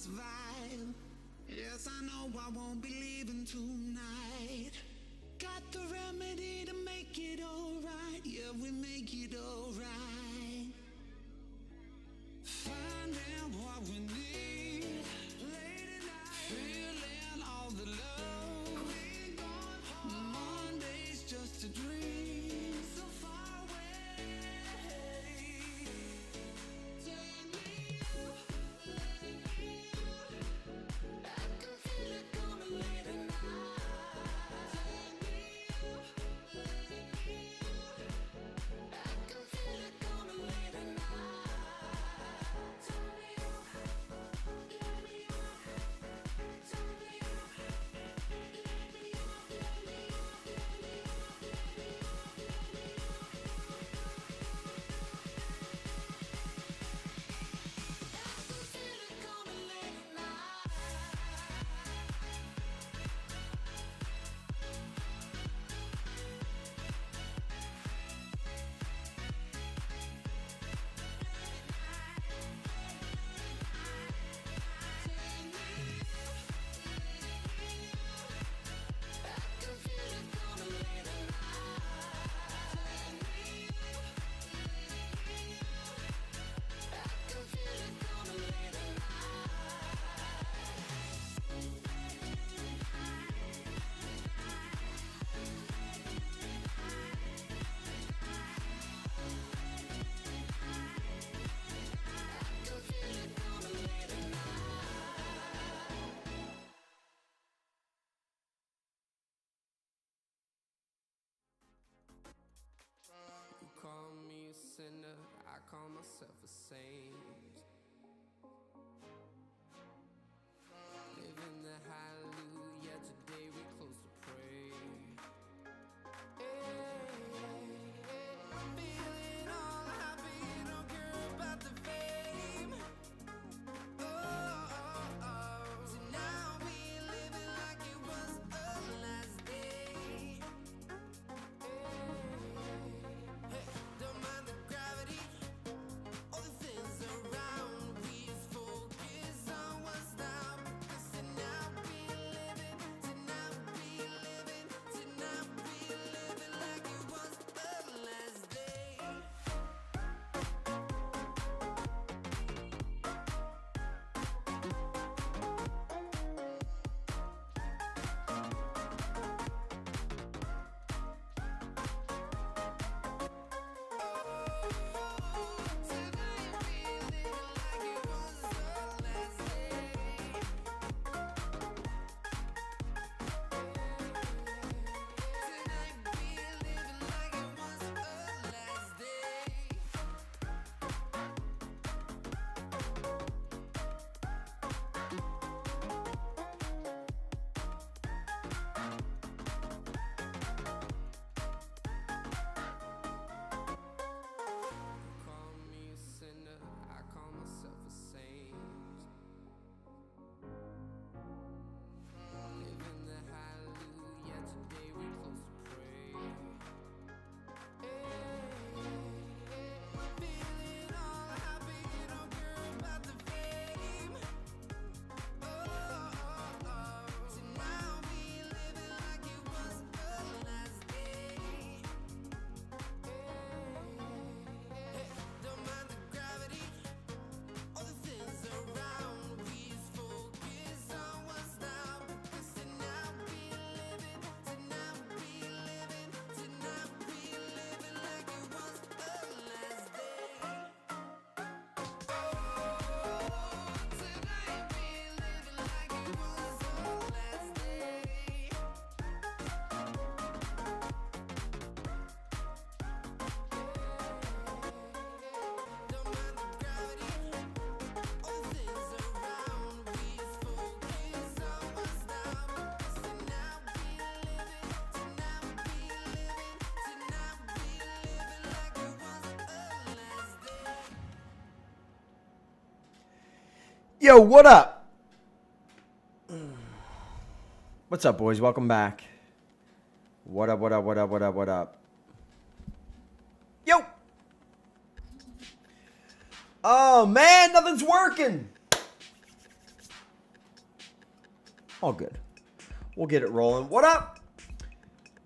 this vibe. Yes, I know I won't be leaving tonight. Got the remedy to make it alright. Yeah, we make it alright. Finding what we need. Late at night, feeling all the love. We ain't going home. Monday's just a dream. So far away. Take me up, let me up. I can feel it coming late at night. Take me up, let me up. I can feel it coming late at night. Turn me up, let me up. Turn me up, let me up, let me up, let me up, let me up, let me up. I can feel it coming late at night. You call me a sinner, I call myself a saint. Living the hallelujah, today we close to pray. I'm feeling all happy, don't care about the fame. So now we living like it was our last day. Don't mind the gravity, all the things around. We just focus on what's now. 'Cause tonight we living, tonight we living, tonight we living like it was our last day. You call me a sinner, I call myself a saint. Living the hallelujah, today we close to pray. I'm feeling all happy, don't care about the fame. So now we living like it was our last day. Don't mind the gravity, all the things around. We just focus on what's now. 'Cause tonight we living, tonight we living, tonight we living like it was our last day. Tonight we living like it was our last day. Don't mind the gravity, all the things around. We just focus on what's now. 'Cause tonight we living, tonight we living, tonight we living like it was our last day. Yo, what up? What's up, boys? Welcome back. What up, what up, what up, what up, what up? Yo! Oh, man, nothing's working. All good. We'll get it rolling. What up?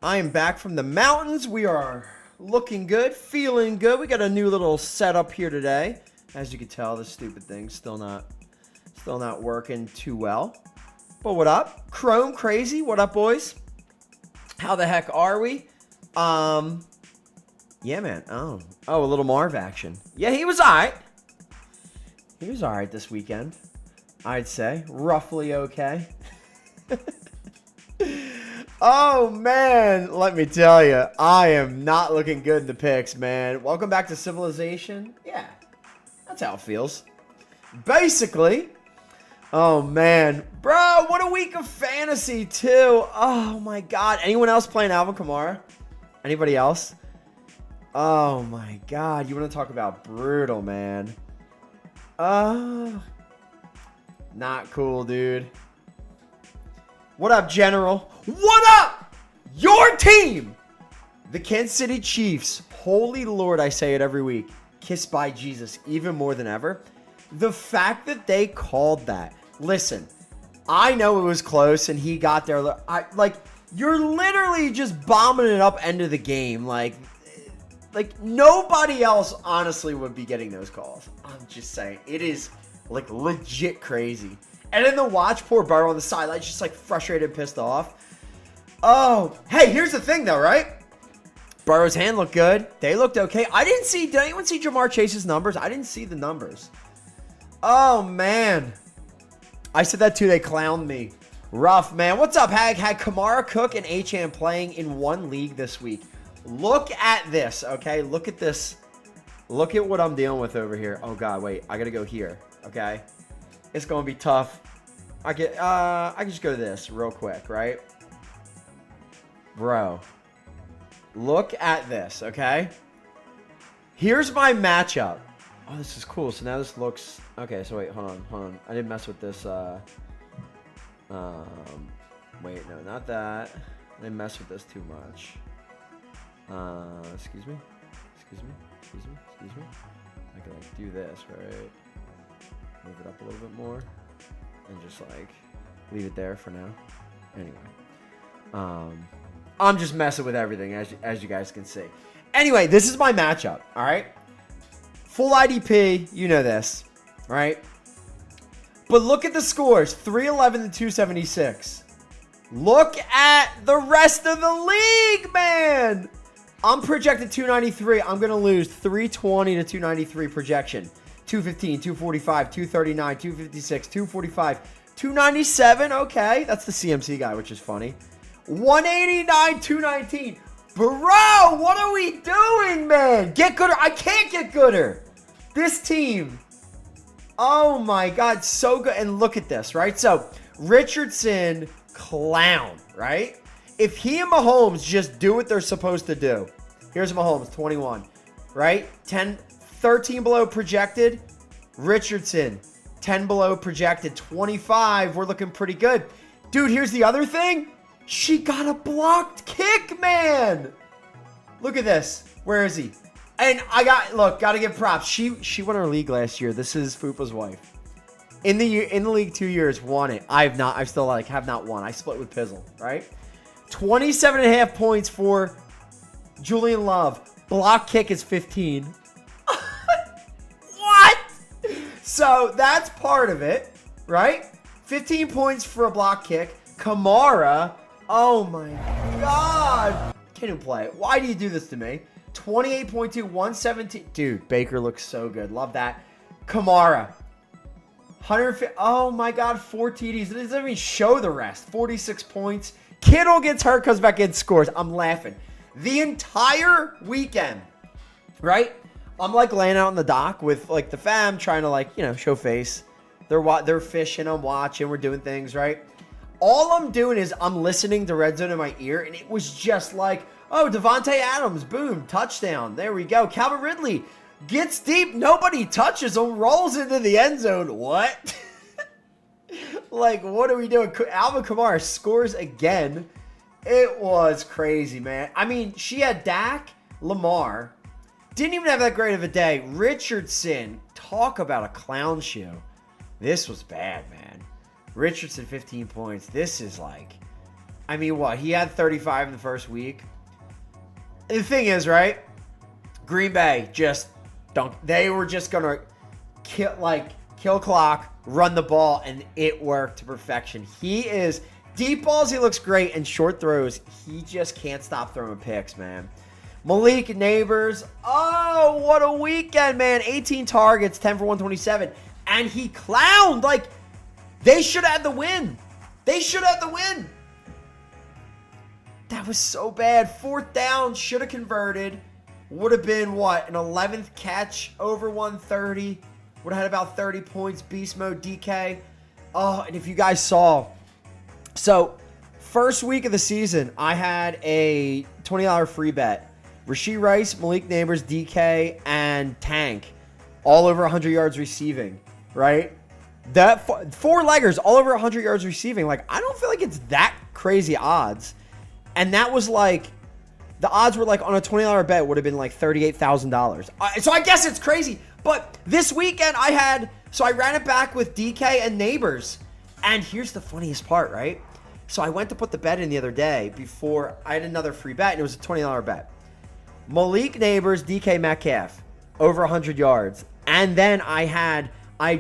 I am back from the mountains. We are looking good, feeling good. We got a new little setup here today. As you can tell, this stupid thing's still not working too well. But what up? Chrome Crazy, what up, boys? How the heck are we? Yeah, man. Oh, a little Marv action. Yeah, he was alright. He was alright this weekend, I'd say. Roughly okay. Oh, man. Let me tell you, I am not looking good in the picks, man. Welcome back to Civilization. Yeah, that's how it feels. Basically. Oh, man. Bro, what a week of fantasy, too. Oh, my God. Anyone else playing Alvin Kamara? Anybody else? Oh, my God. You want to talk about brutal, man. Not cool, dude. What up, General? What up? Your team! The Kansas City Chiefs. Holy Lord, I say it every week. Kissed by Jesus, even more than ever. The fact that they called that. Listen, I know it was close and he got there. You're literally just bombing it up end of the game. Like nobody else honestly would be getting those calls. I'm just saying. It is like legit crazy. And then the watch poor Burrow on the sideline, just like frustrated, pissed off. Oh, hey, here's the thing though, right? Burrow's hand looked good. They looked okay. Did anyone see Jamar Chase's numbers? I didn't see the numbers. Oh, man. I said that too. They clowned me. Rough, man. What's up, Hag? Had Kamara, Cook, and Achane playing in one league this week. Look at this, okay? Look at this. Look at what I'm dealing with over here. Oh, God, wait. I got to go here, okay? It's going to be tough. I can just go to this real quick, right? Bro. Look at this, okay? Here's my matchup. Oh, this is cool. So now this looks... Okay, so wait, hold on. I didn't mess with this, wait, no, not that. I didn't mess with this too much. Excuse me. I can, like, do this, right? Move it up a little bit more. And just, like, leave it there for now. Anyway. I'm just messing with everything, as you guys can see. Anyway, this is my matchup, all right? Full IDP, you know this, right? But look at the scores, 311 to 276. Look at the rest of the league, man. I'm projected 293. I'm going to lose 320 to 293 projection. 215, 245, 239, 256, 245, 297. Okay, that's the CMC guy, which is funny. 189, 219. Bro, what are we doing, man? Get gooder. I can't get gooder. This team. Oh, my God. So good. And look at this, right? So, Richardson, clown, right? If he and Mahomes just do what they're supposed to do. Here's Mahomes, 21, right? 13 below projected. Richardson, 10 below projected. 25. We're looking pretty good. Dude, here's the other thing. She got a blocked kick, man. Look at this. Where is he? And got to give props. She won our league last year. This is Fupa's wife. In the league 2 years, won it. I still have not won. I split with Pizzle, right? 27.5 points for Julian Love. Block kick is 15. What? So that's part of it, right? 15 points for a block kick. Kamara. Oh my God. Can't even play it. Why do you do this to me? 28.2, 117. Dude, Baker looks so good. Love that. Kamara. 150. Oh my God, 4 TDs. It doesn't even show the rest. 46 points. Kittle gets hurt, comes back in, scores. I'm laughing. The entire weekend, right? I'm like laying out on the dock with like the fam, trying to show face. They're fishing, I'm watching, we're doing things, right? All I'm doing is I'm listening to Red Zone in my ear, and it was just like, oh, Devontae Adams, boom, touchdown. There we go. Calvin Ridley gets deep. Nobody touches him, rolls into the end zone. What? Like, what are we doing? Alvin Kamara scores again. It was crazy, man. I mean, she had Dak, Lamar. Didn't even have that great of a day. Richardson, talk about a clown show. This was bad, man. Richardson, 15 points. This is like, I mean, what? He had 35 in the first week. The thing is, right? Green Bay just don't. They were just gonna kill clock, run the ball, and it worked to perfection. He is deep balls. He looks great, and short throws. He just can't stop throwing picks, man. Malik Neighbors. Oh, what a weekend, man! 18 targets, 10 for 127, and he clowned. Like they should have had the win. They should have had the win. That was so bad. 4th down, should have converted. Would have been, what, an 11th catch over 130. Would have had about 30 points. Beast mode, DK. Oh, and if you guys saw. So, first week of the season, I had a $20 free bet. Rashee Rice, Malik Neighbors, DK, and Tank. All over 100 yards receiving, right? That 4-leggers, all over 100 yards receiving. Like, I don't feel like it's that crazy odds. And that was like, the odds were like on a $20 bet would have been like $38,000. So I guess it's crazy. But this weekend I ran it back with DK and Neighbors. And here's the funniest part, right? So I went to put the bet in the other day before I had another free bet, and it was a $20 bet. Malik Neighbors, DK Metcalf, over 100 yards. And then I'd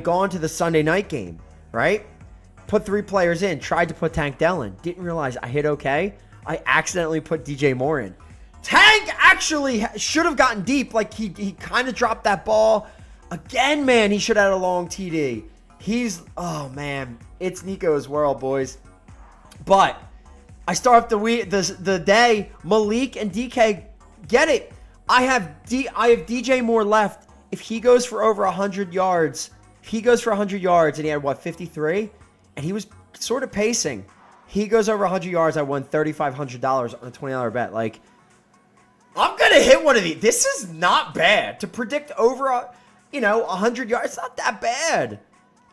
gone to the Sunday night game, right? Put 3 players in, tried to put Tank Dell in. Didn't realize I hit okay. I accidentally put DJ Moore in. Tank actually should have gotten deep. Like, he kind of dropped that ball. Again, man, he should have had a long TD. Oh, man. It's Nico's world, boys. But I start off the day, Malik and DK, get it. I have DJ Moore left. If he goes for over 100 yards, and he had, what, 53? And he was sort of pacing. He goes over 100 yards. I won $3,500 on a $20 bet. Like, I'm going to hit one of these. This is not bad. To predict over, 100 yards, it's not that bad.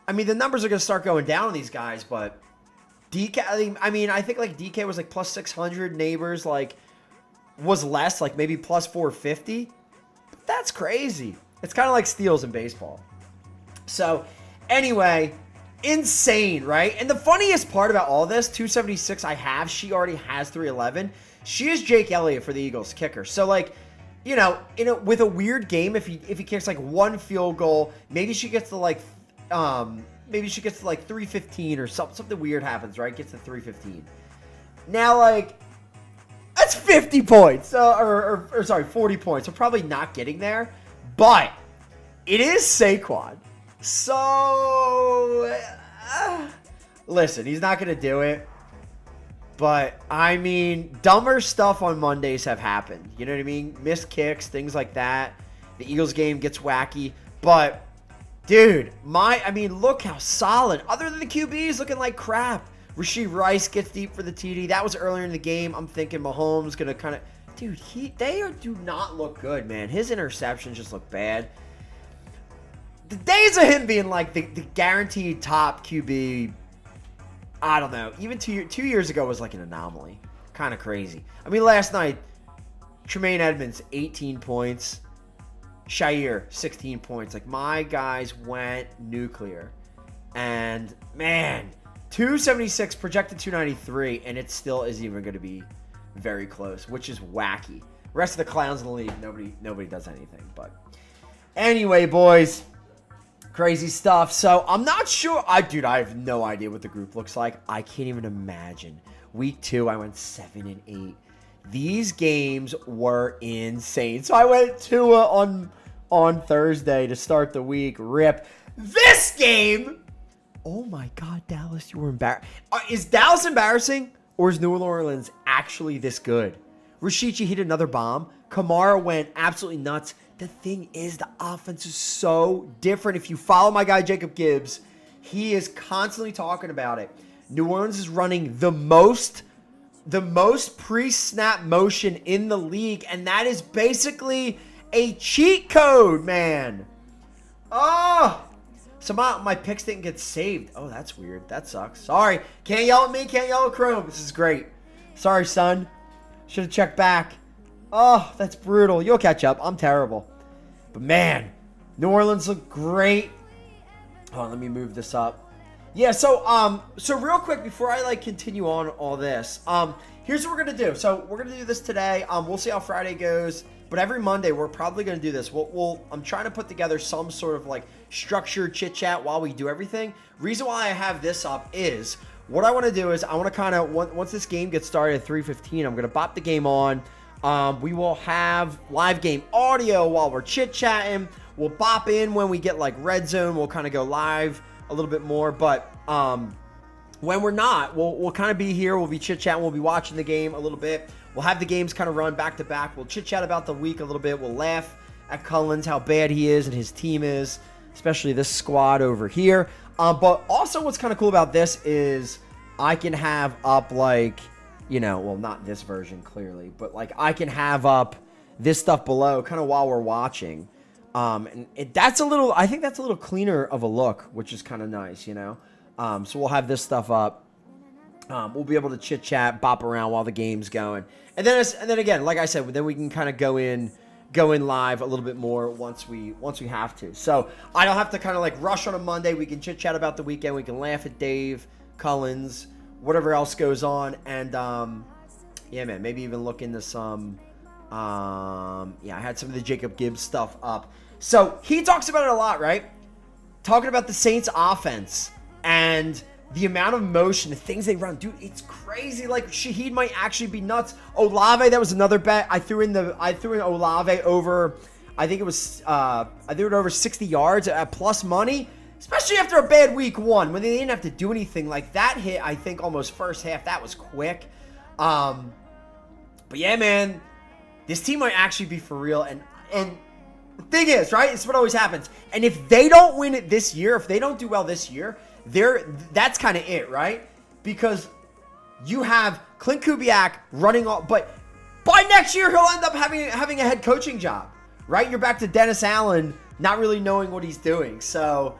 I mean, the numbers are going to start going down on these guys, but DK, I think like DK was like plus 600. Neighbors, like, was less, like maybe plus 450. But that's crazy. It's kind of like steals in baseball. So, anyway, insane, right? And the funniest part about all this, 276 she already has 311. She is Jake Elliott for the Eagles kicker. So, like, with a weird game, if he kicks like one field goal, maybe she gets to like 315 or something weird happens, right? Gets to 315. Now, like, that's 50 points, or sorry, 40 points. So probably not getting there, but it is Saquon. So, listen, he's not going to do it. But, I mean, dumber stuff on Mondays have happened. You know what I mean? Missed kicks, things like that. The Eagles game gets wacky. But, dude, look how solid. Other than the QBs looking like crap. Rashee Rice gets deep for the TD. That was earlier in the game. I'm thinking Mahomes going to kind of... Dude, they do not look good, man. His interceptions just look bad. The days of him being like the guaranteed top QB, I don't know. Even 2 years ago was like an anomaly. Kind of crazy. I mean, last night, Tremaine Edmonds, 18 points. Shair, 16 points. Like, my guys went nuclear. And, man, 276 projected 293, and it still isn't even going to be very close, which is wacky. Rest of the clowns in the league, nobody does anything. But anyway, boys, crazy stuff. So I'm not sure. I have no idea what the group looks like. I can't even imagine. Week 2, I went 7-8. These games were insane. So I went Tua on Thursday to start the week. Rip. This game. Oh my God, Dallas, you were embarrassed. Is Dallas embarrassing, or is New Orleans actually this good? Rashichi hit another bomb. Kamara went absolutely nuts. The thing is, the offense is so different. If you follow my guy Jacob Gibbs, he is constantly talking about it. New Orleans is running the most pre-snap motion in the league, and that is basically a cheat code, man. Oh, so my picks didn't get saved. Oh, that's weird. That sucks. Sorry. Can't yell at me. Can't yell at Chrome. This is great. Sorry, son. Should have checked back. Oh, that's brutal. You'll catch up. I'm terrible. But, man, New Orleans looked great. Hold on, let me move this up. Yeah, so real quick before I like continue on all this, here's what we're gonna do. So we're gonna do this today. We'll see how Friday goes, but every Monday we're probably gonna do this. I'm trying to put together some sort of like structured chit chat while we do everything. Reason why I have this up is what I want to do is I want to kind of once this game gets started at 3:15, I'm gonna pop the game on. We will have live game audio while we're chit chatting. We'll bop in when we get like red zone. We'll kind of go live a little bit more, but when we're not, we'll kind of be here. We'll be chit chatting. We'll be watching the game a little bit. We'll have the games kind of run back to back. We'll chit chat about the week a little bit. We'll laugh at Cullens, how bad he is and his team is, especially this squad over here. But also, what's kind of cool about this is I can have up like, well, not this version clearly, but like I can have up this stuff below kind of while we're watching. And that's I think that's a little cleaner of a look, which is kind of nice, So we'll have this stuff up. We'll be able to chit chat, bop around while the game's going. And then again, like I said, then we can kind of go in live a little bit more once we have to. So I don't have to kind of like rush on a Monday. We can chit chat about the weekend. We can laugh at Dave, Cullens, whatever else goes on. And, yeah, man, maybe even look into some, I had some of the Jacob Gibbs stuff up. So he talks about it a lot, right? Talking about the Saints offense and the amount of motion, the things they run. Dude, it's crazy. Like, Shaheed might actually be nuts. Olave, that was another bet. I threw in Olave over, I think it was, I threw it over 60 yards at plus money, especially after a bad week one when they didn't have to do anything. Like, that hit, I think, almost first half. That was quick. But yeah, man, this team might actually be for real. And the thing is, right, it's what always happens. And if they don't win it this year, if they don't do well this year, that's kind of it, right? Because you have Clint Kubiak running off, but by next year he'll end up having a head coaching job, right? You're back to Dennis Allen not really knowing what he's doing. So,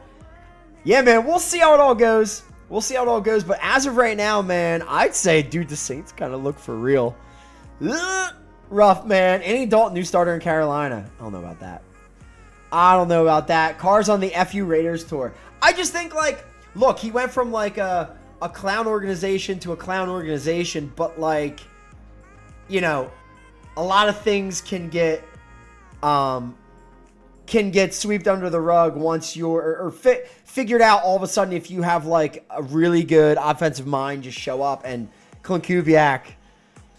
yeah, man, we'll see how it all goes. But as of right now, man, I'd say, dude, the Saints kind of look for real. Ugh, rough, man. Andy Dalton, new starter in Carolina. I don't know about that. Carr's on the FU Raiders tour. I just think, like, look, he went from like a clown organization to a clown organization, but like, a lot of things can get swept under the rug once you're figured out all of a sudden if you have like a really good offensive mind just show up. And Clint Kubiak,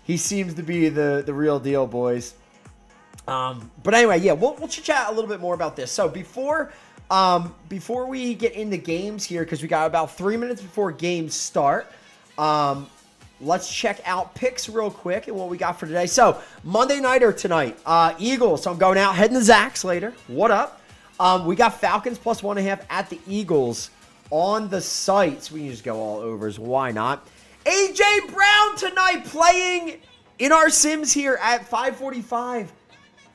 he seems to be the real deal, boys. But anyway, yeah, we'll chit chat a little bit more about this. So before we get into games here, because we got about 3 minutes before games start, let's check out picks real quick and what we got for today. So Monday nighter tonight, Eagles. So I'm going out, heading to Zach's later. What up? We got Falcons plus 1.5 at the Eagles on the site. So we can just go all overs. Why not? AJ Brown tonight playing in our Sims here at 5:45.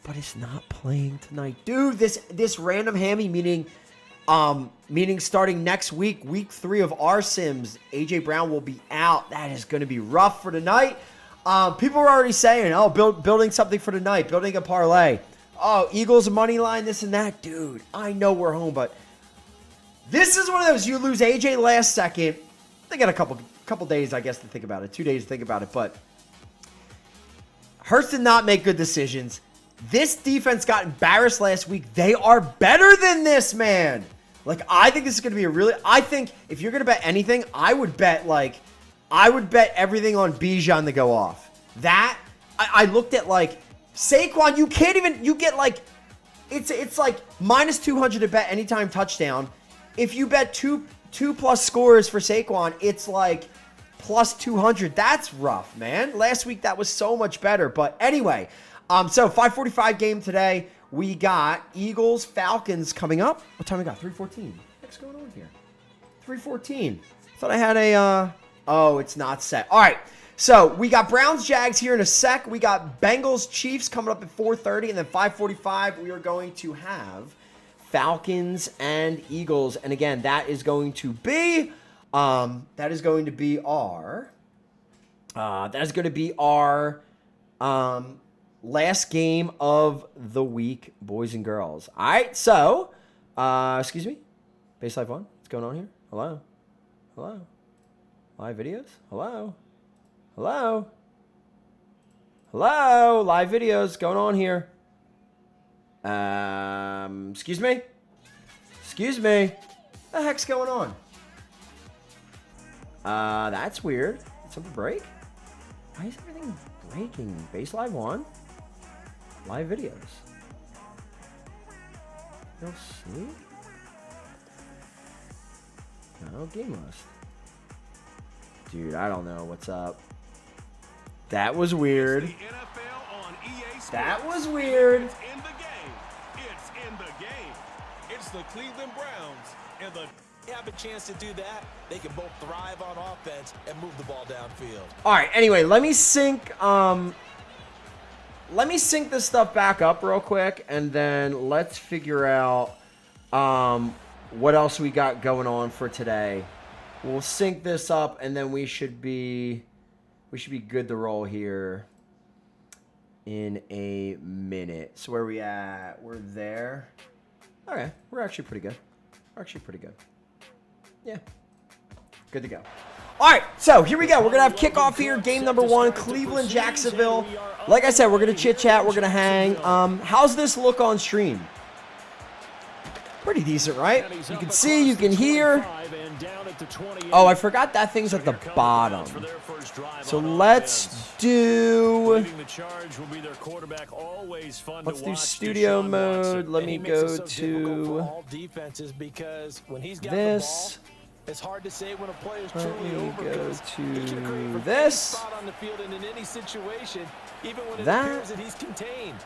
But it's not playing tonight. Dude, this random hammy, meaning starting next week, week 3 of our Sims, AJ Brown will be out. That is going to be rough for tonight. People are already saying, building something for tonight, building a parlay. Oh, Eagles money line, this and that. Dude, I know we're home, but this is one of those, you lose AJ last second. They got a couple days, I guess, to think about it. 2 days to think about it, but Hurts did not make good decisions. This defense got embarrassed last week. They are better than this, man. Like, I think this is going to be I think if you're going to bet anything, I would bet everything on Bijan to go off. I looked at, like, Saquon, you get, like, it's like minus 200 to bet anytime touchdown. If you bet two plus scores for Saquon, it's like plus 200. That's rough, man. Last week, that was so much better. But anyway, so 5:45 game today. We got Eagles, Falcons coming up. What time we got? 3:14. What's going on here? 3:14. Thought I had oh, it's not set. All right. So we got Browns, Jags here in a sec. We got Bengals, Chiefs coming up at 4:30, and then 5:45 we are going to have Falcons and Eagles. And again, that is going to be our last game of the week, boys and girls. All right, so, excuse me, Base Life 1, what's going on here? Hello? Hello? Live videos? Hello? Hello? Hello? Live videos going on here. Excuse me? Excuse me? What the heck's going on? That's weird. Did something break? Why is everything breaking? Base Live 1? Live videos. You'll see? No, game list. Dude, I don't know what's up. That was weird. That was weird. It's in the game. It's in the game. It's the Cleveland Browns and the have a chance to do that, they can both thrive on offense and move the ball downfield. All right, anyway, let me sync this stuff back up real quick, and then let's figure out what else we got going on for today. We'll sync this up, and then we should be good to roll here in a minute. So where are we at? We're there. Okay, we're actually pretty good. Yeah. Good to go. All right, so here we go. We're going to have kickoff here. Game number 1, Cleveland, Jacksonville. Like I said, we're going to chit-chat. We're going to hang. How's this look on stream? Pretty decent, right? You can see, you can hear. Oh, I forgot that thing's at the bottom. So let's do studio mode. Let me go to this. It's hard to say when a player is Let truly me over. go to this. On the field and in any situation, even when it That. appears that he's contained.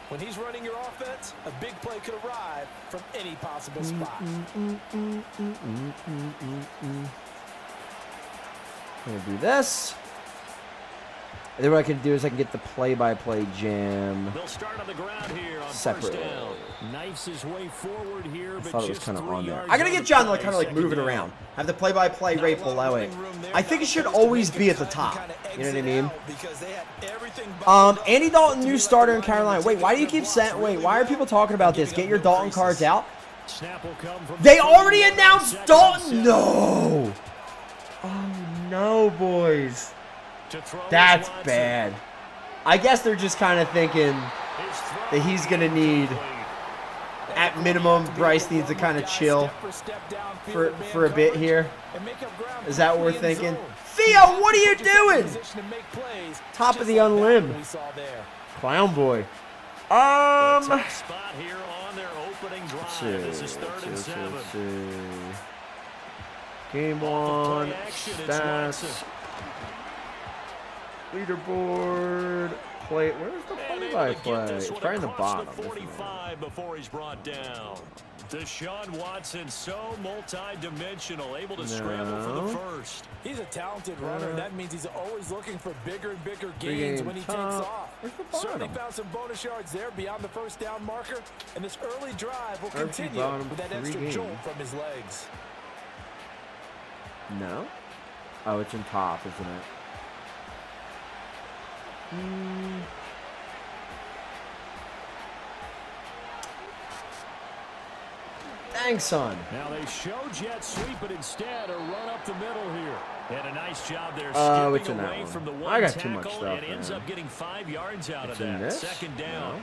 When he's running your offense, a big play could arrive from any possible spot. I'm gonna do this. And then what I can do is I can get the play-by-play jam They'll start on the ground here on separately. first down. Knifes his way forward here, I but thought it was just kind of 3 on there. yards I gotta on get the John to play, kind of like second move it down. around. Have the play-by-play right below it. I think it should always be at the top. You know what I mean? Andy Dalton, new starter in Carolina. Wait, why do you keep saying? Wait, why are people talking about this? Get your Dalton cards out. Snap will come from They the already 30, announced second Dalton. and 7. No. Oh no, boys. To throw is That's Watson. bad. I guess they're just kind of thinking His throw that he's gonna need, at minimum, Bryce needs to kind of chill for a bit here. Is that what we're thinking? Theo, what are you doing? Top of the unlimb. Clown boy. Tough spot here on their opening drive. This is 3rd and 7. Game Off of on, play action, it's stats, Watson. leaderboard, play. Where's the And able to get play-by-play? this It's one probably in the across bottom. the isn't it? 45 before he's brought down. Deshaun Watson, so multi-dimensional, able to scramble for the No. first. He's a talented runner. That means he's always looking for bigger and bigger Three gains game when he top. takes off. Where's the Certainly bottom? found some bonus yards there beyond the first down marker, and this early drive will Where's the continue bottom with that three extra games? jolt from his legs. No? Oh, it's in top, isn't it? Thanks, son. Now they show jet sweep, but instead a run up the middle here. And a nice job there Oh, it's skipping in that away one. from the I one got too tackle much stuff, and ends man. up getting 5 yards out It's of in that. this? Second down. No.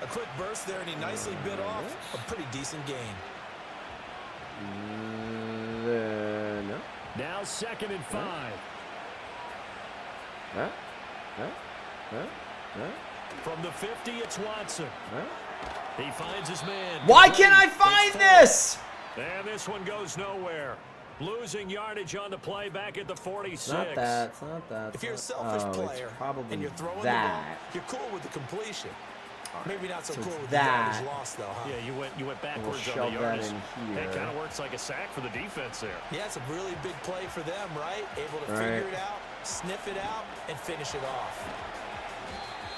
A quick burst there, and he nicely bit off a pretty decent gain. No. Now 2nd and 5. No. From the 50, it's Watson. He finds his man. Why can't I find this? And this one goes nowhere. Losing yardage on the play back at the 46. It's not that. It's not that. If you're a it's selfish not- player it's probably and you're throwing that. the ball, you're cool with the completion. Maybe not so So cool it's with that. the yardage loss, though, huh? Yeah, you went backwards on shove the that yardage. in That here. kind of works like a sack for the defense there. Yeah, it's a really big play for them, right? Able to Right. figure it out, sniff it out, and finish it off.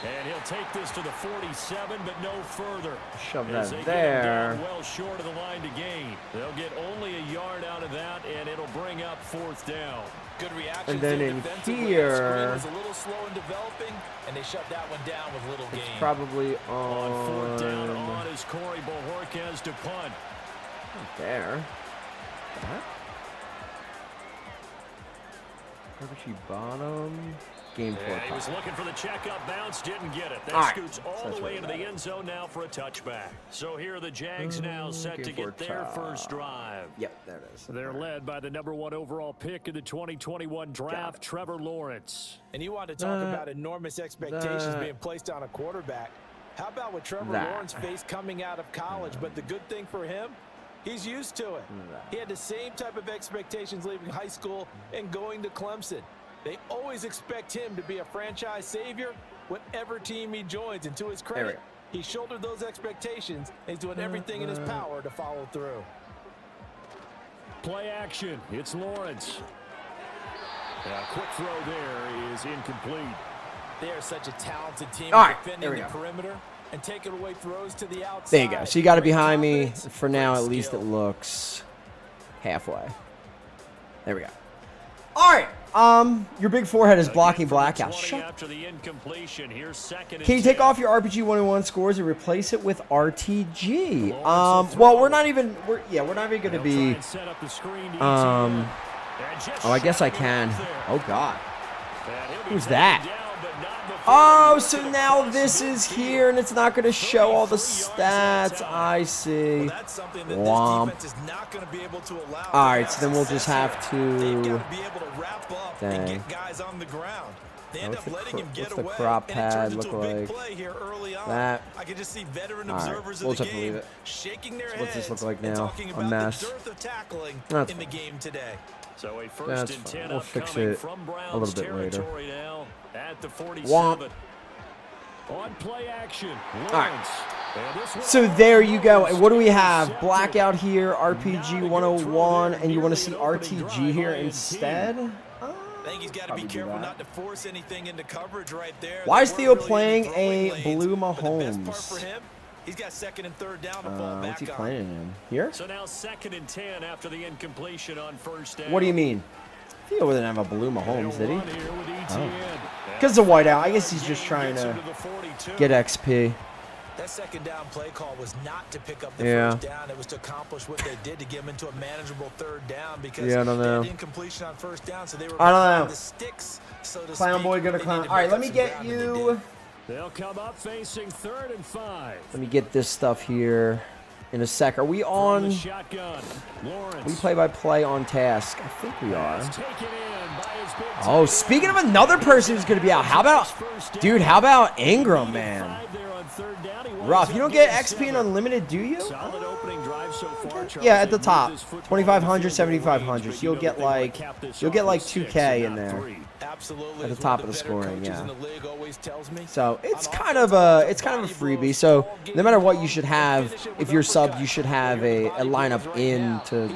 And he'll take this to the 47, but no further. Shove As that they get him there. down well short of the line to gain. They'll get only a yard out of that, and it'll bring up 4th down. Good reaction. And then in Screen here, was a little slow in developing, and they shut that one down with little it's gain. probably On 4th down on on is Corey Bojorquez to punt. there. That? RPG bottom. Game 4. Yeah, he was looking for the checkup bounce, didn't get it. That All right. scoots all So that's the way right into the about end zone now for a touchback. So here are the Jags now set Game to 4 get their first drive. Yep, there it is. They're led by the #1 overall pick in the 2021 draft, Trevor Lawrence. And you want to talk about enormous expectations being placed on a quarterback. How about what Trevor Lawrence faced coming out of college? But the good thing for him, he's used to it. He had the same type of expectations leaving high school and going to Clemson. They always expect him to be a franchise savior, whatever team he joins. And to his credit, he shouldered those expectations and he's doing everything in his power to follow through. Play action. It's Lawrence. A quick throw there is incomplete. They are such a talented team defending the perimeter and taking away throws to the outside. There you go. So you got it behind me. For now, at least it looks halfway. There we go. All right. Your big forehead is blocking blackout. After the incompletion, here's second. Can you take off your RPG 101 scores and replace it with RTG? Well, we're not even going to be. Oh, I guess I can. Oh God. Who's that? Oh, so now this is here, and it's not going to show all the stats. I see. That's something that Womp. this defense is not going to be able to allow. All right, so then we'll just have They've to. got to be able to wrap up and get guys on the ground. They end up letting him get What's the away, crop and it turns pad into look a big like? play here early on. That. I can just see veteran All right, observers we'll of the just leave game it. shaking their What's this heads look like and now? talking A about mess. the dearth of tackling That's in the fine. game today. So a first That's and fine. 10 We'll fix upcoming it from Browns a little bit later. territory now at the 47. Womp. On play action. All right. So there you go. And what do we have? Blackout here, RPG 101, and you want to see RTG here instead? I think he's got to be careful not to force anything into coverage right there. Why is They Theo weren't really playing in throwing a lanes, Blue but the best part Mahomes? for him, he's got second and third down to fall What's he back on. playing in? Here? So now second and 10 after the incompletion on first down. What do you mean? Theo didn't have a Blue Mahomes, did he? One here with ETN. Because the whiteout. I guess he's just trying to get XP. That second down play call was not to pick up the Yeah. first down. It was to accomplish what they did to get him into a manageable third down because Yeah, I don't know. they had incompletion on first down, so they were I don't behind know. the sticks, so to Clown speak. boy, go to They clown. needed to All right, make let up me some get ground, and they you. did. They'll come up facing 3rd and 5. Let me get this stuff here in a sec. Are we From on? the shotgun. Lawrence. We play by play on task. I think we are. Taken in by his big Oh, tight speaking of end. another person who's going to be out, how about, dude, how about Ingram, man? 5 there on 3rd down. He winds Rough. up You don't get getting XP and 7. unlimited, do you? Solid opening drive so far. Charles. Yeah, at the They top. moved this football 2,500, to the field goal 7,500. range, So you'll but get they wanna like, cap this you'll off get like with 2K 6 in and not there. 3. Absolutely. At the is top what of the better scoring, coaches yeah. in the league always tells me. So it's On kind of offense, a freebie. So no matter what you should have, if you're subbed, you should have a lineup in to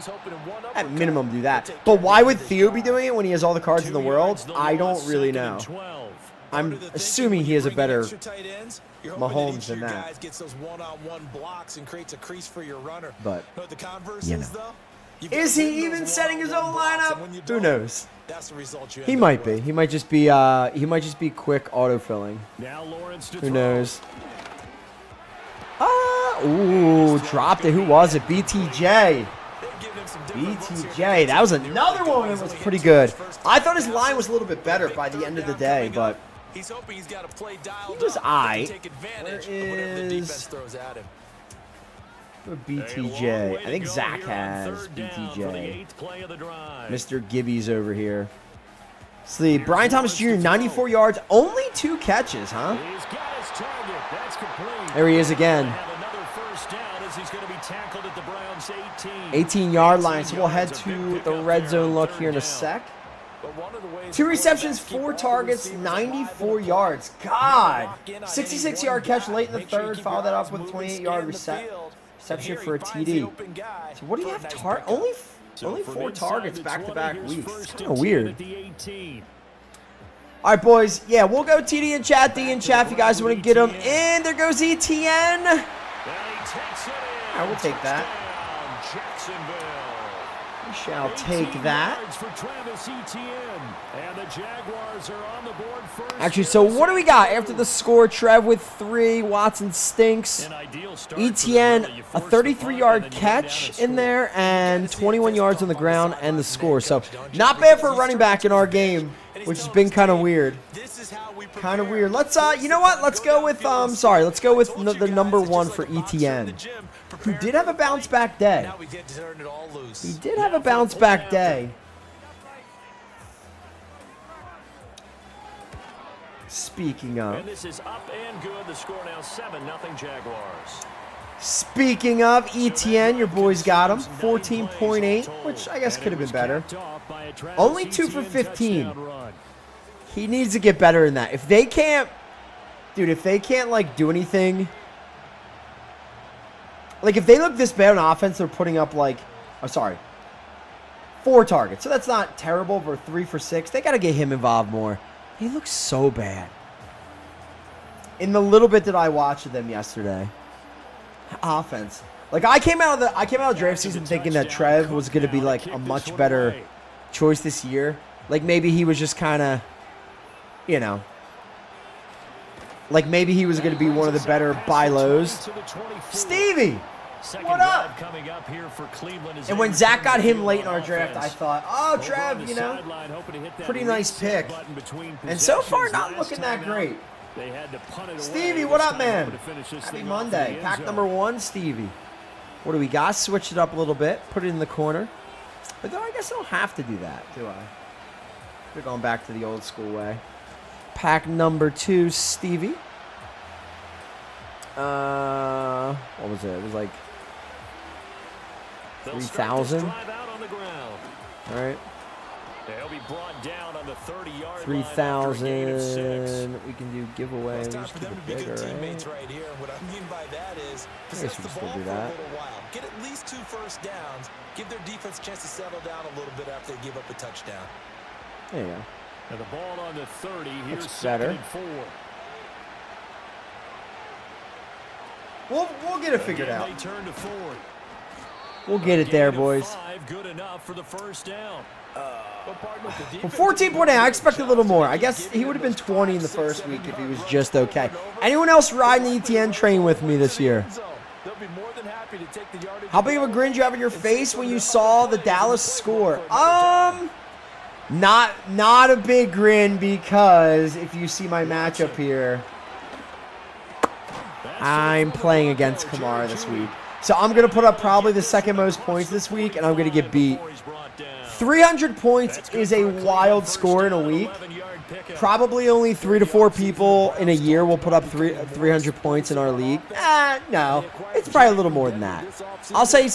at minimum do that. But why would Theo be doing it when he has all the cards in the world? I don't really know. I'm assuming he has a better Mahomes than that. Guys gets those one-on-one blocks and creates a crease for your runner. But What the converse you is, know. though? Is he even setting his own lineup? Who knows? That's the result you He end might up be. with. He might just be quick autofilling. Now Lawrence to Who throw. knows? Ooh, dropped it. Who was it? BTJ. They've given him some different looks here. BTJ. That was another one that was pretty good. I thought his line was a little bit better by the end of the day, but He's hoping he's got a play dialed he was up aight. to take advantage Where of whatever the is- defense throws at him. BTJ. I think Zach has BTJ. Mr. Gibby's over here. See, Brian Thomas Jr., 94 yards, only 2 catches, huh? He's got his target. That's complete. There he is again. Have another first down as he's going to be tackled at the Browns 18. 18-yard line, so we'll head yards, a to big the pickup red there zone on look 3rd here in a down. sec. But one of the ways 2 receptions, quarterbacks keep 4 all the targets, receivers 94 alive in the yards. pocket. God! Lock in on any 66-yard one catch guy. late in the Make sure you third. keep Follow your that eyes up with moving, 28-yard scan the field. reception And for a here he finds the TD. open guy So what do you for a have? nice pickup. Only So from 4 inside targets the back-to-back 20, here's weeks. first Kind and of 10 weird. at the 18. All right, boys. Yeah, we'll go TD and chat, D and chat. If you guys want to get them in, there goes ETN. And he takes it in. I will take that. Touchdown, Jacksonville. shall take that. For Travis Etienne. And the Jaguars are on the board first. Actually, so what do we got after the score? Trev with 3. Watson stinks. An ideal start Etienne, for the Rilla. You a force the punt, 33-yard and then you get down catch and in score. there and 21 yards on the ground and the score. So not bad for a running back in our game, which has been kind of weird. Kind of weird. Let's you know what? Let's go with let's go with the number 1 for Etienne, who did have a bounce back day. He did have a bounce back day. Speaking of. And this is up and good. The score now 7-0 Jaguars. Speaking of Etienne, your boys got him. 14.8, which I guess could have been better. Only 2 for 15. He needs to get better than that. If they can't, dude, if they can't, like, do anything. Like, if they look this bad on offense, they're putting up, like, 4 targets. So that's not terrible for 3 for 6. They got to get him involved more. He looks so bad. In the little bit that I watched of them yesterday. Offense. Like, I came out of draft season thinking that Trev was going to be, like, a much better choice this year. Like, maybe he was just kind of, you know, like maybe he was going to be one of the better buy lows. Stevie, what up? And when Zach got him late in our draft, I thought, oh, Trev, you know, pretty nice pick. And so far, not looking that great. Stevie, what up, man? Happy Monday. Pack number 1, Stevie. What do we got? Switch it up a little bit. Put it in the corner. But though I guess I don't have to do that, do I? We're going back to the old school way. Pack number 2, Stevie. What was it? It was like 3,000. All right. They'll be brought down on the 30-yard 3,000. We can do giveaway. It's We time just for keep them it to be bigger, good right? teammates right here. What I mean by that is guess possess we the can still ball do for a that. little while. Get at least 2 first downs. Give their defense a chance to settle down a little bit after they give up a touchdown. There you go. And the ball on the 30. Here's That's better. 2nd and 4. We'll get it figured out. They turn to 4. We'll get it there, Gain of boys. 5, good enough for the first down. Well, 14.8, I expect a little more. I guess he would have been 20 in the first week if he was just okay. Anyone else riding the ETN train with me this year? How big of a grin did you have on your face when you saw the Dallas score? Not a big grin, because if you see my matchup here, I'm playing against Kamara this week. So I'm going to put up probably the 2nd most points this week, and I'm going to get beat. 300 points is a wild score in a week. Probably only 3 to 4 people in a year will put up 300 points in our league. No, it's probably a little more than that. I'll say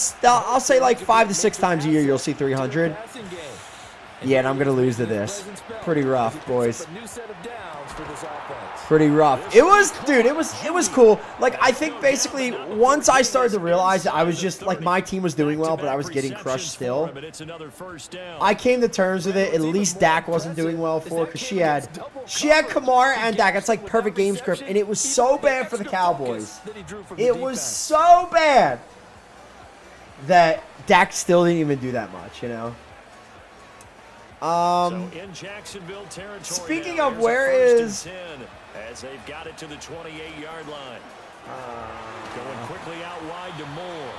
like 5 to 6 times a year you'll see 300. Yeah, and I'm going to lose to this. Pretty rough, boys. Pretty rough. It was, dude, it was cool. Like, I think basically once I started to realize that I was just, like, my team was doing well, but I was getting crushed still, I came to terms with it. At least Dak wasn't doing well for her, because she had Kamara and Dak. It's like perfect game script, and it was so bad for the Cowboys. It was so bad that Dak still didn't even do that much, you know? In Jacksonville territory Speaking now, of, here's where a 1st is... and 10 as they've got it to the 28-yard line. Going quickly out wide to Moore.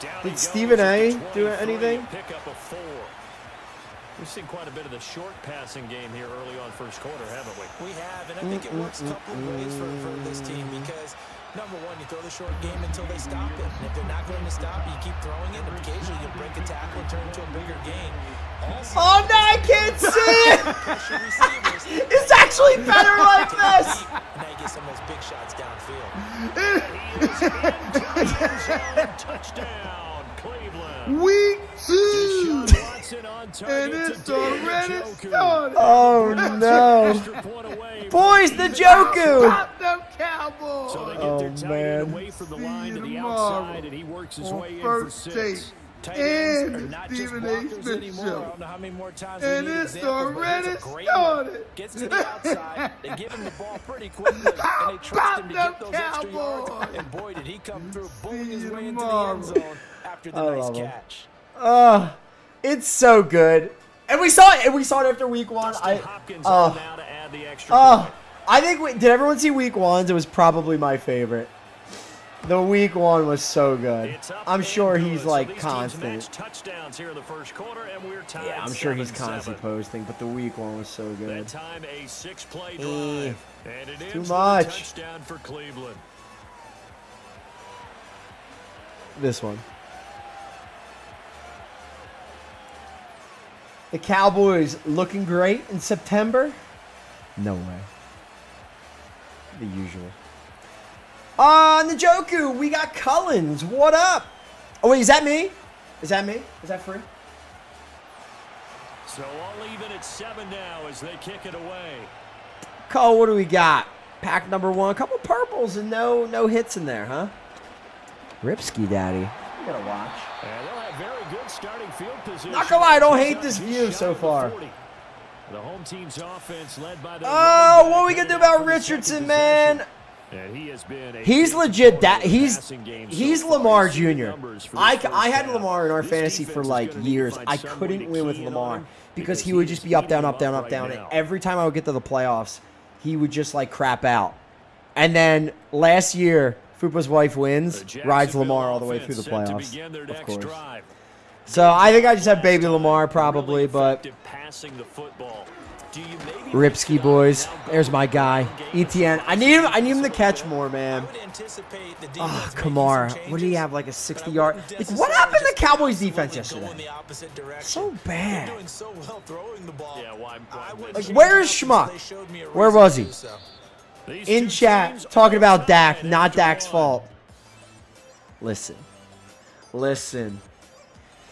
Down he Did goes Stephen at A the do 23, anything? Pick up a 4. We've seen quite a bit of the short passing game here early on first quarter, haven't we? We have, and I think it works a couple of ways for this team, because number 1, you throw the short game until they stop it. And if they're not going to stop it, you keep throwing it, and occasionally you'll break a tackle and turn it into a bigger gain. Also, Oh, no, I can't see it! It's actually better like this! and now you get some of those big shots downfield. Touchdown, Cleveland. Week 2, Deshaun Watson on target and it's to David already Njoku. started. Oh, no. Extra point away. Boys, the Joku! Stop them Cowboys. So they get Oh, their tight man. end away from the line to See the you tomorrow outside, and he works his on way in for First 6. Take. Tight ends are And not the just Stephen A. blockers Smith anymore. Show. I don't know how many more times And we need it's examples, but already here's a great started. one. Gets to the outside, they give him the ball pretty quickly, and they trust him to About get those them extra yards. Cowboys. And boy, did he come through, bowling See his you way into the tomorrow. end zone after the I nice love him. catch. It's so good. And we saw it. And we saw it after week 1. Dustin Hopkins on now to add the extra point. I think did everyone see week 1's? It was probably my favorite. The week 1 was so good. It's up I'm and sure good. he's So like these teams constant. match touchdowns here in the first quarter, and we're tied Yeah, I'm sure he's 7-7. constantly posting, but the week 1 was so good. That time a 6-play drive, and it ends too with a much. touchdown for Cleveland. This one. The Cowboys looking great in September? No way. The usual. Njoku, we got Cullens. What up? Oh, wait, is that me? Is that me? Is that free? So all even at 7 now as they kick it away. Cole, what do we got? Pack number 1. A couple purples and no hits in there, huh? Ripsky Daddy. You gotta watch. And they'll have very good starting field position. Not gonna lie, I don't hate this view so far. The home team's offense led by the Oh, what are we gonna do about Richardson, man? And he has been He's legit. He's Lamar Jr. I had Lamar in our fantasy for like years. I couldn't win with Lamar because he would just be up, down, up, down, up, down. And every time I would get to the playoffs, he would just like crap out. And then last year, Fupa's wife wins, rides Lamar all the way through the playoffs, of course. So I think I just have baby Lamar probably, but Ripsky boys, there's my guy, ETN. I need him to catch more, man. Oh, Kamara, what did he have? Like a 60-yard? Like, what happened to Cowboys defense yesterday? So bad. Like, where is Schmuck? Where was he? In chat, talking about Dak, not Dak's fault. Listen.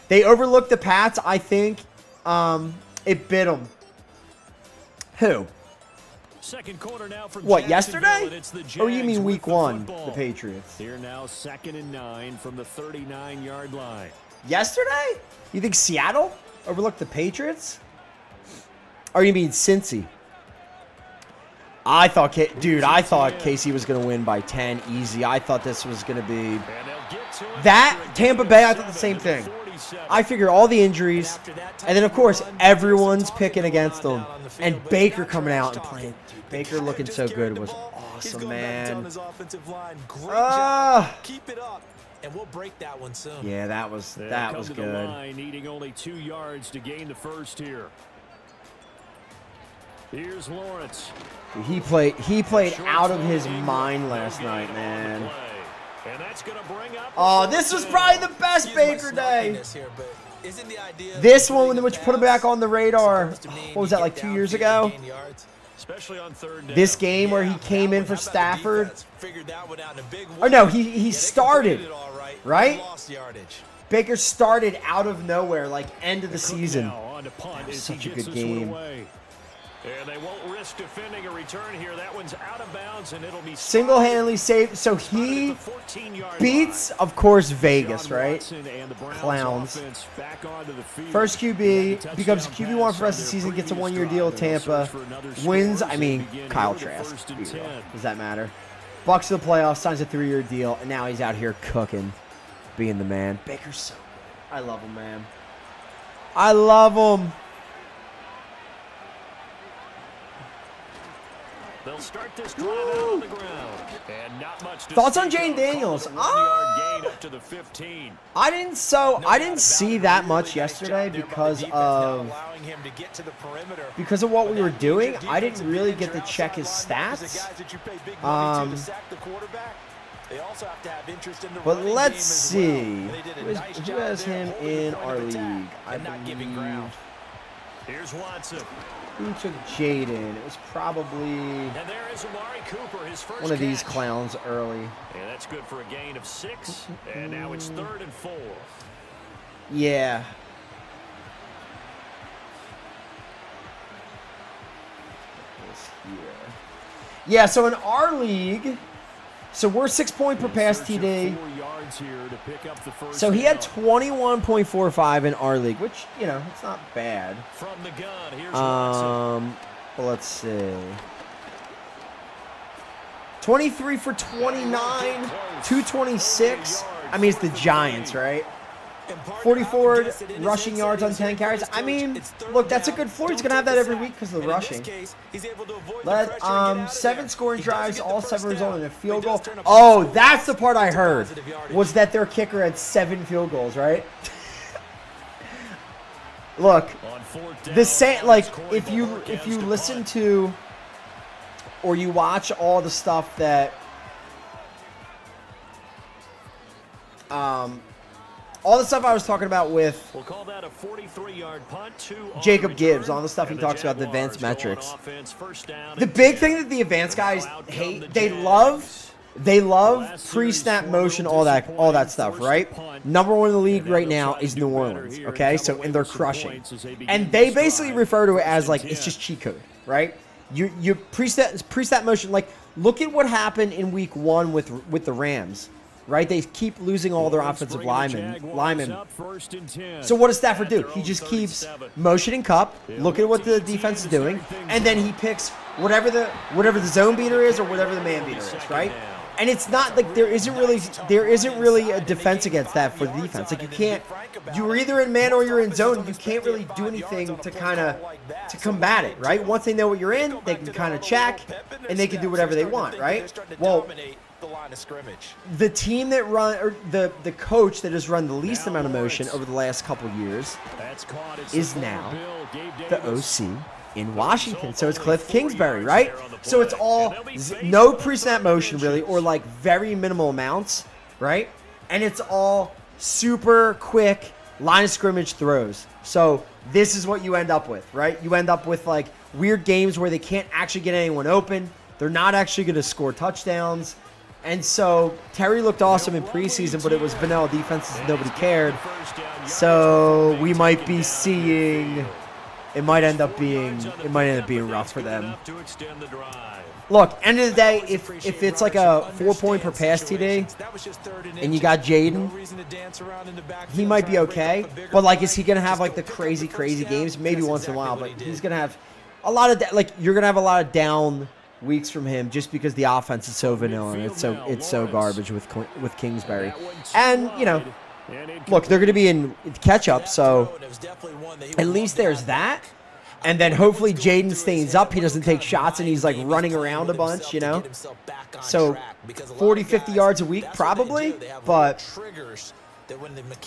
They overlooked the Pats, I think. It bit them. Who? Second quarter now from What, Jacksonville, yesterday? and it's the Or you Jags mean with week the 1, football. the Patriots? Here now 2nd and 9 from the 39-yard line. Yesterday? You think Seattle overlooked the Patriots? Or you mean Cincy? I thought Casey was going to win by 10 easy. I thought this was going to be... And they'll get to it That, after a Tampa gain Bay, of I thought the same 7 thing. to 47. I figure all the injuries, and then, of course, everyone's picking against them. And Baker coming out and playing. Baker looking so good was awesome, man. Keep it up, and we'll break that one soon. Yeah, that was They'll come to the good. line, needing only 2 yards to gain the first here. Here's Lawrence. He played out of his mind last night, man. And that's gonna bring up Oh, this was probably the best Baker day. This one, which put him back on the radar. What was that, like 2 years ago? especially on third down. This game where he came in for Stafford. Or no, he started, right? Baker started out of nowhere, like end of the season. That was such a good game. And they won't risk defending a return here. That one's out of bounds, and it'll be Single-handedly saved. So he beats, of course, Vegas, right? Clowns. First QB, becomes QB1 for the rest of the season, gets a one-year deal with Tampa. Wins, I mean, Kyle Trask. Does that matter? Bucks to the playoffs, signs a 3-year deal, and now he's out here cooking, being the man. Baker's so good. I love him, man. I love him. They'll start this drive out on the ground. And not much to Thoughts on speak Jane of. Daniels? Caught a 1-yard gain up to the 15. I didn't see that much yesterday because of what we were doing. I didn't really get to check his stats. But let's see. Who has him in our league? I believe. Here's Watson. Who took Jaden? It was probably And there is Amari Cooper, his first one of these catch. clowns early. And that's good for a gain of 6. And now it's 3rd and 4. Yeah. Yeah, so in our league, so we're 6 point per pass TD. 4 yards here to pick up the first So he had down. 21.45 in our league, which, you know, it's not bad. From the gun, here's Watson. Well, let's see. 23 for 29, 226. I mean, it's the Giants, right? 44 rushing yards on 10 carries. I mean, look, that's a good floor. He's going to have that every week because of the rushing. 7 scoring drives, all 7 resulted in a field goal. Oh, that's the part I heard, was that their kicker had 7 field goals, right? Look, the same, like, if you listen to or you watch all the stuff that all the stuff I was talking about with We'll call that a 43-yard punt to Jacob Gibbs, all the stuff he talks about, the advanced metrics. First down The big thing that the advanced guys hate, they love pre-snap motion, all that stuff, right? Number 1 in the league right now is New Orleans, okay? So, and they're crushing. And they basically refer to it as, like, it's just cheat code, right? You pre-snap motion, like, look at what happened in week 1 with the Rams. Right, they keep losing all their offensive linemen. So what does Stafford do? He just keeps motioning Cup, look at what the defense is doing, and then he picks whatever the zone beater is or whatever the man beater is, right? And it's not like there isn't really a defense against that for the defense. Like you're either in man or you're in zone. You can't really do anything to combat it, right? Once they know what you're in, they can kind of check and they can do whatever they want, right? Well, the line of scrimmage. the team that run, or the coach that has run the least amount of motion over the last couple years is now the OC in Washington. So it's Cliff Kingsbury, right? So it's all no pre-snap motion really, or like very minimal amounts, right? And it's all super quick line of scrimmage throws. So this is what you end up with, right? You end up with like weird games where they can't actually get anyone open. They're not actually going to score touchdowns. And so Terry looked awesome in preseason, but it was vanilla defenses. Nobody cared. So we might be seeing. It might end up being rough for them. Look, end of the day, if it's like a 4-point per pass TD, and you got Jaden, he might be okay. But like, is he gonna have like the crazy games? Maybe once in a while, but he's gonna have a lot of you're gonna have a lot of down weeks from him just because the offense is so vanilla and it's so garbage with Kingsbury. And look, they're going to be in catch up, so at least there's that. And then hopefully Jaden stays up. He doesn't take shots and he's like running around a bunch, So 40, 50 yards a week probably, but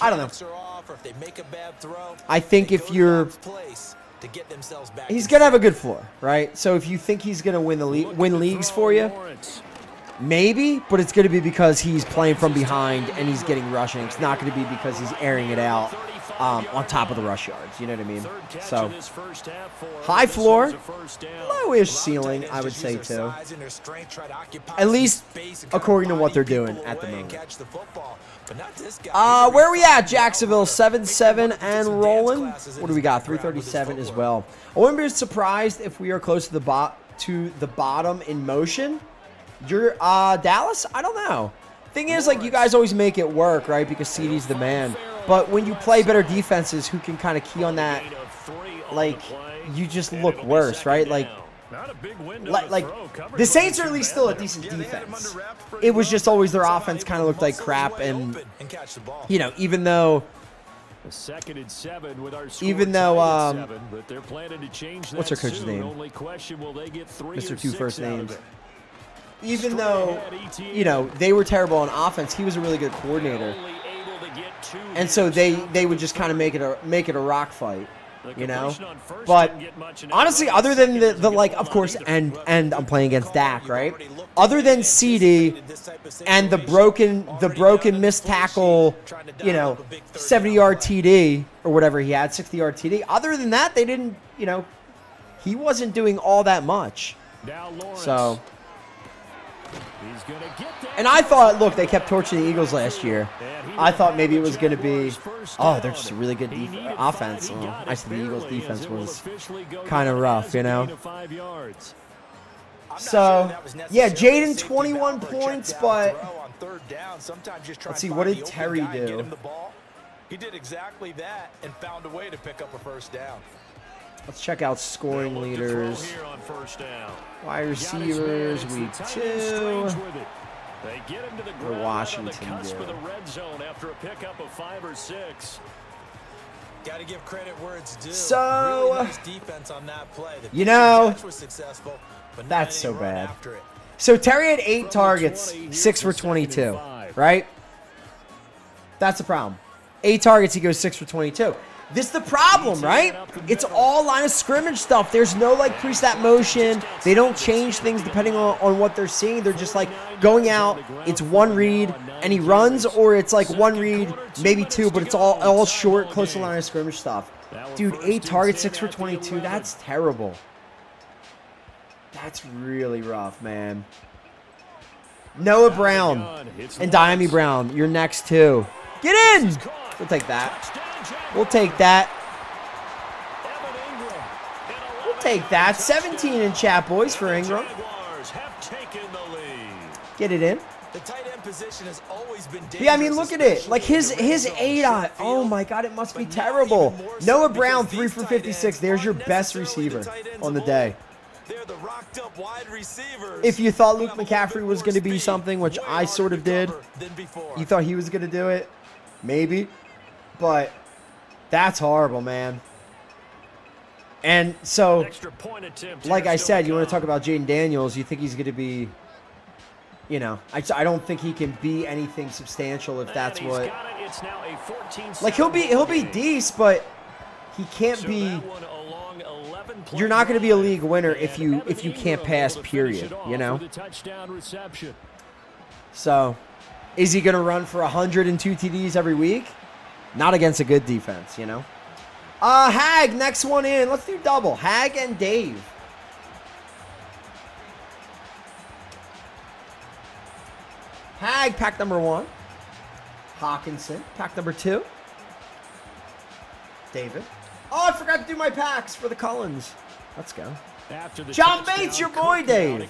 I don't know. I think if you're he's going to have a good floor, right? So if you think he's going to win leagues for you, maybe, but it's going to be because he's playing from behind and he's getting rushing. It's not going to be because he's airing it out on top of the rush yards. You know what I mean? So high floor, lowish ceiling, I would say too. At least according to what they're doing at the moment. Where are we at? Jacksonville 7-7 and rolling. What do we got? 337 as well. I wouldn't be surprised if we are close to the bottom in motion. You're Dallas? I don't know. Thing is, like, you guys always make it work, right? Because CD's the man. But when you play better defenses who can kind of key on that, like, you just look worse, right? Like the Saints are at least still a decent defense. It was just always their offense kind of looked like crap, and even though what's their coach's name? Mr. Two first names. Even though they were terrible on offense, he was a really good coordinator, and so they would just kind of make it a rock fight. But honestly, other than the like, of course, and I'm playing against Dak, right? Other than CD and the broken missed tackle, 70-yard TD or whatever he had, 60-yard TD. Other than that, they didn't, he wasn't doing all that much. So. And I thought, look, they kept torching the Eagles last year. I thought maybe it was going to be, they're just a really good offense. I said the Eagles' defense was kind of rough, So, yeah, Jaden 21 points, but let's see, what did Terry do? He did exactly that and found a way to pick up a first down. Let's check out scoring leaders. Wide receivers, week 2. They get him to the Or ground Washington on the cusp do. of the red zone after a pickup of 5 or 6. Got to give credit where it's due. So, really nice defense on that play. The you know, catch was successful, but not that's any so run bad. after it. So Terry had 8 From the targets, 20, 6 for here's the 22, 2nd and 5. right? That's the problem. 8 targets, he goes 6 for 22. This is the problem, right? It's all line of scrimmage stuff. There's no, like, pre-snap motion. They don't change things depending on what they're seeing. They're just, like, going out. It's one read, and he runs, or it's, like, one read, maybe 2, but it's all short, close to line of scrimmage stuff. Dude, 8 targets, 6 for 22. That's terrible. That's really rough, man. Noah Brown and Diami Brown, you're next, too. Get in! We'll take that. We'll take that. We'll take that. 17 in chat, boys, for Ingram. Get it in. The tight end position has always been dangerous. Yeah, I mean, look at it. Like, his ADOT. Oh, my God, it must be terrible. Noah Brown, 3 for 56. There's your best receiver on the day. They're the rocked up wide receivers. If you thought Luke McCaffrey was going to be something, which I sort of did, you thought he was going to do it? Maybe. But that's horrible, man. And so, like I said, you want to talk about Jaden Daniels, you think he's going to be, you know, I don't think he can be anything substantial if that's what. Like, he'll be decent, but he can't be. You're not going to be a league winner if you can't pass, period, you know? So, is he going to run for 102 TDs every week? Not against a good defense, you know? Hag, next one in. Let's do double. Hag and Dave. Hag, pack number 1. Hawkinson, pack number 2. David. Oh, I forgot to do my packs for the Cullens. Let's go. John Bates, your boy, Dave.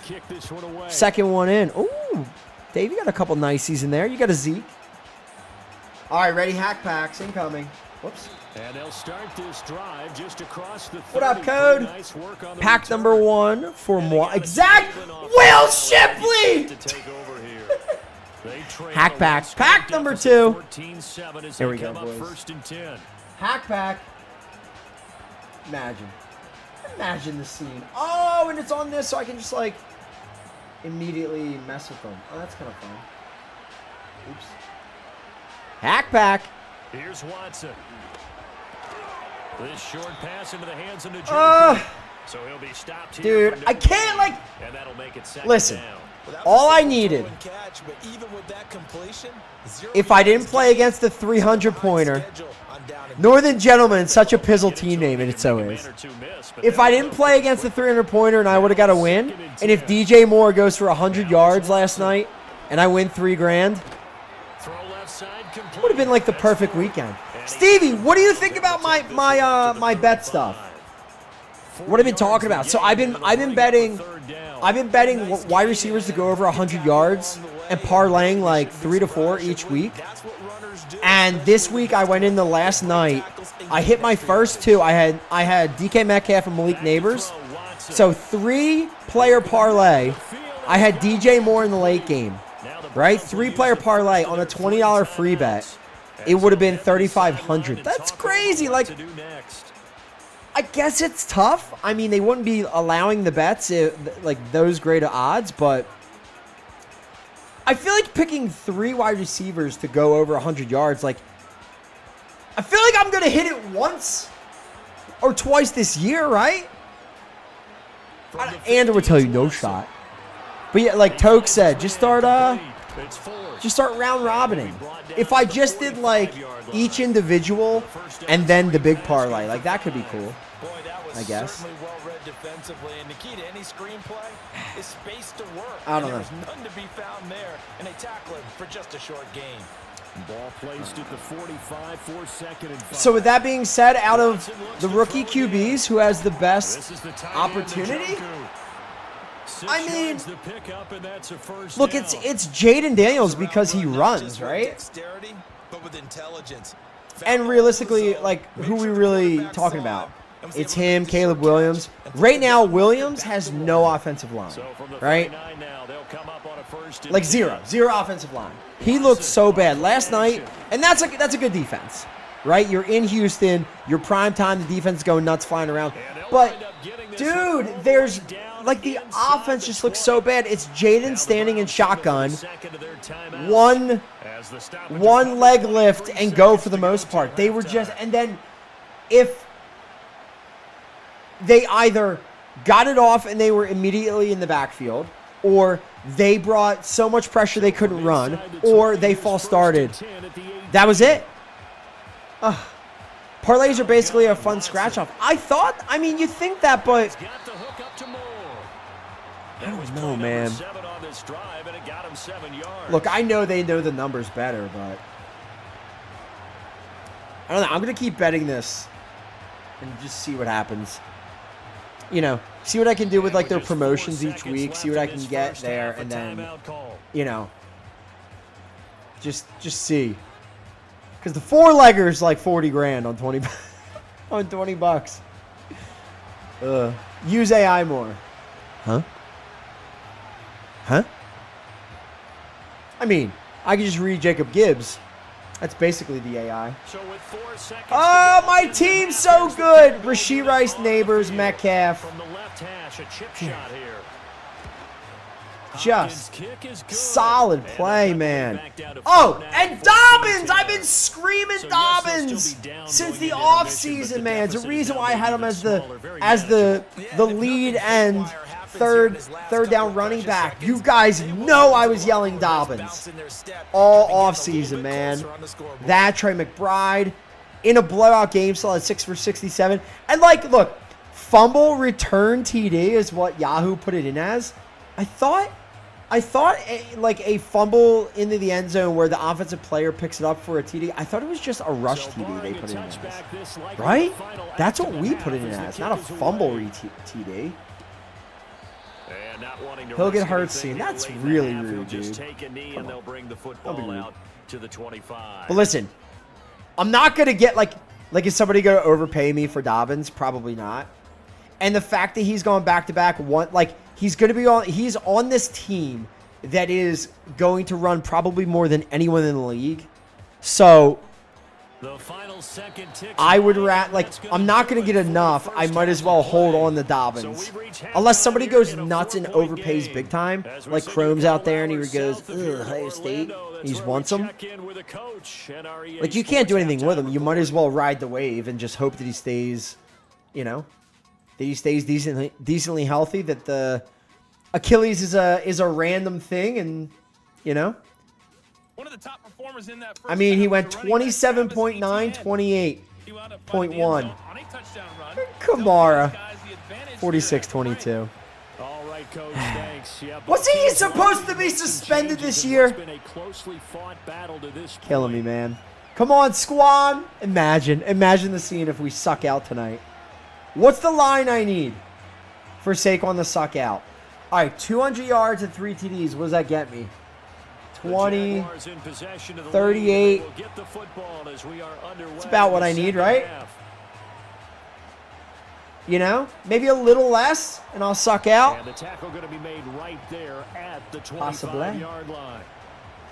Second one in. Ooh, Dave, you got a couple niceys in there. You got a Zeke. All right, ready? Hack packs incoming. Whoops. And they'll start this drive just across the 30. What up, Code? Nice work on the Pack return. number 1 for more. Exact. Will Shipley. To take over here. They trail Hack a pack. one-score Pack number deficit, 2. 14-7 as Here they we go, come up boys. 1st and 10. Hack pack. Imagine the scene. Oh, and it's on this, so I can just, like, immediately mess with them. Oh, that's kind of fun. Oops. Hack pack. Here's Watson. This short pass into the hands of Njoku. So he'll be stopped here. Dude, I can't, like, and that'll make it second listen. down. All I needed, Catch, but even with that completion, if I didn't play against the 300-pointer, Northern Gentleman is such a pizzle team name, and it so is. If I didn't play against the 300-pointer and I would have got a win, and if DJ Moore goes for 100 yards last night and I win $3,000, it would have been like the perfect weekend. Stevie, what do you think about my bet stuff? What have I been talking about? So I've been betting wide receivers to go over 100 yards and parlaying like 3 to 4 each week. And this week I went in the last night. I hit my first 2. I had DK Metcalf and Malik Neighbors. So 3-player parlay. I had DJ Moore in the late game. Right? 3-player parlay on a $20 free bet. It would have been $3,500. That's crazy. Like, I guess it's tough. I mean, they wouldn't be allowing the bets like those great odds, but I feel like picking 3 wide receivers to go over 100 yards, like, I feel like I'm going to hit it once or twice this year, right? Andrew would tell you no shot. But yeah, like Toke said, just start round robining. If I just did like each individual and then the big parlay, like that could be cool. I guess. Defensively, and the key to any screenplay is space to work. I don't know. There's none to be found there, and they tackle him for just a short gain. Ball placed at the 45 for 2nd and 5. So with that being said, out of the rookie QBs, who has the best opportunity? I mean, look, it's Jaden Daniels because he runs, right? Dexterity, but with intelligence. And realistically, like, who are we really talking about? It's him, Caleb Williams. Right now, Williams has no offensive line, right? Like zero offensive line. He looked so bad last night, and that's a good defense, right? You're in Houston, you're prime time, the defense is going nuts, flying around. But dude, there's like the offense just looks so bad. It's Jaden standing in shotgun, one leg lift and go for the most part. They were just, and then if they either got it off and they were immediately in the backfield, or they brought so much pressure they couldn't run, or they false started. That was it. Parlays are basically a fun scratch-off. I mean, you think that, but I don't know, man. Look, I know they know the numbers better, but I don't know. I'm going to keep betting this and just see what happens. You know, see what I can do with, like, their promotions each week, see what I can get there, and then, you know, just see. Because the four-legger's like 40 grand on 20 on 20 bucks. Use AI more. Huh? I mean, I can just read Jacob Gibbs. That's basically the AI. Oh, my team's so good. Rashee Rice, Neighbors, Metcalf. From the left hash, a chip shot here. Just solid play, man. Oh, and Dobbins! I've been screaming Dobbins since the offseason, man. It's the reason why I had him as the lead and third down running back. You guys know I was yelling Dobbins all offseason, man. That Trey McBride in a blowout game, still at 6 for 67. And like, look, fumble return TD is what Yahoo put it in as. I thought like a fumble into the end zone where the offensive player picks it up for a TD. I thought it was just a rush TD they put it in as. Right? That's what we put it in as, not a fumble TD. He'll get hurt soon. That's really rude, dude. But listen, I'm not going to get like is somebody going to overpay me for Dobbins? Probably not. And the fact that he's going back-to-back, he's going to be he's on this team that is going to run probably more than anyone in the league. So I would I'm not going to get enough. I might as well hold on to Dobbins. Unless somebody goes nuts and overpays big time, like Chrome's out there and he goes, Ohio State, he just wants him. Like, you can't do anything with him. You might as well ride the wave and just hope that he stays, you know, that he stays decently healthy, that the Achilles is a random thing, and, you know. One of the top performers in that first I mean, he half, went the running back, 27.9, Travis 28. He wound up finding the end 0.1. zone on a touchdown run. Kamara, Guys, the advantage 46-22. All right, Coach, thanks. Yeah, Was he supposed to be suspended this year? It's been a closely fought battle to this Killing me, point. man. Come on, squad. Imagine the scene if we suck out tonight. What's the line I need for Saquon to suck out? All right, 200 yards and 3 TDs. What does that get me? 20, 38. It's about what I need, right? You know, maybe a little less, and I'll suck out. And the tackle going to be made right there at the Possibly. 25-yard line.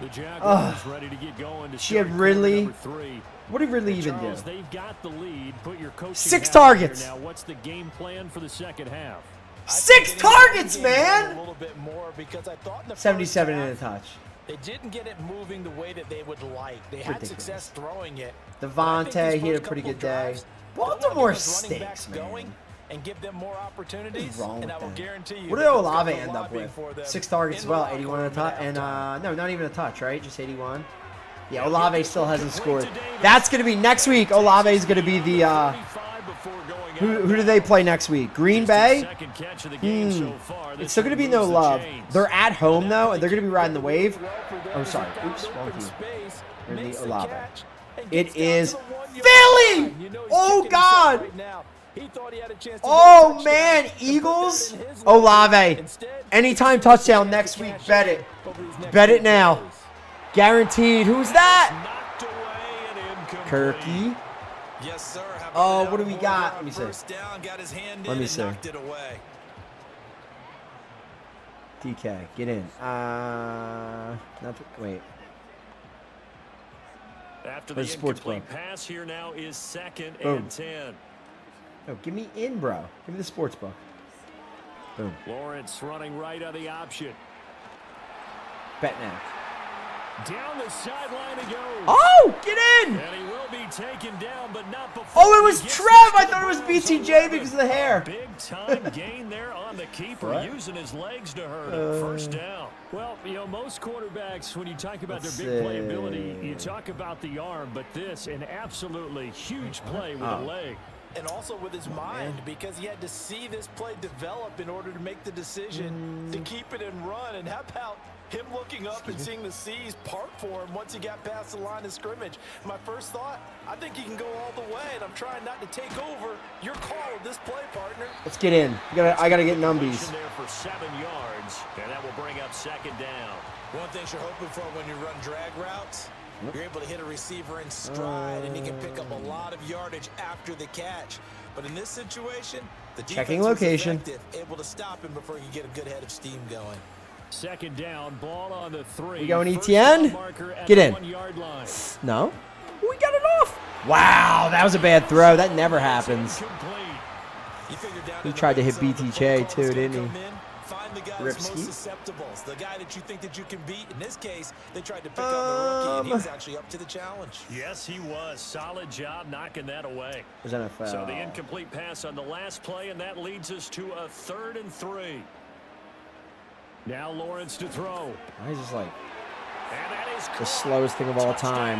The Jaguars ready to get going to She had start Ridley. quarter number 3. What did Ridley even do? Charles, they've got the lead. Put your coaching 6 hat on here targets. Now, what's the game plan for the second half? 6 targets, man. A little bit more because I thought in the 77 first and a half, touch. they didn't get it moving the way that they would like. They had Ridiculous. success throwing it. Devontae, he had a pretty good day. Baltimore stinks, man. Going and give them more opportunities. What's wrong and with I will them? guarantee you. What did that they've got Olave the end up lobbying with? for them 6 targets in as the well, locker 81 and a room touch, at and halftime. no, not even a touch, right? Just 81. Yeah, Olave still hasn't scored. That's gonna be next week. Olave is gonna be the. Who do they play next week? Green Bay. It's still gonna be no love. They're at home though, and they're gonna be riding the wave. Oh, sorry. Oops, wrong team. They're in the Olave. It is Philly. Oh God. Oh man, Eagles. Olave. Anytime touchdown next week. Bet it. Bet it now. Guaranteed. Who's that? Kirky. Yes, sir. How about Oh, that what do we ball got? on Let me see. first down, got his hand Let in me and see. knocked it away. DK, get in. Wait. After Where's the the sports incomplete book? pass here now is 2nd Boom. and 10. No, give me in, bro. Give me the sports book. Boom. Lawrence running right on the option. Bet now. Down the sideline he goes. Oh, get in! And he will be taken down, but not before. Oh, it was he gets Trev. this I to thought it was the Browns BTJ 11. because of the hair. Big time gain there on the keeper, What? using his legs to hurt him. First down. Well, you know, most quarterbacks, when you talk about Let's their big see. playability, you talk about the arm, but this, an absolutely huge play with a leg. And also with his mind, because he had to see this play develop in order to make the decision to keep it and run. And how about him looking up and seeing the C's part for him once he got past the line of scrimmage? My first thought, I think he can go all the way, and I'm trying not to take over. Your call with this play, partner. Let's get in. I gotta get numbies. There for 7 yards, and that will bring up 2nd down. One thing you're hoping for when you run drag routes, you're able to hit a receiver in stride, and he can pick up a lot of yardage after the catch. But in this situation, the Checking defense was location. effective, able to stop him before he could get a good head of steam going. 2nd down, ball on the 3. We going First ETN? down marker at Get the in. 1-yard line. No. We got it off. Wow, that was a bad throw. That never happens. Incomplete. He tried to hit BTJ too, didn't he? Find the guy that's Ripsky. most susceptible, the guy that you think that you can beat. In this case, they tried to pick on the rookie, and he was actually up to the challenge. Yes, he was. Solid job knocking that away. There's NFL. So the incomplete pass on the last play, and that leads us to a 3rd and 3. Now Lawrence to throw. He's just like And that is the caught. slowest thing of all time.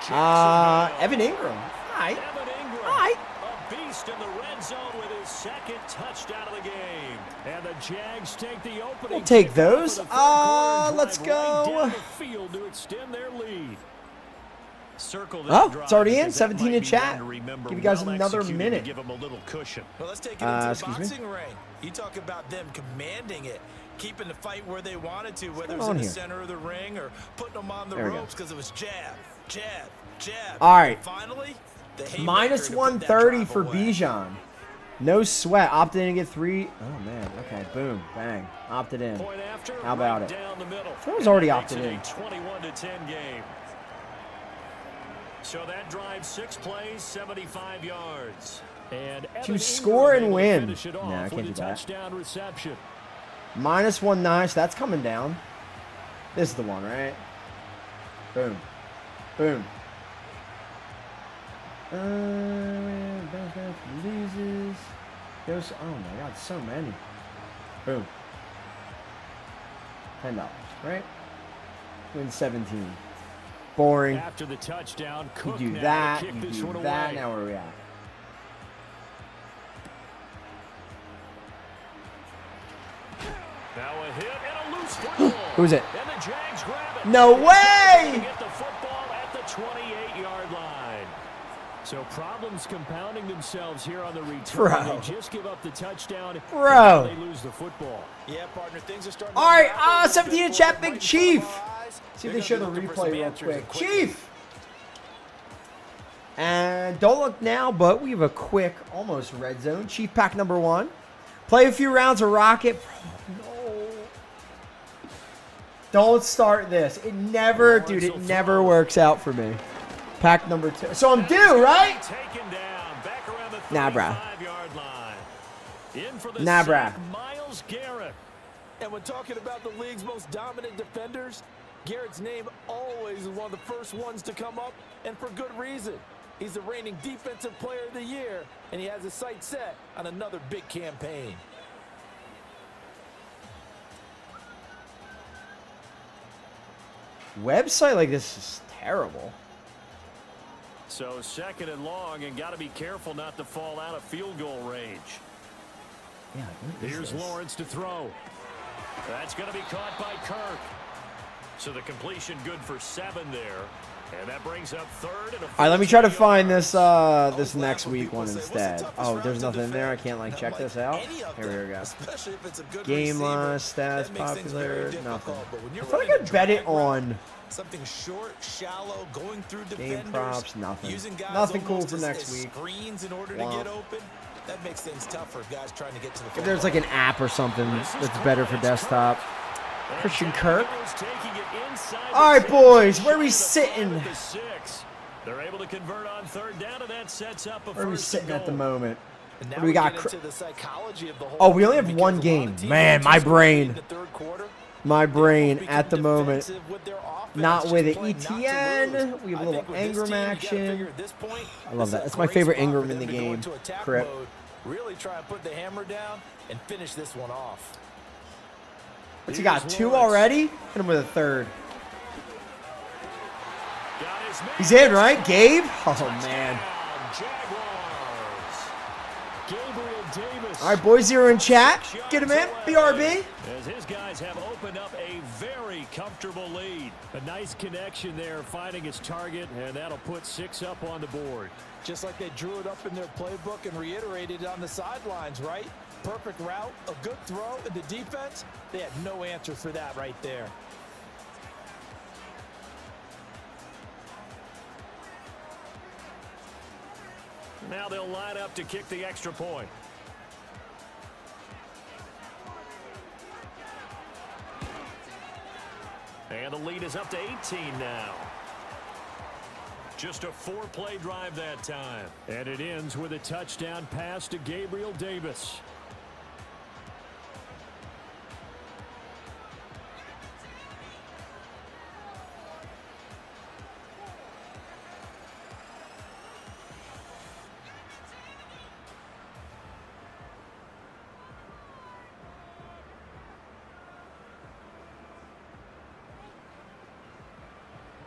Touchdown, Jacksonville. Evan Ingram. Hi. Evan Ingram, Hi. a beast in the red zone with his 2nd touchdown of the game. And the Jags take the opening. We'll take kickoff those. of the third quarter and Let's drive right go. down the field to extend their lead. Circle that Oh, drive it's already in. because that 17 might in be chat. one to remember. Give you guys Well another executed minute. to give them a little cushion. Well, let's take it into the excuse me? boxing ring. You talk about them commanding it, keeping the fight where they wanted to, whether it was going in the on here? center of the ring or putting them on the There we go. ropes because it was jab, jab, jab. All right. And finally, the haymaker Minus to put that 130 drive for away. Bijan. No sweat. Opted in to get 3. Oh, man. Okay. Boom. Bang. Opted in. Point after, How about right it? down the middle. That was already Makes opted it in. a 21-10 game. So that drive 6 plays, 75 yards. And Evan score Ingram and able to win. finish it No, off I can't with do a that. touchdown reception. Minus 190. So that's coming down. This is the one, right? Boom. Boom. Bounce back loses. Goes. Oh my God, so many. Boom. $10, right? Win 17. Boring. After the touchdown, You Cook do now that. to kick You this do one that. away. Now where are we at? Now a hit and a loose football. Who's it? And the Jags grab it. No way! They get the football at the 28-yard line. So problems compounding themselves here on the return. Bro. They just give up the touchdown. Bro. And they lose the football. Yeah, partner, things are starting. All to right, unravel a 17 in bit chat, for Big them right in Chief. front of our eyes. See if They're they show the gonna be looking for replay some real answers quick. and quickly. Chief! And don't look now, but we have a quick, almost red zone. Chief pack number 1. Play a few rounds of Rocket. No. Don't start this. It never, dude, it never works out for me. Pack number 2. So I'm due, right? Taken down, back around the Nah, bruh. 35-yard line. In for the Nah, sack, bruh. Myles Garrett. And when talking about the league's most dominant defenders, Garrett's name always is one of the first ones to come up, and for good reason. He's the reigning Defensive Player of the Year, and he has his sights set on another big campaign. Website like this is terrible. So 2nd and long, and got to be careful not to fall out of field goal range. Yeah, what is Here's this? Lawrence to throw. That's going to be caught by Kirk. So the completion good for 7 there. And that brings up 3rd and a All right, let me try to find this this Always next laugh when week people one say, "What's the instead. toughest Oh, route there's to nothing in there. I defend?" can't like And check I'm this like, out. any of Here we them, go. especially if it's a good Game receiver, stats, that makes things very popular, difficult. nothing. But when you're I feel like running I a bet it drag route, on something short, shallow, going through game defenders, props, nothing. using guys Nothing cool almost for as next week. screens in order Womp. to get open. That makes things tough for guys trying to get to the If there's like an app or something that's better for desktop. Christian Kirk. All right, boys, where are we sitting? They're able to convert on third down, and that sets up a Where are we first sitting and at the goal. moment? And now What do we got? get into the psychology of the whole Oh, we only thing, have because one a lot game. of teams Man, are my just brain. in the third quarter. My brain They at the become moment. defensive with their offense, Not just with it. playing not to ETN. lose. We have a I little think with this Ingram team, you gotta action. figure at this point, I love this is that. a That's my great favorite spot Ingram for in them the to go game. into attack Crip. mode, really try and put the hammer down and finish this one off. What's he got? 2 already? Hit him with a third. He's in, right? Gabe? Oh, man. All right, boys, you're in chat. Get him in. BRB. As his guys have opened up a very comfortable lead. A nice connection there, finding his target, and that'll put 6 up on the board. Just like they drew it up in their playbook and reiterated on the sidelines, right? Perfect route, a good throw, and the defense, they had no answer for that right there. Now they'll line up to kick the extra point. And the lead is up to 18 now. Just a 4-play drive that time. And it ends with a touchdown pass to Gabriel Davis.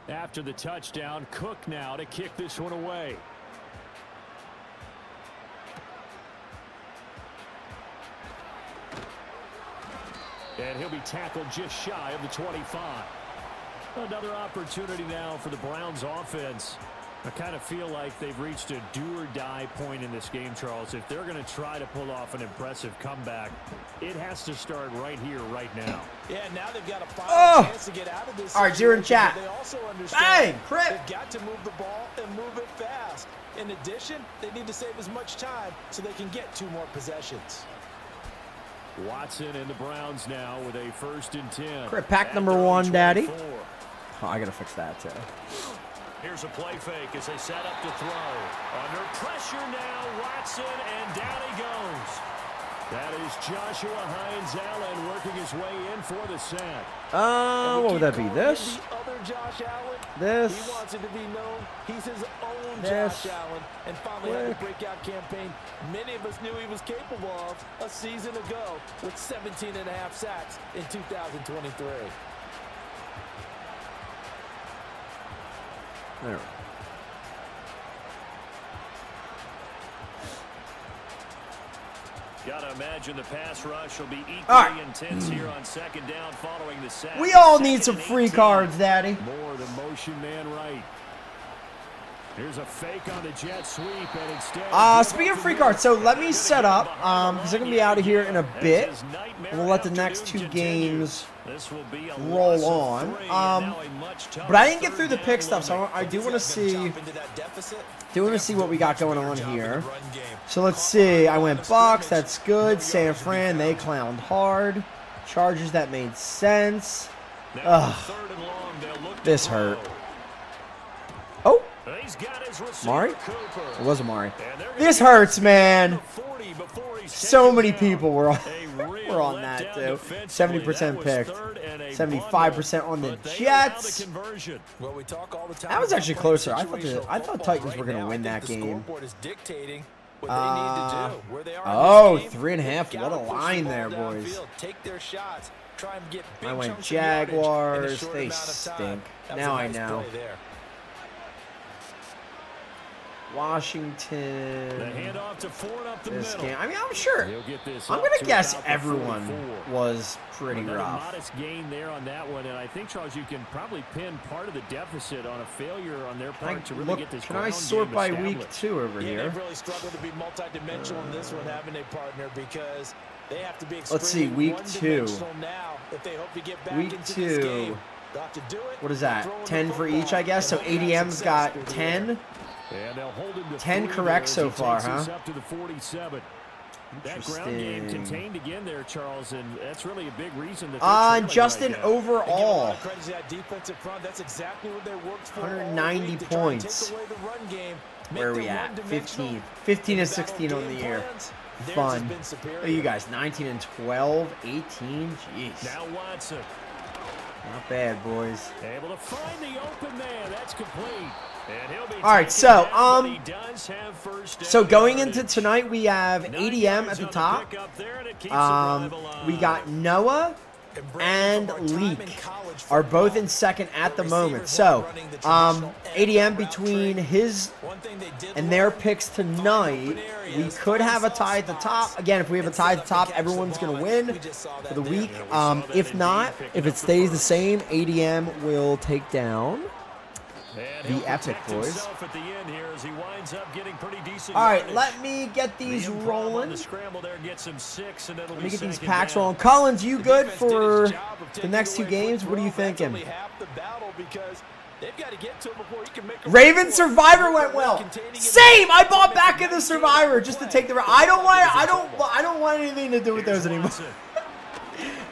After the touchdown, Cook now to kick this one away. And he'll be tackled just shy of the 25. Another opportunity now for the Browns offense. I kind of feel like they've reached a do-or-die point in this game, Charles. If they're going to try to pull off an impressive comeback, it has to start right here, right now. Yeah, now they've got a final chance to get out of this. All right, you're in chat. They also Bang! understand Crip! they've got to move the ball and move it fast. In addition, they need to save as much time so they can get 2 more possessions. Watson and the Browns now with a 1st and 10. Crip, pack number 1, Daddy. Oh, I got to fix that, too. Here's a play fake as they set up to throw. Under pressure now, Watson, and down he goes. That is Joshua Hines-Allen working his way in for the sack. What would that be? This? The other Josh Allen. This? He wants it to be known he's his own This? Josh Allen, and finally had the breakout campaign many of us knew he was capable of a season ago with 17.5 sacks in 2023. There we go. Gotta imagine the pass rush will be equally right. intense here on 2nd down following the sack. We all 2nd need some and free 18. cards, Daddy. More the motion man right. Here's a fake on the jet sweep, and instead. Speaking of free cards, so let me set up, because I'm going to be out of here in a bit. And we'll let the next 2 games roll on. But I didn't get through the pick stuff, so I do want to see what we got going on here. So let's see. I went Bucks. That's good. San Fran, they clowned hard. Chargers, that made sense. Ugh. This hurt. Oh. Mari? It was Amari. This hurts, man. So many people were on that, too. 70% picked. 75% on the Jets. Well, we talk all the time. That was actually closer. I situational thought Titans football were going right to now. win I that think the game. scoreboard is dictating what they need to do. Where they are Oh, in this game, 3.5. they've What a gotta push the line ball there, boys. downfield, take their shots, try and get big I went chunks of yardage in a Jaguars. short They amount of time. stink. That was Now a I nice know. play there. Washington. The handoff to Ford up the This middle. game. I mean, I'm sure. He'll get this I'm up going to to guess about the everyone 44. was pretty Another rough. modest gain there on that one, and I think, Charles, you can probably pin part of the deficit on a failure on their part to really get this Can I ground sort game by established. week 2 over Yeah, here? they've really struggled to be multidimensional in this one, haven't they, partner? Because they have to be Let's see, extremely week 2. one-dimensional now if they hope to get back Week into 2. this game. Got to do it. What is that? Throwing the 10 for each, football I guess. So and hoping to have ADM's success got through the 10. air. And they'll hold him to 10 3 correct there so as he far, takes us huh? up to the 47. That ground game Interesting. contained again there, Charles, and that's really a big reason that they're trailing Justin right now. overall. Credit to that defensive front. That's exactly what they worked for. 190 points. Where are we at? 15. 15 and 16 on the year. Fun. Oh, you guys, 19 and 12, 18. Jeez. Now Watson. Not bad, boys. Able to find the open man. That's complete. And he'll be All right, taken so, down, but he does have first down So going yardage. into tonight, we have 9 ADM yards at the on top. pickup there, and it keeps the drive We alive. got Noah and Leak are both in second at the moment. So, ADM between his and their picks tonight, we could have a tie at the top. Again, if we have a tie at the top, everyone's going to win for the week. If not, if it stays the same, ADM will take down And the he'll Epic protect boys. himself at the end here as he winds up getting pretty decent All right, yardage. let me get these The improv on rolling. the scramble there gets him 6, and it'll Let me be get these second packs down. rolling. Collins, you good defense did its for job of the taking next 2 away games? What are you football. That's thinking? only half the battle because they've got to get to him before he can make a Raven run. Survivor went well. Same. I bought back in the Survivor just to take the. I don't want anything to do with those anymore.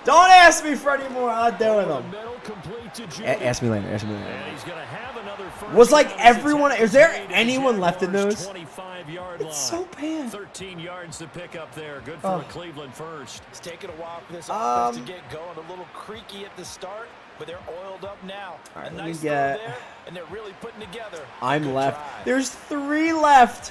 Don't ask me for any more. I'm not doing them. Middle complete to Judy. Ask me later. Ask me later. And he's gonna have another first Was like down as it's everyone. at Is there the anyone left in Jaguars' those? 25-yard line. It's so bad. 13 yards to pick up there. Good for Oh. a Cleveland first. It's taken a while for this offense to Um, get going. A little creaky at the start, but they're oiled up now. All right, a let me nice get- throw there, and they're really putting together. a I'm good left. drive. There's 3 left.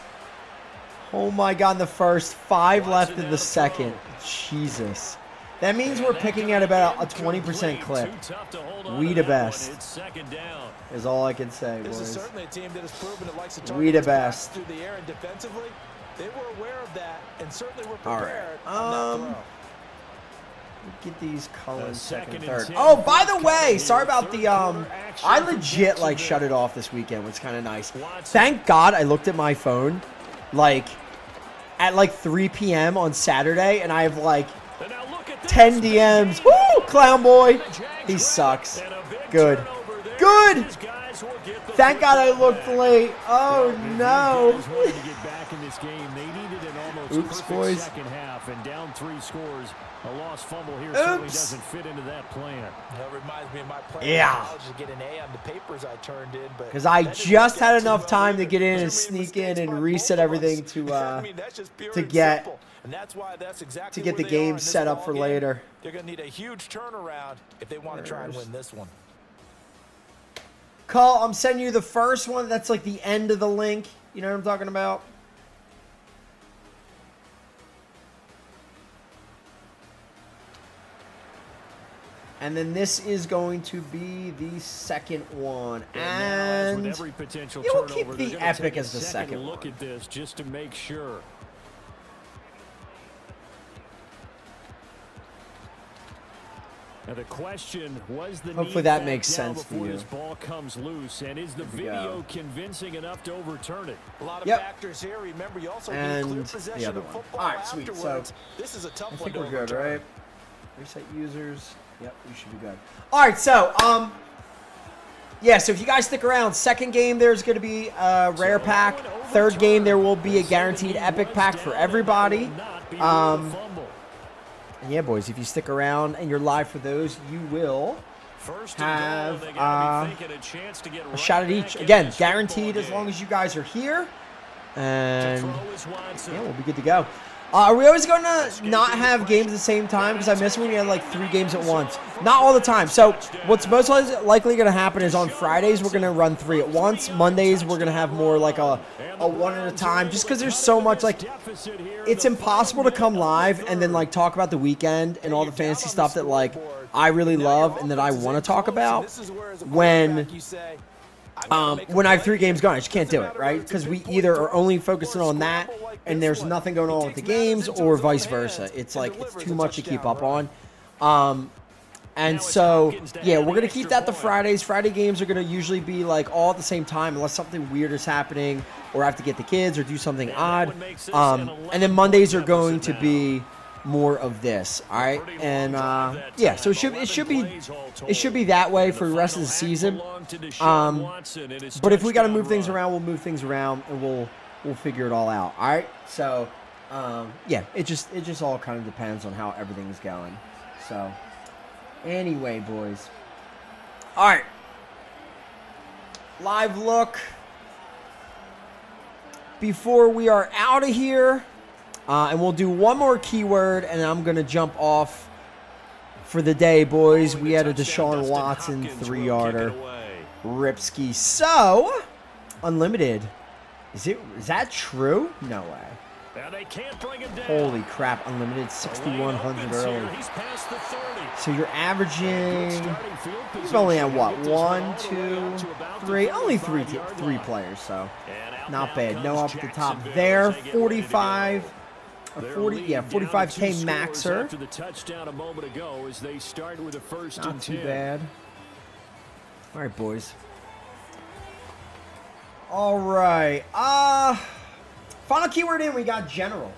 Oh my God! In the first, 5 left in the second. Jesus. That means we're picking at about a 20% clip. Too tough to hold on We to the that one. best. It's second down. Is all I can say, This is boys. certainly a team that has proven it likes to We target the its pass best. through the air and defensively. They were aware of that and certainly were All right. prepared on that throw. Get these Collins second, and third. 10 Oh, by the coming way, here. sorry about Third the quarter action I from legit like Jacksonville. shut it off this weekend, which is kind of nice. Watson. Thank God I looked at my phone like at like 3 p.m. on Saturday, and I have like And now look at this. 10 DMs. Woo, clown boy. He sucks. And a big Good. turnover there. Good. These guys will get the Thank God I football looked back. late. Oh These no. guys wanted to get back in this game. They needed an almost Oops, perfect boys. second half, and down 3 scores. A lost fumble here certainly Oops. doesn't fit into that plan. That reminds me of my plan Yeah. in college to get an A on the papers I turned in. Because I that didn't just work had out too enough well time to either. get in and Too many sneak in mistakes and by reset both of everything us. to I mean, that's just pure to and get- simple. And that's why that's exactly get where the they are game in this set up ball for game. later. They're going to need a huge turnaround if they want to try and win this one. Call, I'm sending you the first one. That's like the end of the link. You know what I'm talking about? And then this is going to be the second one. now, as with And every potential yeah, we'll turnover, keep they're the gonna epic take a as the second look one. at this just to make sure. Now the question was the Hopefully need that back makes down sense to before you. this ball comes loose, and is the we video go. convincing enough to overturn it? A lot of Yep. factors here. Remember, you also And need clear the possession other of one. football All right, sweet. So, afterwards. This is a tough I one think to we're good, overturn. right? Reset users. Yep, we should be good. All right, so yeah. So if you guys stick around, second game there's going to be a rare pack. Third game there will be a guaranteed epic pack for everybody. And yeah, boys, if you stick around and you're live for those, you will First have and goal, they gotta be thinking a chance to get a right shot at back each. in Again, this guaranteed football as long game. as you guys are here. And Throw is Watson. yeah, we'll be good to go. Are we always going to not have games at the same time? Because I miss when we had like 3 games at once. Not all the time. So what's most likely going to happen is on Fridays we're going to run 3 at once. Mondays we're going to have more like a one at a time. Just because there's so much like it's impossible to come live and then like talk about the weekend and all the fantasy stuff that like I really love and that I want to talk about when I have 3 games going. I just can't do it, right? Because we either are only focusing on that and there's nothing going on with the games, or vice versa. It's like it's too much to keep up on. And so, yeah, we're going to keep that to Fridays. Friday games are going to usually be like all at the same time unless something weird is happening or I have to get the kids or do something odd. And then Mondays are going to be more of this. All right, and yeah, so it should be that way for the rest of the season. But if we got to move things around, we'll move things around, and we'll figure it all out. All right, so yeah, it just all kind of depends on how everything's going. So anyway, boys. All right, live look before we are out of here. And we'll do one more keyword, and I'm going to jump off for the day, boys. We had a Deshaun Watson 3-yarder. Ripski. So, Unlimited. Is that true? No way. They can't bring him down. Holy crap, Unlimited 6,100 early. He's past the 30. So you're averaging, he's only at what, 1, 2, 3, only three players, so not bad. No up at the top there, 45. 45K maxer. After the touchdown a moment ago as they started with a first Not and too 10. bad. All right, boys. All right. Final keyword in, we got general.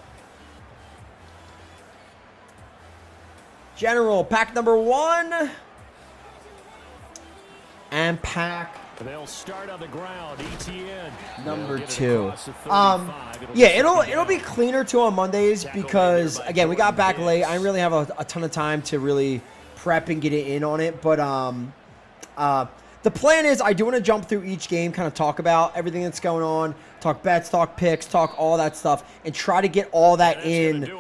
General, pack number 1. And pack They'll start on the ground. ETN number 2. Yeah, it'll be cleaner too on Mondays because again we got back late. I didn't really have a ton of time to really prep and get it in on it. But the plan is I do want to jump through each game, kind of talk about everything that's going on, talk bets, talk picks, talk all that stuff, and try to get all that in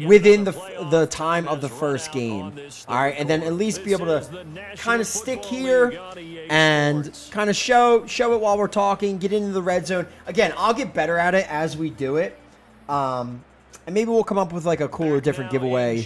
within the time of the first game. All right, and then at least be able to kind of stick here and kind of show it while we're talking, get into the red zone. Again, I'll get better at it as we do it. And maybe we'll come up with like a cooler, different giveaway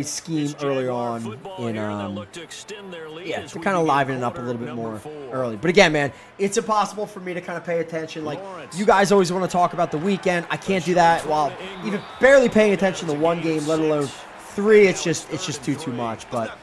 scheme earlier on in to kind of liven it up a little bit more early. But again, man, it's impossible for me to kind of pay attention. Like you guys always want to talk about the weekend. I can't do that while even barely paying attention to one game, let alone 3. It's just too much. But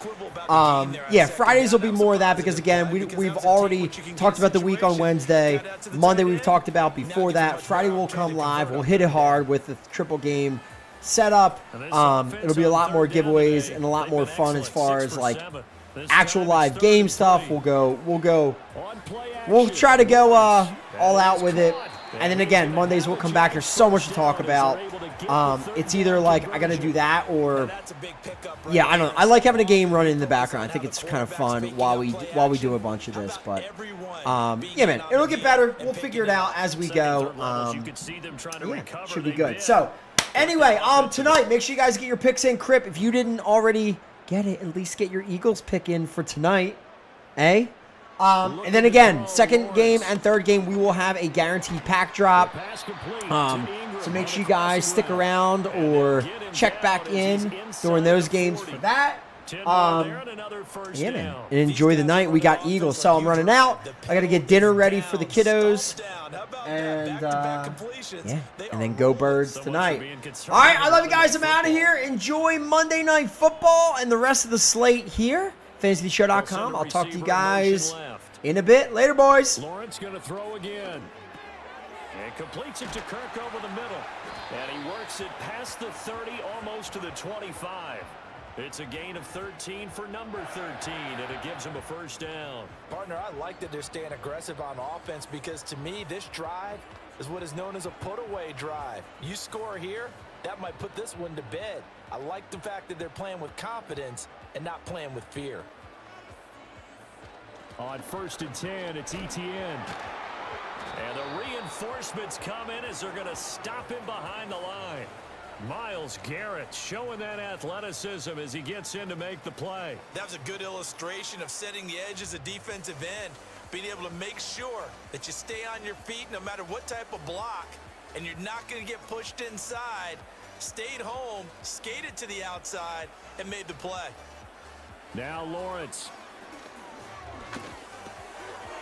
yeah, Fridays will be more of that because again, we've already talked about the week on Wednesday. Monday we've talked about before that. Friday will come live. We'll hit it hard with the triple game setup. It'll be a lot more giveaways and a lot more fun as far as like actual live game stuff. We'll try to go all out with it. And then again, Mondays we'll come back. There's so much to talk about. It's either like I got to do that or yeah, I don't know. I like having a game running in the background. I think it's kind of fun while we do a bunch of this. But yeah, man, it'll get better. We'll figure it out as we go. Yeah, should be good. So anyway, tonight make sure you guys get your picks in. Crip, if you didn't already get it, at least get your Eagles pick in for tonight, eh? And then again, second game and third game, we will have a guaranteed pack drop. So make sure you guys stick around or check back in during those games for that. Yeah, man. And enjoy the night. We got Eagles, so I'm running out. I got to get dinner ready for the kiddos. And, yeah, and then go Birds tonight. All right, I love you guys. I'm out of here. Enjoy Monday Night Football and the rest of the slate here. FantasyShow.com. I'll talk to you guys in a bit. Later, boys. Lawrence going to throw again. And completes it to Kirk over the middle. And he works it past the 30, almost to the 25. It's a gain of 13 for number 13, and it gives him a first down. Partner, I like that they're staying aggressive on offense because to me, this drive is what is known as a put-away drive. You score here, that might put this one to bed. I like the fact that they're playing with confidence and not playing with fear. On 1st and 10, it's ETN. And the reinforcements come in as they're going to stop him behind the line. Myles Garrett showing that athleticism as he gets in to make the play. That was a good illustration of setting the edge as a defensive end, being able to make sure that you stay on your feet no matter what type of block, and you're not going to get pushed inside. Stayed home, skated to the outside, and made the play. Now Lawrence.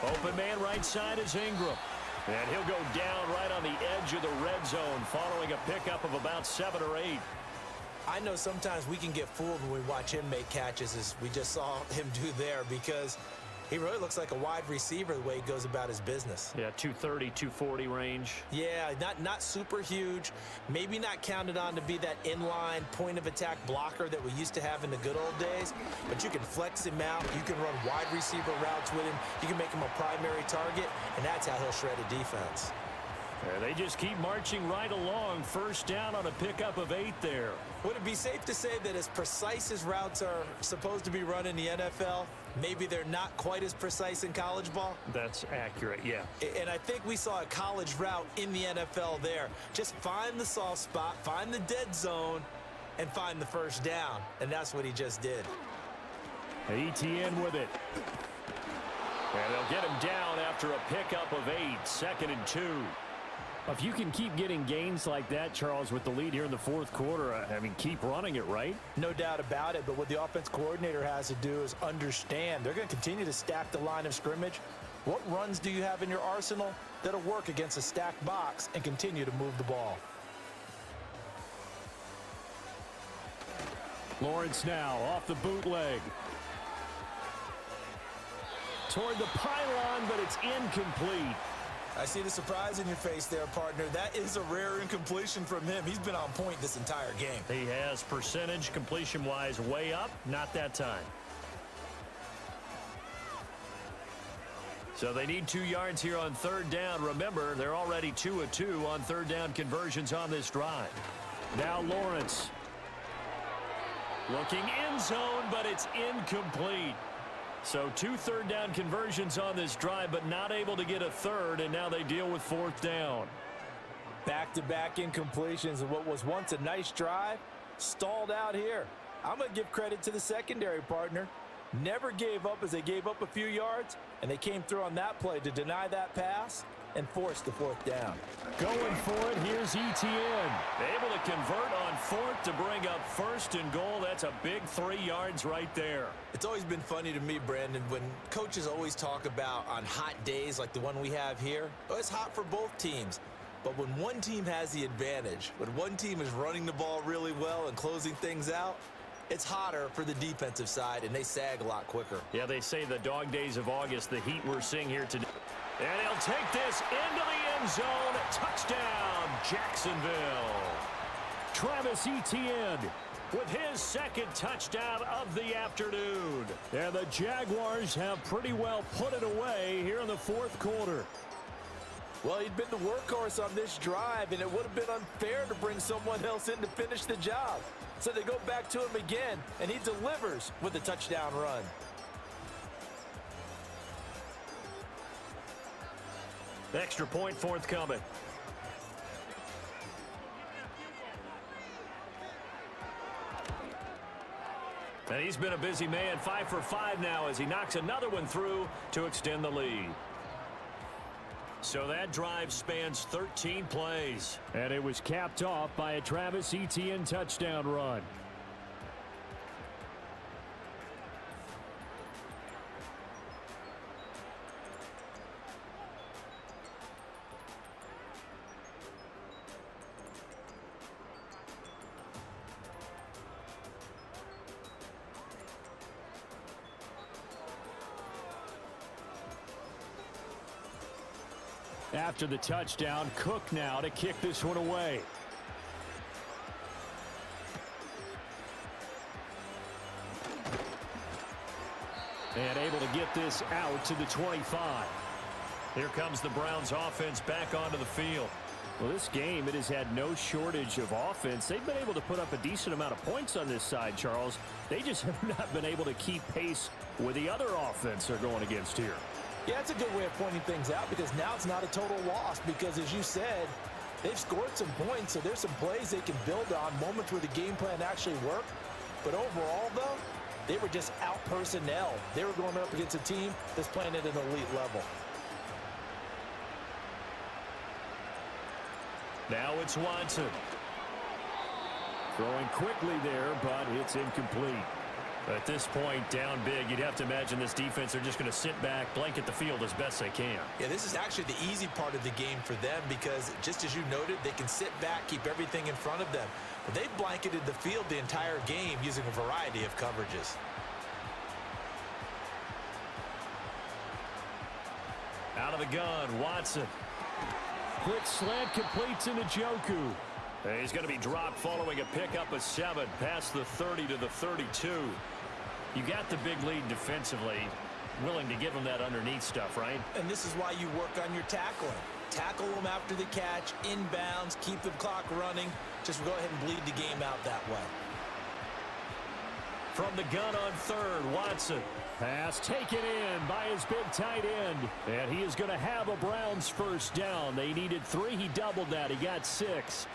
Open man right side is Ingram. And he'll go down right on the edge of the red zone following a pickup of about 7 or 8. I know sometimes we can get fooled when we watch him make catches as we just saw him do there because He really looks like a wide receiver the way he goes about his business. Yeah, 230, 240 range. Yeah, not super huge. Maybe not counted on to be that inline point-of-attack blocker that we used to have in the good old days, but you can flex him out. You can run wide receiver routes with him. You can make him a primary target, and that's how he'll shred a defense. They just keep marching right along. First down on a pickup of 8 there. Would it be safe to say that as precise as routes are supposed to be run in the NFL, maybe they're not quite as precise in college ball? That's accurate, yeah. And I think we saw a college route in the NFL there. Just find the soft spot, find the dead zone, and find the first down. And that's what he just did. ETN with it. And they'll get him down after a pickup of 8, 2nd and 2. If you can keep getting gains like that, Charles, with the lead here in the fourth quarter, I mean, keep running it, right? No doubt about it, but what the offense coordinator has to do is understand they're going to continue to stack the line of scrimmage. What runs do you have in your arsenal that'll work against a stacked box and continue to move the ball? Lawrence now off the bootleg. Toward the pylon, but it's incomplete. I see the surprise in your face there, partner. That is a rare incompletion from him. He's been on point this entire game. He has percentage completion-wise way up, not that time. So they need 2 yards here on 3rd down. Remember, they're already 2 of 2 on 3rd down conversions on this drive. Now Lawrence. Looking end zone, but it's incomplete. So 2 3rd down conversions on this drive, but not able to get a 3rd, and now they deal with 4th down. Back-to-back incompletions of what was once a nice drive, stalled out here. I'm going to give credit to the secondary, partner. Never gave up as they gave up a few yards, and they came through on that play to deny that pass and force the 4th down. Going for it, here's ETN. Able to convert on 4th to bring up 1st and goal. That's a big 3 yards right there. It's always been funny to me, Brandon, when coaches always talk about on hot days like the one we have here. Oh, it's hot for both teams. But when one team has the advantage, when one team is running the ball really well and closing things out, it's hotter for the defensive side, and they sag a lot quicker. Yeah, they say the dog days of August, the heat we're seeing here today. And he'll take this into the end zone. Touchdown, Jacksonville. Travis Etienne with his 2nd touchdown of the afternoon. And the Jaguars have pretty well put it away here in the 4th quarter. Well, he'd been the workhorse on this drive, and it would have been unfair to bring someone else in to finish the job. So they go back to him again, and he delivers with a touchdown run. Extra point forthcoming. And he's been a busy man, 5 for 5 now as he knocks another one through to extend the lead. So that drive spans 13 plays. And it was capped off by a Travis Etienne touchdown run. After the touchdown, Cook now to kick this one away. And able to get this out to the 25. Here comes the Browns offense back onto the field. Well, this game, it has had no shortage of offense. They've been able to put up a decent amount of points on this side, Charles. They just have not been able to keep pace with the other offense they're going against here. Yeah, that's a good way of pointing things out because now it's not a total loss because, as you said, they've scored some points, so there's some plays they can build on, moments where the game plan actually worked. But overall, though, they were just out personnel. They were going up against a team that's playing at an elite level. Now it's Watson. Throwing quickly there, but it's incomplete. At this point, down big, you'd have to imagine this defense, they're just going to sit back, blanket the field as best they can. Yeah, this is actually the easy part of the game for them because, just as you noted, they can sit back, keep everything in front of them. But they've blanketed the field the entire game using a variety of coverages. Out of the gun, Watson. Quick slant completes into Njoku. He's going to be dropped following a pickup of 7 past the 30 to the 32. You got the big lead defensively. Willing to give him that underneath stuff, right? And this is why you work on your tackling. Tackle them after the catch, inbounds, keep the clock running. Just go ahead and bleed the game out that way. From the gun on third, Watson. Pass taken in by his big tight end. And he is going to have a Browns first down. They needed 3. He doubled that. He got 6.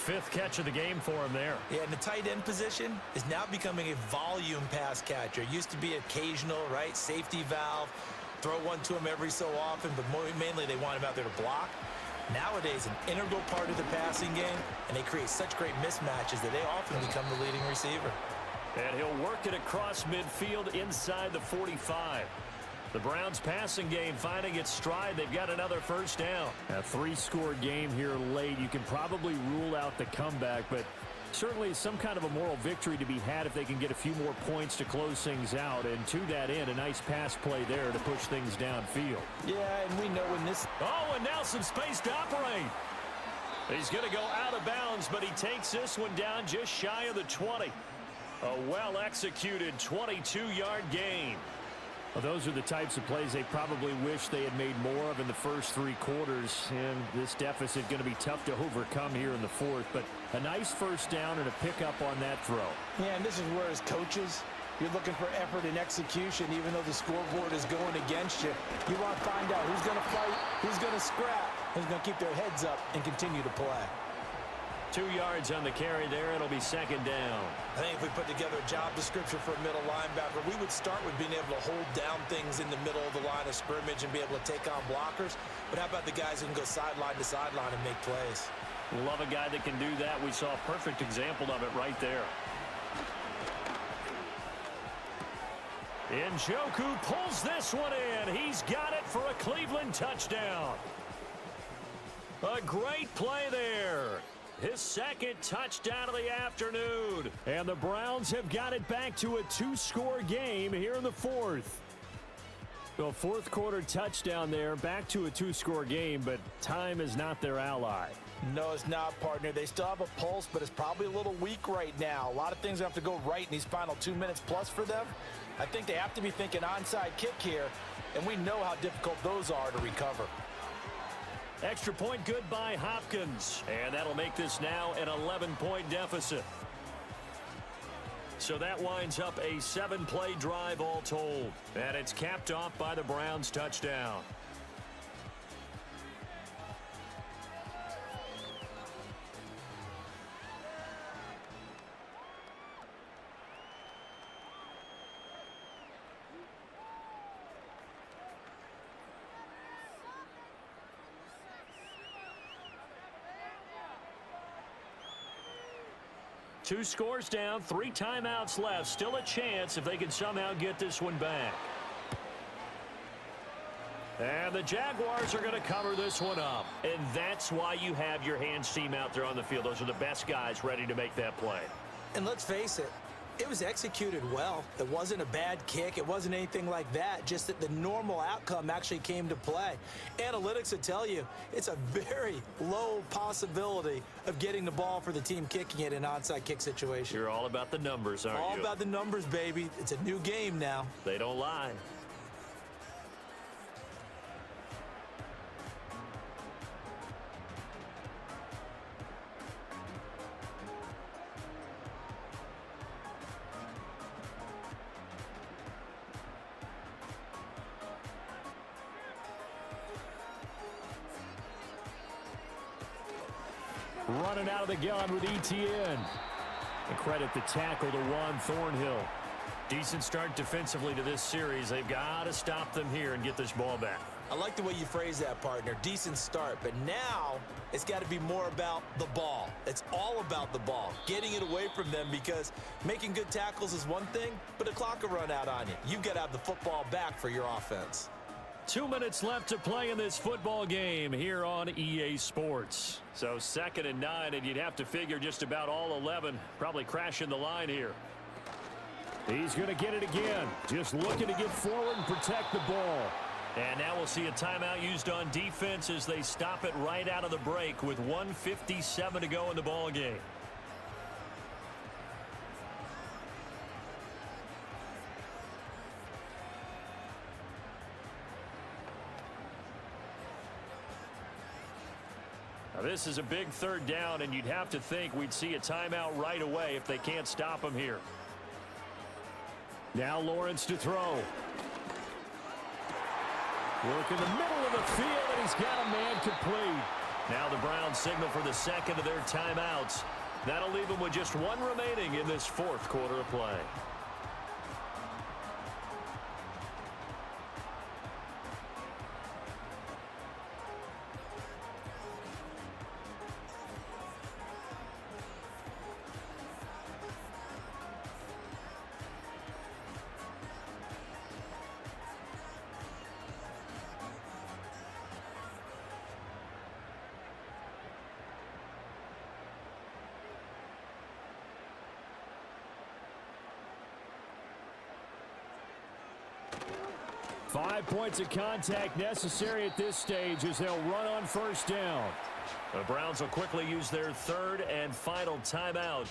5th catch of the game for him there. Yeah, and the tight end position is now becoming a volume pass catcher. It used to be occasional, right? Safety valve. Throw one to him every so often, but mainly they want him out there to block. Nowadays, an integral part of the passing game, and they create such great mismatches that they often become the leading receiver. And he'll work it across midfield inside the 45. The Browns passing game finding its stride. They've got another first down. A 3-score game here late. You can probably rule out the comeback, but certainly some kind of a moral victory to be had if they can get a few more points to close things out. And to that end, a nice pass play there to push things downfield. Yeah, and we know when this... Oh, and now some space to operate. He's going to go out of bounds, but he takes this one down just shy of the 20. A well-executed 22-yard gain. Well, those are the types of plays they probably wish they had made more of in the first 3 quarters. And this deficit going to be tough to overcome here in the 4th. But a nice first down and a pickup on that throw. Yeah, and this is where as coaches, you're looking for effort and execution even though the scoreboard is going against you. You want to find out who's going to fight, who's going to scrap, who's going to keep their heads up and continue to play. 2 yards on the carry there. It'll be second down. I think if we put together a job description for a middle linebacker, we would start with being able to hold down things in the middle of the line of scrimmage and be able to take on blockers. But how about the guys who can go sideline to sideline and make plays? Love a guy that can do that. We saw a perfect example of it right there. Njoku pulls this one in. He's got it for a Cleveland touchdown. A great play there. His 2nd touchdown of the afternoon. And the Browns have got it back to a 2-score game here in the 4th. So a 4th quarter touchdown there, back to a 2-score game, but time is not their ally. No, it's not, partner. They still have a pulse, but it's probably a little weak right now. A lot of things have to go right in these final 2 minutes plus for them. I think they have to be thinking onside kick here, and we know how difficult those are to recover. Extra point good by Hopkins. And that'll make this now an 11-point deficit. So that winds up a 7-play drive all told. And it's capped off by the Browns touchdown. Two scores down, 3 timeouts left. Still a chance if they can somehow get this one back. And the Jaguars are going to cover this one up. And that's why you have your hands team out there on the field. Those are the best guys ready to make that play. And let's face it, it was executed well. It wasn't a bad kick. It wasn't anything like that. Just that the normal outcome actually came to play. Analytics will tell you it's a very low possibility of getting the ball for the team kicking it in an onside kick situation. You're all about the numbers, aren't you? All about the numbers, baby. It's a new game now. They don't lie. Running out of the gun with ETN. And credit the tackle to Juan Thornhill. Decent start defensively to this series. They've got to stop them here and get this ball back. I like the way you phrase that, partner. Decent start. But now it's got to be more about the ball. It's all about the ball. Getting it away from them, because making good tackles is one thing, but the clock will run out on you. You've got to have the football back for your offense. 2 minutes left to play in this football game here on EA Sports. So 2nd and 9, and you'd have to figure just about all 11 probably crashing the line here. He's going to get it again. Just looking to get forward and protect the ball. And now we'll see a timeout used on defense as they stop it right out of the break with 1:57 to go in the ball game. Now this is a big third down, and you'd have to think we'd see a timeout right away if they can't stop him here. Now Lawrence to throw. Work in the middle of the field, and he's got a man complete. Now the Browns signal for the second of their timeouts. That'll leave them with just one remaining in this fourth quarter of play. Five points of contact necessary at this stage as they'll run on first down. The Browns will quickly use their third and final timeout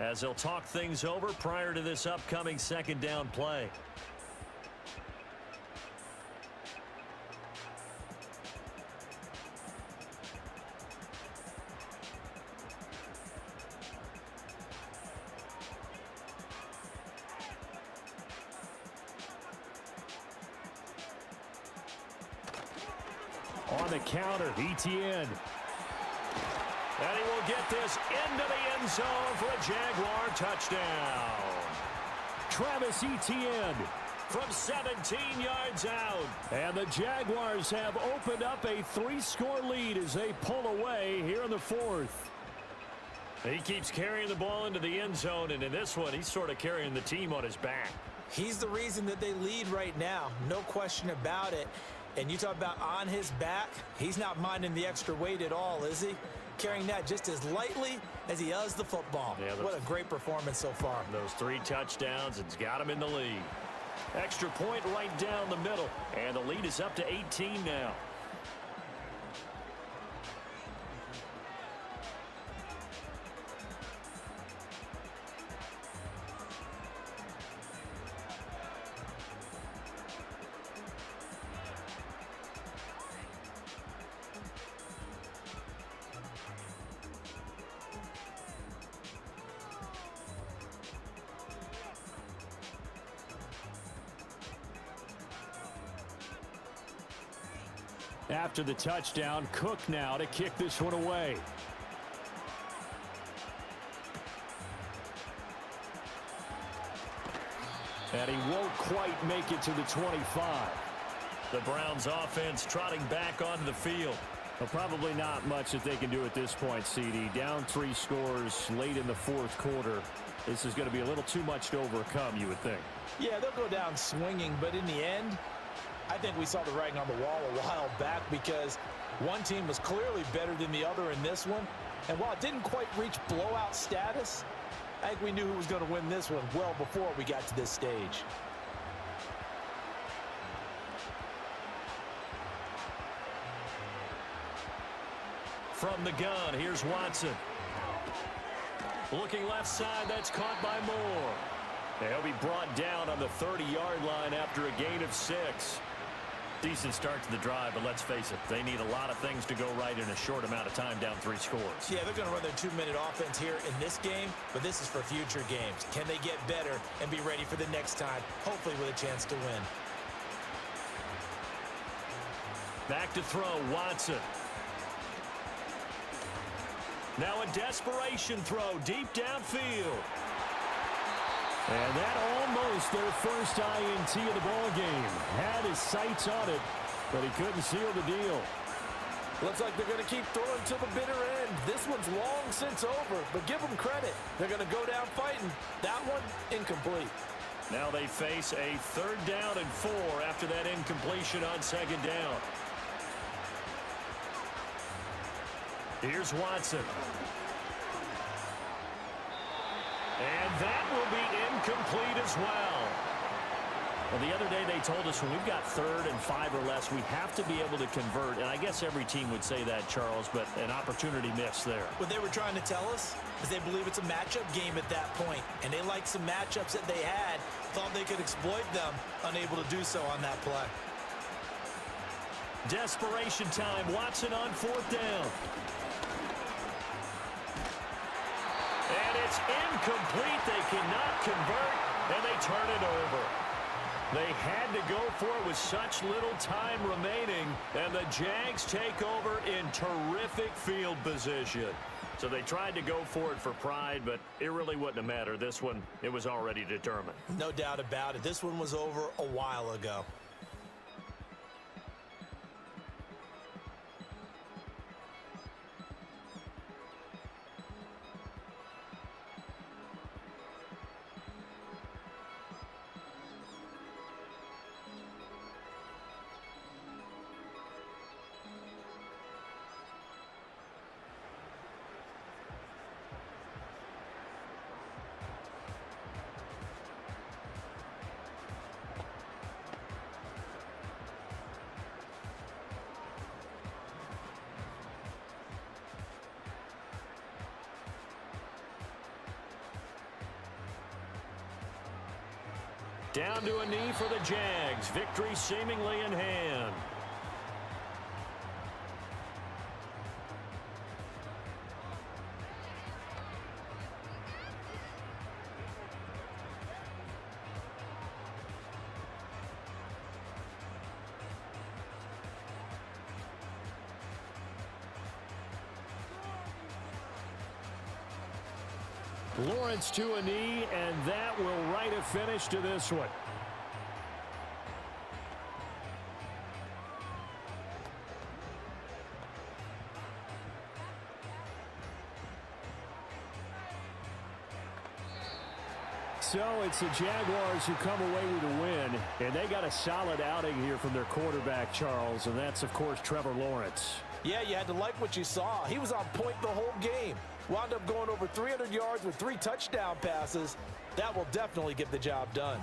as they'll talk things over prior to this upcoming second down play. On the counter, Etienne. And he will get this into the end zone for a Jaguar touchdown. Travis Etienne from 17 yards out. And the Jaguars have opened up a 3-score lead as they pull away here in the fourth. He keeps carrying the ball into the end zone, and in this one, he's sort of carrying the team on his back. He's the reason that they lead right now. No question about it. And you talk about on his back, he's not minding the extra weight at all, is he? Carrying that just as lightly as he does the football. Yeah, what a great performance so far. Those 3 touchdowns, it's got him in the lead. Extra point right down the middle, and the lead is up to 18 now. After the touchdown, Cook now to kick this one away. And he won't quite make it to the 25. The Browns offense trotting back onto the field. Well, probably not much that they can do at this point, CD. Down 3 scores late in the fourth quarter. This is going to be a little too much to overcome, you would think. Yeah, they'll go down swinging, but in the end, I think we saw the writing on the wall a while back because one team was clearly better than the other in this one. And while it didn't quite reach blowout status, I think we knew who was going to win this one well before we got to this stage. From the gun, here's Watson. Looking left side, that's caught by Moore. He'll be brought down on the 30-yard line after a gain of 6. Decent start to the drive, but let's face it, they need a lot of things to go right in a short amount of time down 3 scores. Yeah, they're going to run their 2-minute offense here in this game, but this is for future games. Can they get better and be ready for the next time, hopefully with a chance to win? Back to throw, Watson. Now a desperation throw deep downfield. And that almost their first INT of the ball game. Had his sights on it, but he couldn't seal the deal. Looks like they're going to keep throwing to the bitter end. This one's long since over, but give them credit. They're going to go down fighting. That one, incomplete. Now they face a 3rd down and 4 after that incompletion on 2nd down. Here's Watson. And that will be incomplete as well. Well, the other day they told us when we've got 3rd and 5 or less, we have to be able to convert. And I guess every team would say that, Charles, but an opportunity missed there. What they were trying to tell us is they believe it's a matchup game at that point, and they liked some matchups that they had, thought they could exploit them, unable to do so on that play. Desperation time. Watson on 4th down. And it's incomplete. They cannot convert, and they turn it over. They had to go for it with such little time remaining, and the Jags take over in terrific field position. So they tried to go for it for pride, but it really wouldn't have mattered. This one, it was already determined. No doubt about it. This one was over a while ago. Down to a knee for the Jags. Victory seemingly in hand. Lawrence to a knee, and that will write a finish to this one. So it's the Jaguars who come away with a win, and they got a solid outing here from their quarterback, Charles, and that's, of course, Trevor Lawrence. Yeah, you had to like what you saw. He was on point the whole game. Wound up going over 300 yards with 3 touchdown passes. That will definitely get the job done.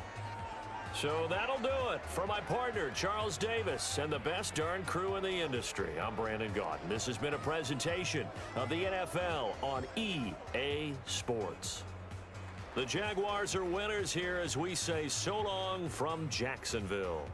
So that'll do it. For my partner, Charles Davis, and the best darn crew in the industry, I'm Brandon Gaudin. This has been a presentation of the NFL on EA Sports. The Jaguars are winners here as we say so long from Jacksonville.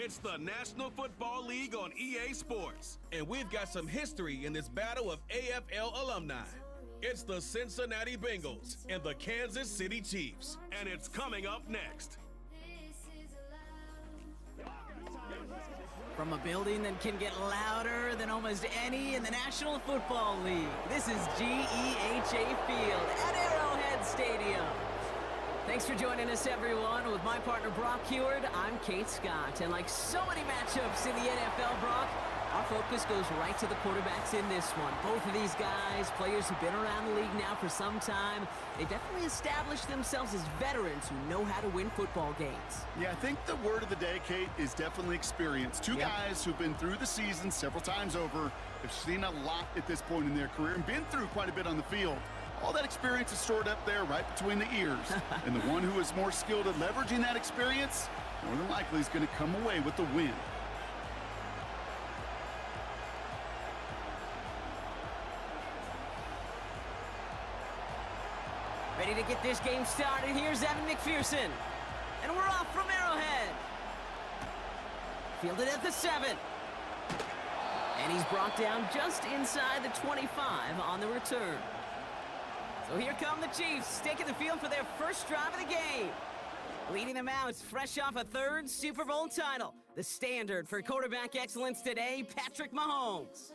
It's the National Football League on EA Sports, and we've got some history in this battle of AFL alumni. It's the Cincinnati Bengals and the Kansas City Chiefs, and it's coming up next. From a building that can get louder than almost any in the National Football League, this is GEHA Field at Arrowhead Stadium. Thanks for joining us, everyone. With my partner, Brock Heward, I'm Kate Scott. And like so many matchups in the NFL, Brock, our focus goes right to the quarterbacks in this one. Both of these guys, players who've been around the league now for some time, they definitely established themselves as veterans who know how to win football games. Yeah, I think the word of the day, Kate, is definitely experience. Two guys who've been through the season several times over, have seen a lot at this point in their career, and been through quite a bit on the field. All that experience is stored up there right between the ears. And the one who is more skilled at leveraging that experience, more than likely is going to come away with the win. Ready to get this game started. Here's Evan McPherson. And we're off from Arrowhead. Fielded at the 7. And he's brought down just inside the 25 on the return. So here come the Chiefs, taking the field for their first drive of the game. Leading them out, fresh off a third Super Bowl title. The standard for quarterback excellence today, Patrick Mahomes.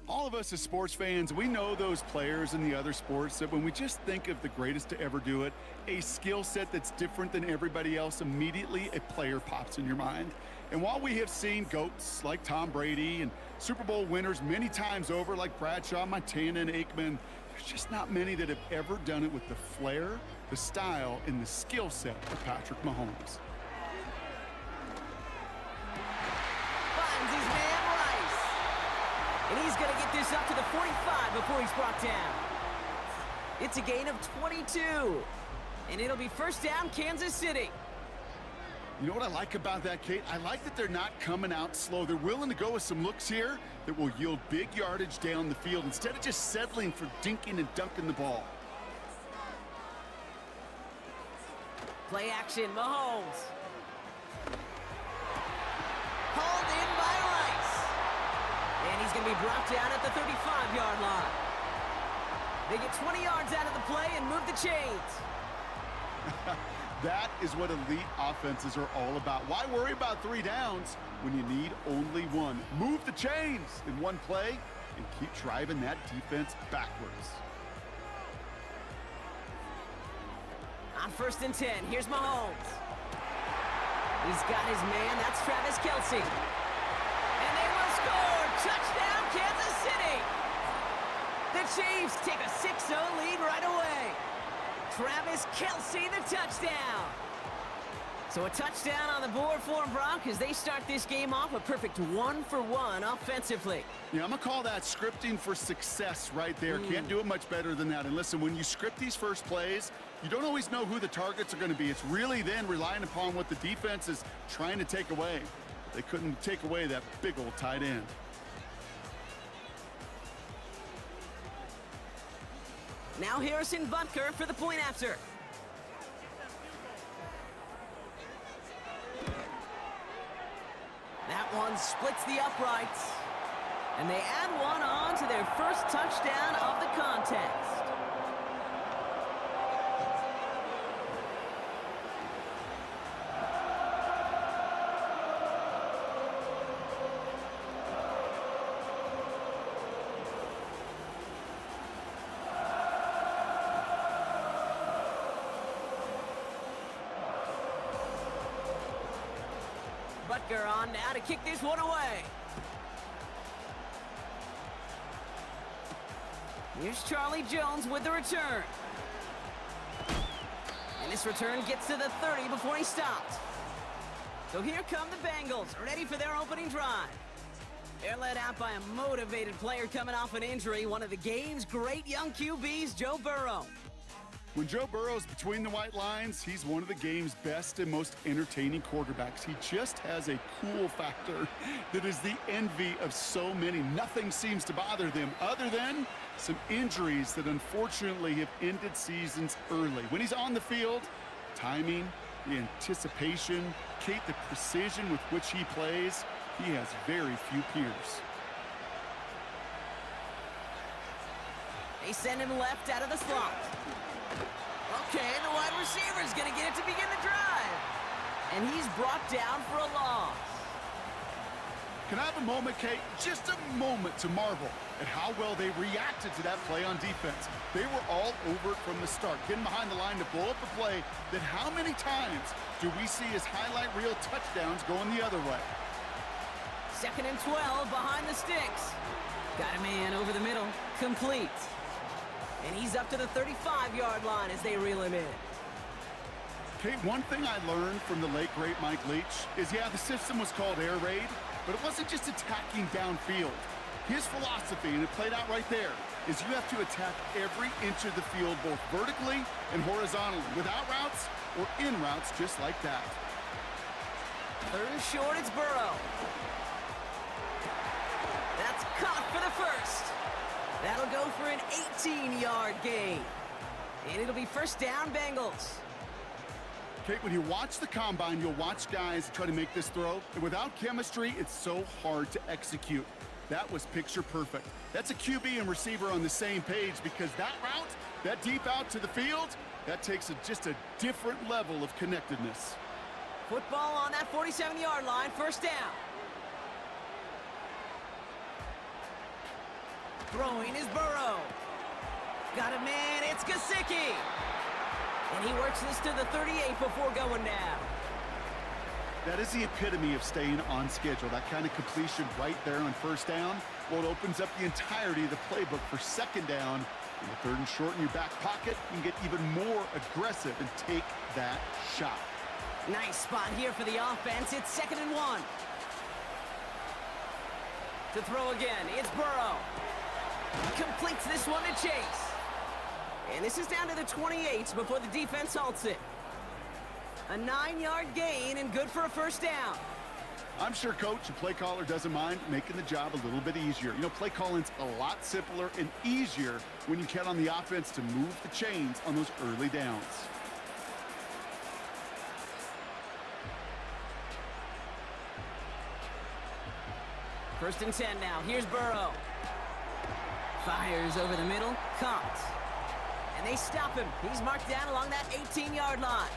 All of us as sports fans, we know those players in the other sports that when we just think of the greatest to ever do it, a skill set that's different than everybody else, immediately a player pops in your mind. And while we have seen GOATs like Tom Brady and Super Bowl winners many times over like Bradshaw, Montana, and Aikman, there's just not many that have ever done it with the flair, the style, and the skill set of Patrick Mahomes. Finds his man Rice. And he's going to get this up to the 45 before he's brought down. It's a gain of 22. And it'll be first down, Kansas City. You know what I like about that, Kate? I like that they're not coming out slow. They're willing to go with some looks here that will yield big yardage down the field instead of just settling for dinking and dunking the ball. Play action, Mahomes. Hauled in by Rice. And he's going to be brought down at the 35-yard line. They get 20 yards out of the play and move the chains. That is what elite offenses are all about. Why worry about 3 downs when you need only one? Move the chains in one play and keep driving that defense backwards. On 1st and 10, here's Mahomes. He's got his man, that's Travis Kelce. And they will score! Touchdown, Kansas City! The Chiefs take a 6-0 lead right away. Travis Kelce, the touchdown. So a touchdown on the board for them, Brock, as they start this game off a perfect 1-for-1 offensively. Yeah, I'm going to call that scripting for success right there. Can't do it much better than that. And listen, when you script these first plays, you don't always know who the targets are going to be. It's really then relying upon what the defense is trying to take away. They couldn't take away that big old tight end. Now Harrison Butker for the point after. That one splits the uprights. And they add one on to their first touchdown of the contest. Butker on now to kick this one away. Here's Charlie Jones with the return. And this return gets to the 30 before he stops. So here come the Bengals, ready for their opening drive. They're led out by a motivated player coming off an injury, one of the game's great young QBs, Joe Burrow. When Joe Burrow's between the white lines, he's one of the game's best and most entertaining quarterbacks. He just has a cool factor that is the envy of so many. Nothing seems to bother them other than some injuries that unfortunately have ended seasons early. When he's on the field, timing, The anticipation, Kate, the precision with which he plays, he has very few peers. They send him left out of the slot. Okay, the wide receiver is going to get it to begin the drive. And he's brought down for a loss. Can I have a moment, Kate? Just a moment to marvel at how well they reacted to that play on defense. They were all over it from the start, getting behind the line to blow up the play that how many times do we see as highlight reel touchdowns going the other way? 2nd and 12 behind the sticks. Got a man over the middle, complete. And he's up to the 35-yard line as they reel him in. Kate, one thing I learned from the late, great Mike Leach is, yeah, the system was called air raid, but it wasn't just attacking downfield. His philosophy, and it played out right there, is you have to attack every inch of the field, both vertically and horizontally, without routes or in routes just like that. 3rd and short, it's Burrow. That's caught for the first. That'll go for an 18-yard gain. And it'll be 1st down, Bengals. Kate, when you watch the combine, you'll watch guys try to make this throw, and without chemistry, it's so hard to execute. That was picture perfect. That's a QB and receiver on the same page, because that route, that deep out to the field, that takes just a different level of connectedness. Football on that 47-yard line, 1st down. Throwing is Burrow. Got a man, it's Gesicki. And he works this to the 38 before going down. That is the epitome of staying on schedule. That kind of completion right there on 1st down. Well, it opens up the entirety of the playbook for 2nd down. In the 3rd and short in your back pocket, you can get even more aggressive and take that shot. Nice spot here for the offense. It's 2nd and 1. To throw again, it's Burrow. Completes this one to Chase. And this is down to the 28 before the defense halts it. A 9-yard gain and good for a 1st down. I'm sure coach and play caller doesn't mind making the job a little bit easier. You know, play calling's a lot simpler and easier when you count on the offense to move the chains on those early downs. First and 10 now. Here's Burrow. Fires over the middle. Caught. And they stop him. He's marked down along that 18-yard line.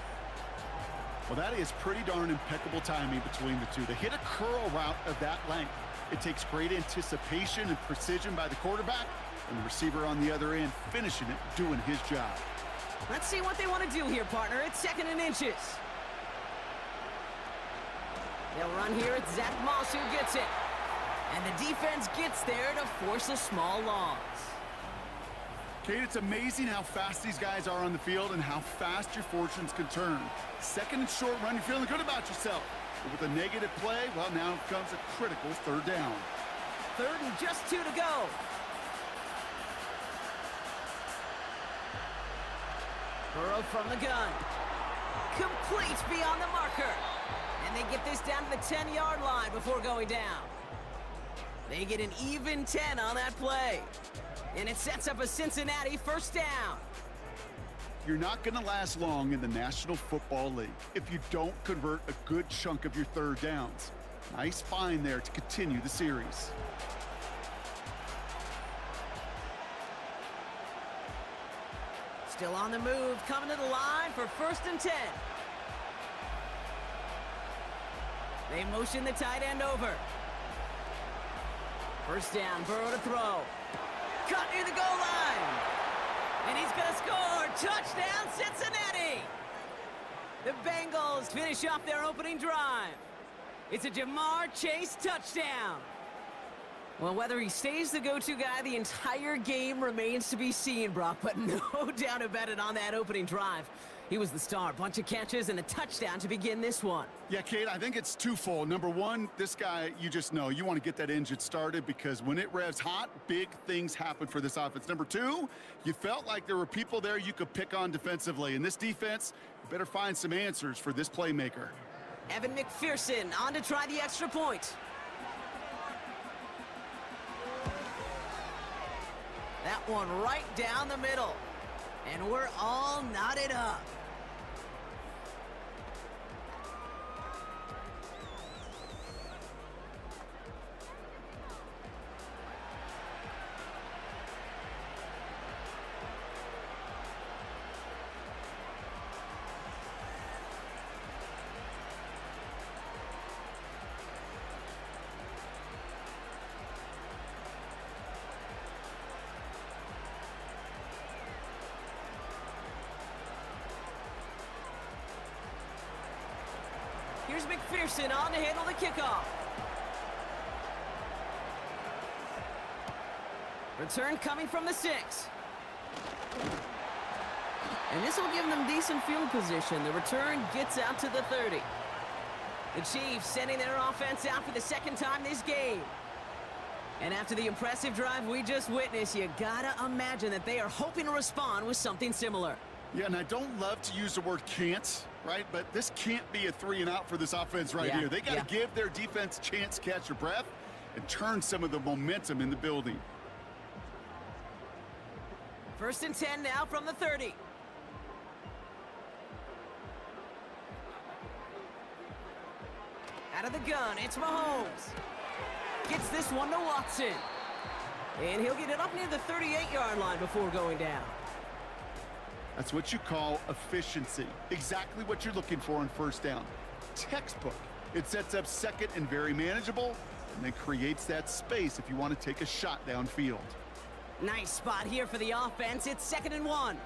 Well, that is pretty darn impeccable timing between the two. To hit a curl route of that length, it takes great anticipation and precision by the quarterback, and the receiver on the other end finishing it, doing his job. Let's see what they want to do here, partner. It's 2nd and inches. They'll run here. It's Zach Moss who gets it. And the defense gets there to force a small loss. Kate, it's amazing how fast these guys are on the field and how fast your fortunes can turn. 2nd and short run, you're feeling good about yourself. But with a negative play, well, now comes a critical 3rd down. 3rd and just 2 to go. Burrow from the gun. Complete beyond the marker. And they get this down to the 10-yard line before going down. They get an even 10 on that play. And it sets up a Cincinnati 1st down. You're not going to last long in the National Football League if you don't convert a good chunk of your 3rd downs. Nice find there to continue the series. Still on the move, coming to the line for 1st and 10. They motion the tight end over. 1st down, Burrow to throw. Cut near the goal line. And he's going to score. Touchdown, Cincinnati. The Bengals finish off their opening drive. It's a Jamar Chase touchdown. Well, whether he stays the go-to guy the entire game remains to be seen, Brock, but no doubt about it on that opening drive. He was the star. Bunch of catches and a touchdown to begin this one. Yeah, Kate, I think it's twofold. Number one, this guy, you just know, you want to get that engine started because when it revs hot, big things happen for this offense. Number two, you felt like there were people there you could pick on defensively. And this defense, you better find some answers for this playmaker. Evan McPherson on to try the extra point. That one right down the middle. And we're all knotted up. Here's McPherson on to handle the kickoff. Return coming from the 6. And this will give them decent field position. The return gets out to the 30. The Chiefs sending their offense out for the second time this game. And after the impressive drive we just witnessed, you gotta imagine that they are hoping to respond with something similar. Yeah, and I don't love to use the word can't, right? But this can't be a 3 and out for this offense right here. They got to give their defense a chance to catch their breath and turn some of the momentum in the building. 1st and 10 now from the 30. Out of the gun, it's Mahomes. Gets this one to Watson. And he'll get it up near the 38-yard line before going down. That's what you call efficiency. Exactly what you're looking for on 1st down. Textbook. It sets up 2nd and very manageable, and then creates that space if you want to take a shot downfield. Nice spot here for the offense. It's 2nd and 1.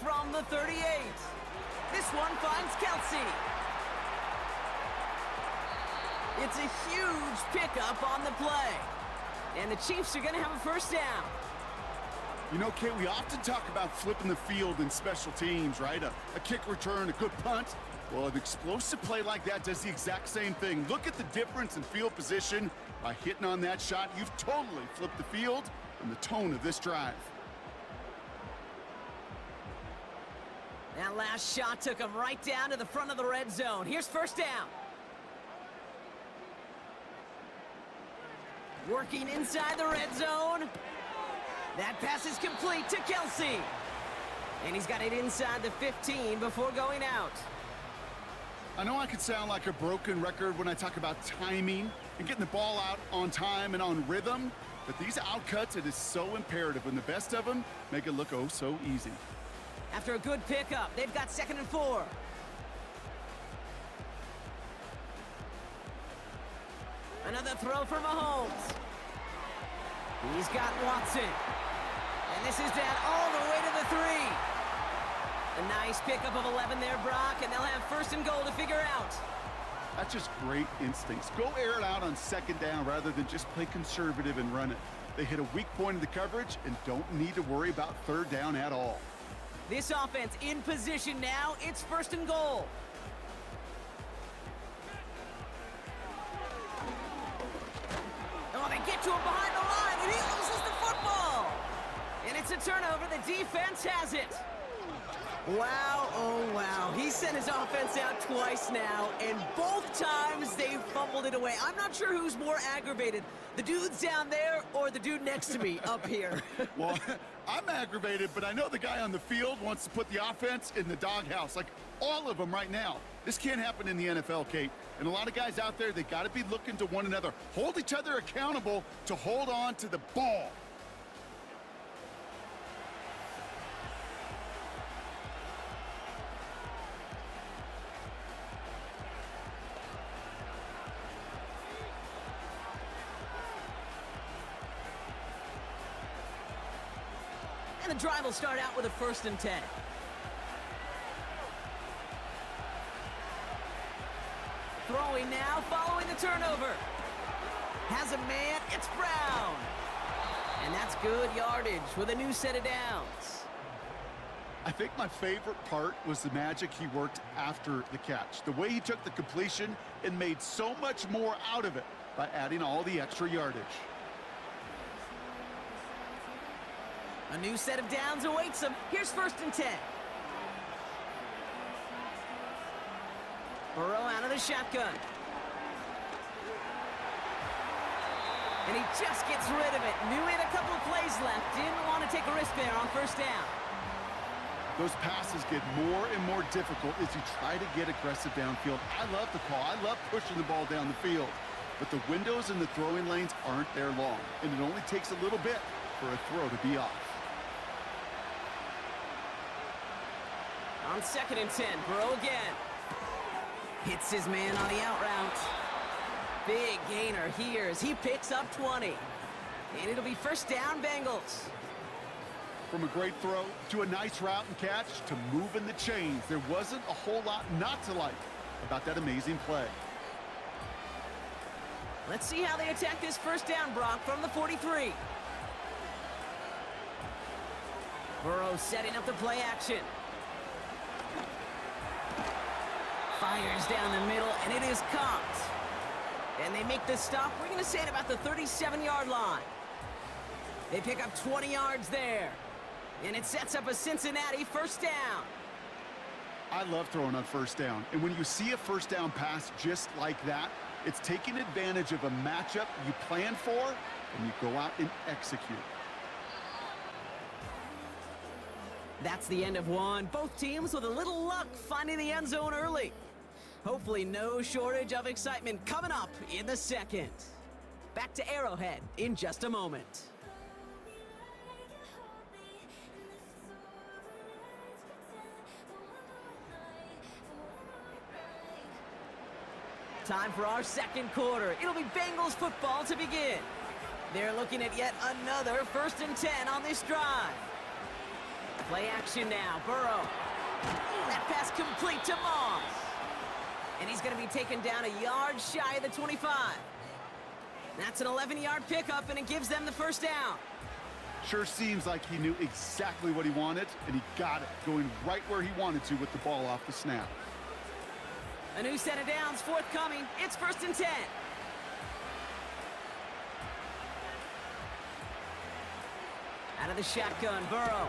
From the 38. This one finds Kelsey. It's a huge pickup on the play. And the Chiefs are going to have a 1st down. You know, Kate, we often talk about flipping the field in special teams, right? A kick return, a good punt. Well, an explosive play like that does the exact same thing. Look at the difference in field position. By hitting on that shot, you've totally flipped the field and the tone of this drive. That last shot took him right down to the front of the red zone. Here's 1st down. Working inside the red zone. That pass is complete to Kelsey. And he's got it inside the 15 before going out. I know I could sound like a broken record when I talk about timing and getting the ball out on time and on rhythm, but these outcuts, it is so imperative, and the best of them make it look oh so easy. After a good pickup, they've got 2nd and 4. Another throw for Mahomes. He's got Watson. And this is down all the way to the 3. A nice pickup of 11 there, Brock, and they'll have 1st and goal to figure out. That's just great instincts. Go air it out on 2nd down rather than just play conservative and run it. They hit a weak point in the coverage and don't need to worry about 3rd down at all. This offense in position now. It's 1st and goal. Oh, they get to him behind the line, and he loses the football. And it's a turnover. The defense has it. Wow, oh wow. He sent his offense out twice now, and both times they fumbled it away. I'm not sure who's more aggravated, the dudes down there or the dude next to me up here. Well, I'm aggravated, but I know the guy on the field wants to put the offense in the doghouse, like all of them right now. This can't happen in the NFL, Kate. And a lot of guys out there, they got to be looking to one another. Hold each other accountable to hold on to the ball. And the drive will start out with a 1st and 10. Throwing now, following the turnover. Has a man, it's Brown. And that's good yardage with a new set of downs. I think my favorite part was the magic he worked after the catch. The way he took the completion and made so much more out of it by adding all the extra yardage. A new set of downs awaits him. Here's 1st and 10. Burrow out of the shotgun. And he just gets rid of it. Knew he had a couple of plays left. Didn't want to take a risk there on 1st down. Those passes get more and more difficult as you try to get aggressive downfield. I love the call. I love pushing the ball down the field. But the windows in the throwing lanes aren't there long. And it only takes a little bit for a throw to be off. On 2nd and 10, Burrow again. Hits his man on the out route. Big gainer here as he picks up 20. And it'll be 1st down, Bengals. From a great throw to a nice route and catch to moving the chains, there wasn't a whole lot not to like about that amazing play. Let's see how they attack this first down, Brock, from the 43. Burrow setting up the play action. Fires down the middle, and it is caught. And they make the stop, we're going to say, at about the 37-yard line. They pick up 20 yards there. And it sets up a Cincinnati first down. I love throwing on first down. And when you see a first down pass just like that, it's taking advantage of a matchup you plan for, and you go out and execute. That's the end of one. Both teams with a little luck finding the end zone early. Hopefully no shortage of excitement coming up in the second. Back to Arrowhead in just a moment. Time for our second quarter. It'll be Bengals football to begin. They're looking at yet another 1st and 10 on this drive. Play action now, Burrow. That pass complete to Moss. And he's going to be taken down a yard shy of the 25. That's an 11-yard pickup, and it gives them the first down. Sure seems like he knew exactly what he wanted, and he got it, going right where he wanted to with the ball off the snap. A new set of downs forthcoming. It's 1st and 10. Out of the shotgun, Burrow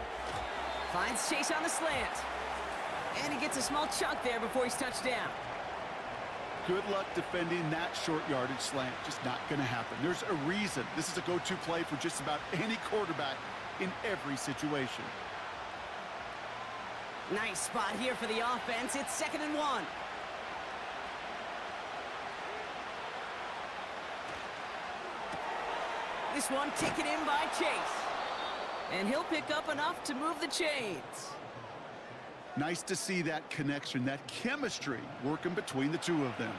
finds Chase on the slant. And he gets a small chunk there before he's touched down. Good luck defending that short yardage slant. Just not going to happen. There's a reason this is a go-to play for just about any quarterback in every situation. Nice spot here for the offense. It's 2nd and 1. This one taken in by Chase. And he'll pick up enough to move the chains. Nice to see that connection, that chemistry working between the two of them.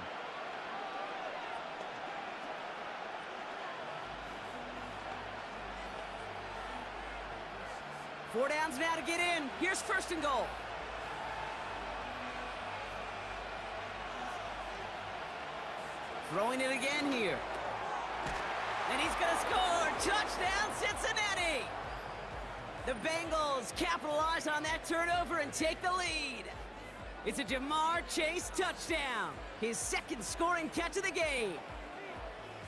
Four downs now to get in. Here's 1st and goal. Throwing it again here. And he's going to score. Touchdown, Cincinnati! The Bengals capitalize on that turnover and take the lead. It's a Jamar Chase touchdown. His 2nd scoring catch of the game.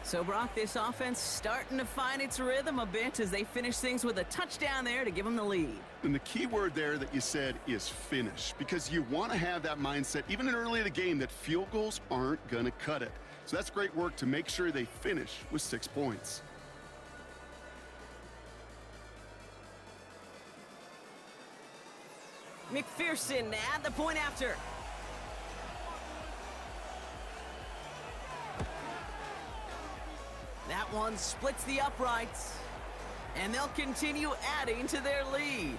So, Brock, this offense starting to find its rhythm a bit as they finish things with a touchdown there to give them the lead. And the key word there that you said is finish, because you want to have that mindset, even in early in the game, that field goals aren't going to cut it. So that's great work to make sure they finish with 6 points. McPherson at the point after. That one splits the uprights, and they'll continue adding to their lead.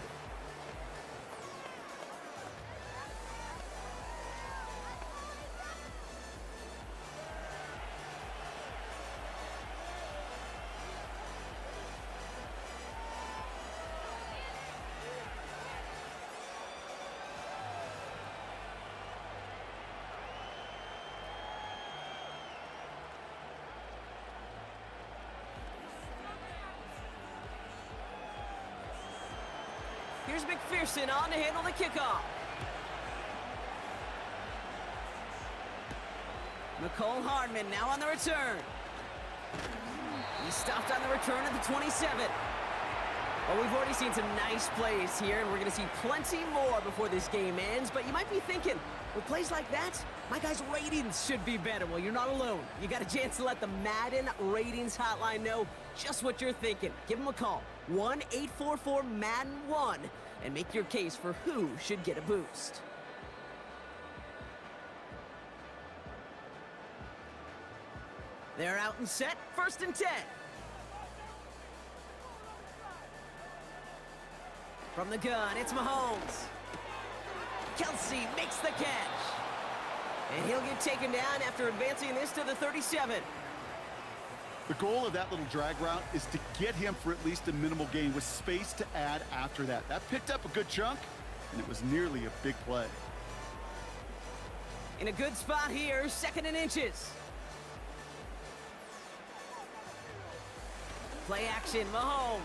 Here's McPherson on to handle the kickoff. Nicole Hardman now on the return. He stopped on the return at the 27. Well, we've already seen some nice plays here, and we're going to see plenty more before this game ends. But you might be thinking, with plays like that, my guys' ratings should be better. Well, you're not alone. You got a chance to let the Madden Ratings Hotline know just what you're thinking. Give them a call, 1-844-MADDEN-1, and make your case for who should get a boost. They're out and set, 1st and 10. From the gun, it's Mahomes. Kelsey makes the catch. And he'll get taken down after advancing this to the 37. The goal of that little drag route is to get him for at least a minimal gain with space to add after that. That picked up a good chunk, and it was nearly a big play. In a good spot here, 2nd and inches. Play action, Mahomes.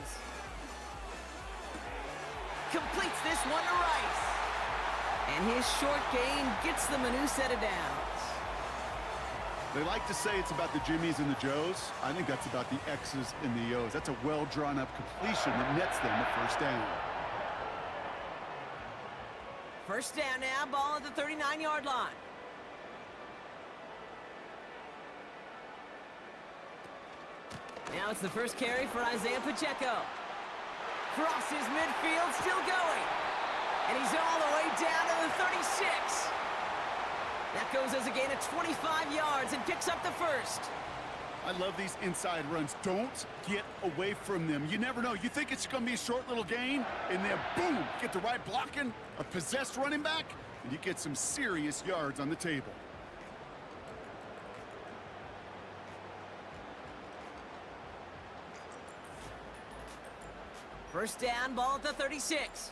Completes this one to Rice. And his short gain gets them a new set of downs. They like to say it's about the Jimmies and the Joes. I think that's about the X's and the O's. That's a well-drawn-up completion that nets them a first down. First down now, ball at the 39-yard line. Now it's the first carry for Isaiah Pacheco. Crosses midfield, still going. And he's all the way down to the 36. That goes as a gain of 25 yards and picks up the first. I love these inside runs. Don't get away from them. You never know. You think it's going to be a short little gain, and then boom, get the right blocking, a possessed running back, and you get some serious yards on the table. First down, ball at the 36.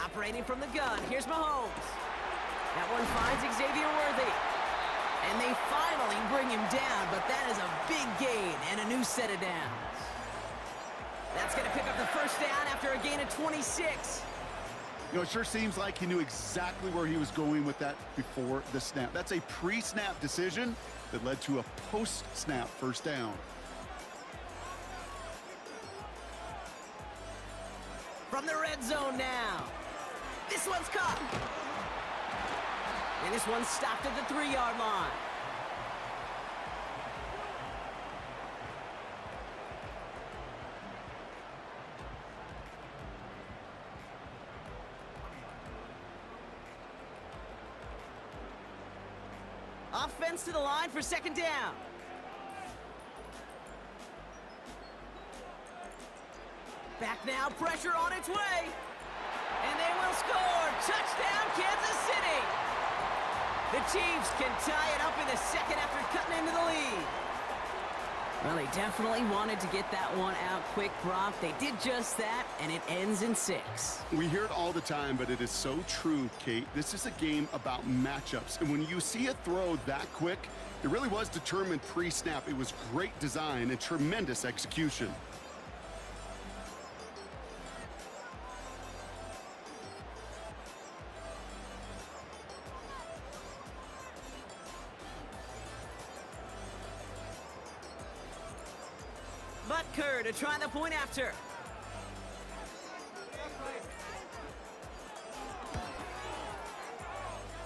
Operating from the gun, here's Mahomes. That one finds Xavier Worthy. And they finally bring him down, but that is a big gain and a new set of downs. That's going to pick up the first down after a gain of 26. You know, it sure seems like he knew exactly where he was going with that before the snap. That's a pre-snap decision that led to a post-snap first down. From the red zone now. This one's caught. And this one's stopped at the 3-yard line. Offense to the line for 2nd down. Back now, pressure on its way. And they will score. Touchdown, Kansas City. The Chiefs can tie it up in the second after cutting into the lead. Well, they definitely wanted to get that one out quick, Brock. They did just that, and it ends in 6. We hear it all the time, but it is so true, Kate. This is a game about matchups. And when you see a throw that quick, it really was determined pre-snap. It was great design and tremendous execution. Butker to try the point after.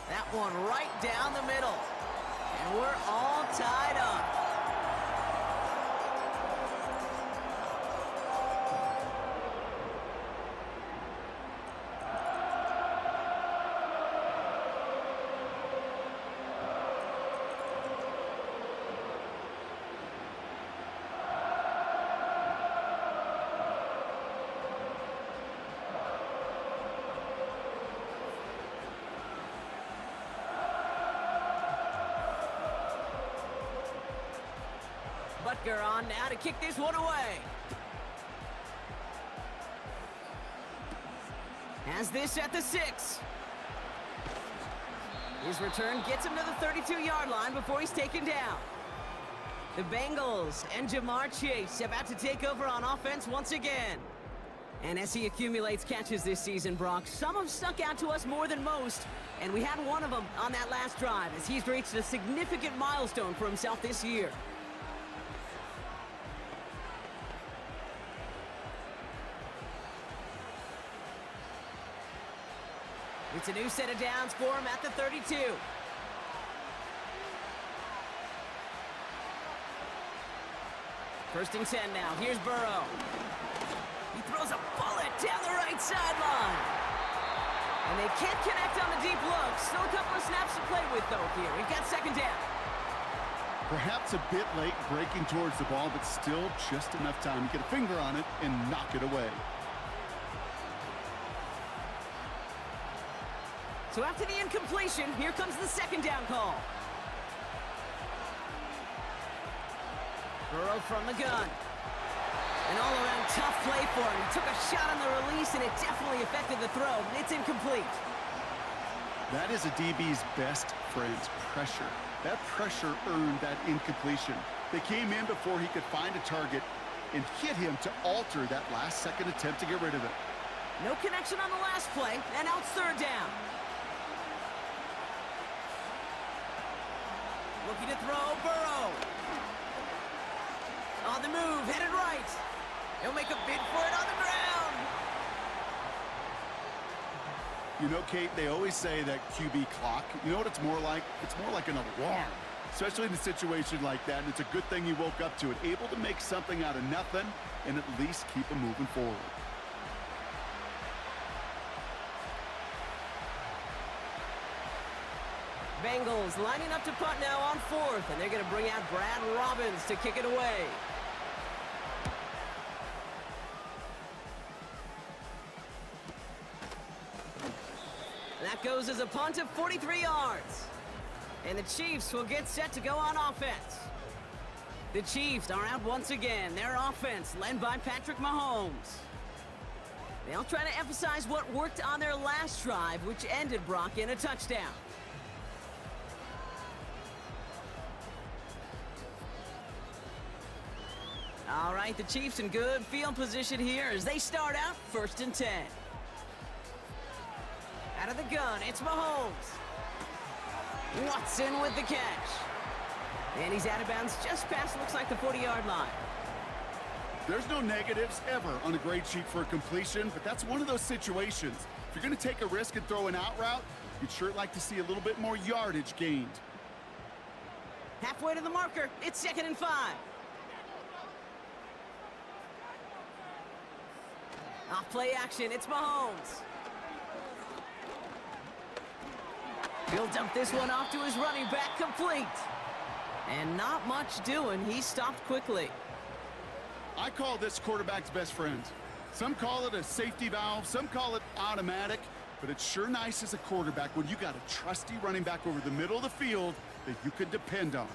That one right down the middle. And we're all tied up. Butker on now to kick this one away. Has this at the 6. His return gets him to the 32-yard line before he's taken down. The Bengals and Jamar Chase about to take over on offense once again. And as he accumulates catches this season, Brock, some have stuck out to us more than most, and we had one of them on that last drive as he's reached a significant milestone for himself this year. It's a new set of downs for him at the 32. First and 10 now. Here's Burrow. He throws a bullet down the right sideline. And they can't connect on the deep look. Still a couple of snaps to play with, though, here. We've got 2nd down. Perhaps a bit late breaking towards the ball, but still just enough time to get a finger on it and knock it away. So after the incompletion, here comes the second down call. Burrow from the gun. An all-around tough play for him. He took a shot on the release, and it definitely affected the throw. It's incomplete. That is a DB's best friend, pressure. That pressure earned that incompletion. They came in before he could find a target and hit him to alter that last-second attempt to get rid of it. No connection on the last play, and now it's third down. Looking to throw, Burrow. On the move, headed right. He'll make a bid for it on the ground. You know, Kate, they always say that QB clock, you know what it's more like? It's more like an alarm, especially in a situation like that. And it's a good thing he woke up to it, able to make something out of nothing and at least keep him moving forward. Bengals lining up to punt now on fourth, and they're going to bring out Brad Robbins to kick it away. That goes as a punt of 43 yards. And the Chiefs will get set to go on offense. The Chiefs are out once again. Their offense led by Patrick Mahomes. They'll try to emphasize what worked on their last drive, which ended, Brock, in a touchdown. All right, the Chiefs in good field position here as they start out 1st and 10. Out of the gun, it's Mahomes. Watson with the catch. And he's out of bounds just past, looks like, the 40-yard line. There's no negatives ever on a grade sheet for a completion, but that's one of those situations. If you're going to take a risk and throw an out route, you'd sure like to see a little bit more yardage gained. Halfway to the marker, it's 2nd and 5. Off play action, it's Mahomes. He'll dump this one off to his running back, complete. And not much doing, he stopped quickly. I call this quarterback's best friend. Some call it a safety valve, some call it automatic, but it's sure nice as a quarterback when you got a trusty running back over the middle of the field that you can depend on.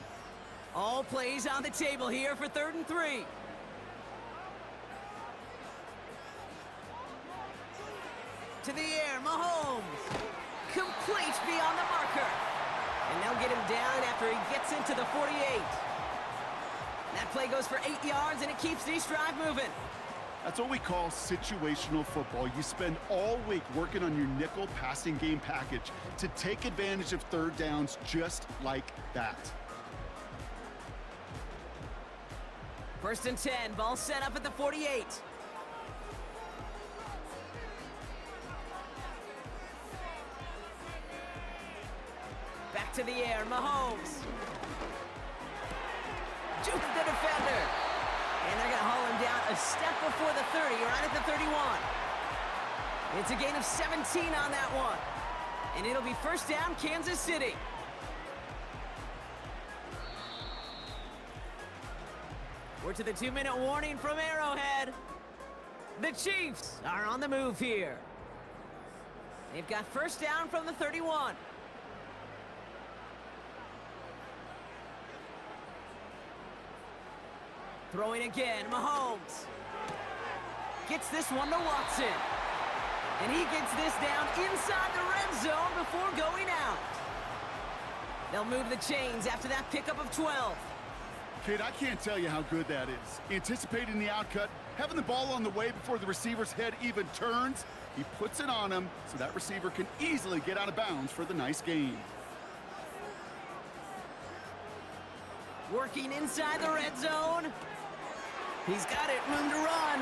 All plays on the table here for 3rd and 3. To the air, Mahomes. Complete beyond the marker. And they'll get him down after he gets into the 48. That play goes for 8 yards, and it keeps this drive moving. That's what we call situational football. You spend all week working on your nickel passing game package to take advantage of third downs just like that. 1st and 10, ball set up at the 48. Back to the air, Mahomes. Jukes the defender. And they're going to haul him down a step before the 30, right at the 31. It's a gain of 17 on that one. And it'll be 1st down, Kansas City. We're to the 2-minute warning from Arrowhead. The Chiefs are on the move here. They've got 1st down from the 31. Throwing again, Mahomes. Gets this one to Watson. And he gets this down inside the red zone before going out. They'll move the chains after that pickup of 12. Kid, I can't tell you how good that is. Anticipating the outcut, having the ball on the way before the receiver's head even turns, he puts it on him so that receiver can easily get out of bounds for the nice gain. Working inside the red zone. He's got it, room to run.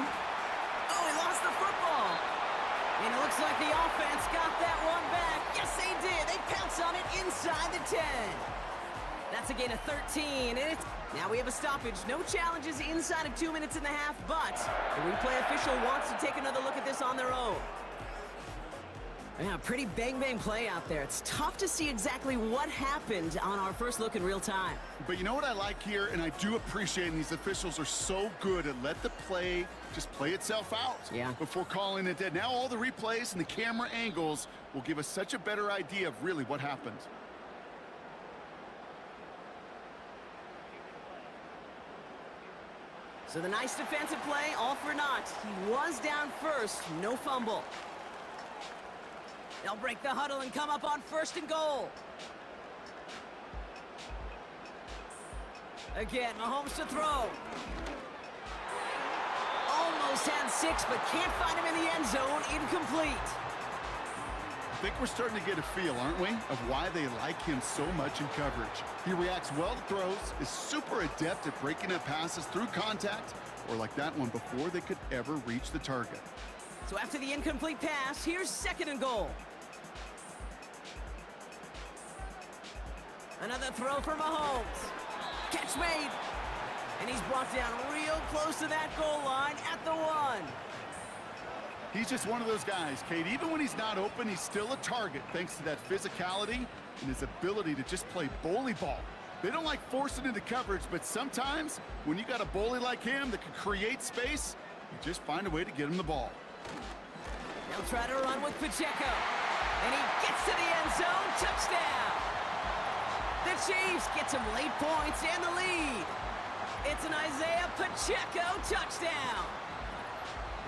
Oh, he lost the football. And it looks like the offense got that one back. Yes, they did. They pounce on it inside the 10. That's a gain of 13, and it's... Now we have a stoppage. No challenges inside of 2 minutes and a half, but the replay official wants to take another look at this on their own. Yeah, pretty bang-bang play out there. It's tough to see exactly what happened on our first look in real time. But you know what I like here, and I do appreciate, and these officials are so good at let the play just play itself out before calling it dead. Now all the replays and the camera angles will give us such a better idea of really what happened. So the nice defensive play, all for naught. He was down first, no fumble. They'll break the huddle and come up on 1st and goal. Again, Mahomes to throw. Almost had 6, but can't find him in the end zone. Incomplete. I think we're starting to get a feel, aren't we, of why they like him so much in coverage. He reacts well to throws, is super adept at breaking up passes through contact, or like that one before they could ever reach the target. So after the incomplete pass, here's 2nd and goal. Another throw for Mahomes. Catch made. And he's brought down real close to that goal line at the 1. He's just one of those guys, Kate. Even when he's not open, he's still a target thanks to that physicality and his ability to just play bully ball. They don't like forcing into coverage, but sometimes when you got a bully like him that can create space, you just find a way to get him the ball. They'll try to run with Pacheco. And he gets to the end zone. Touchdown. The Chiefs get some late points and the lead. It's an Isaiah Pacheco touchdown.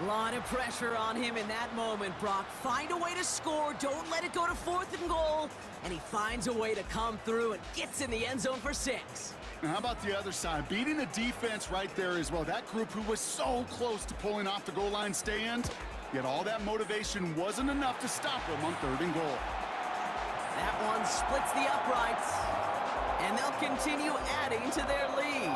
A lot of pressure on him in that moment, Brock. Find a way to score. Don't let it go to 4th and goal. And he finds a way to come through and gets in the end zone for 6. Now, how about the other side? Beating the defense right there as well. That group who was so close to pulling off the goal line stand, yet all that motivation wasn't enough to stop them on 3rd and goal. That one splits the uprights. And they'll continue adding to their lead.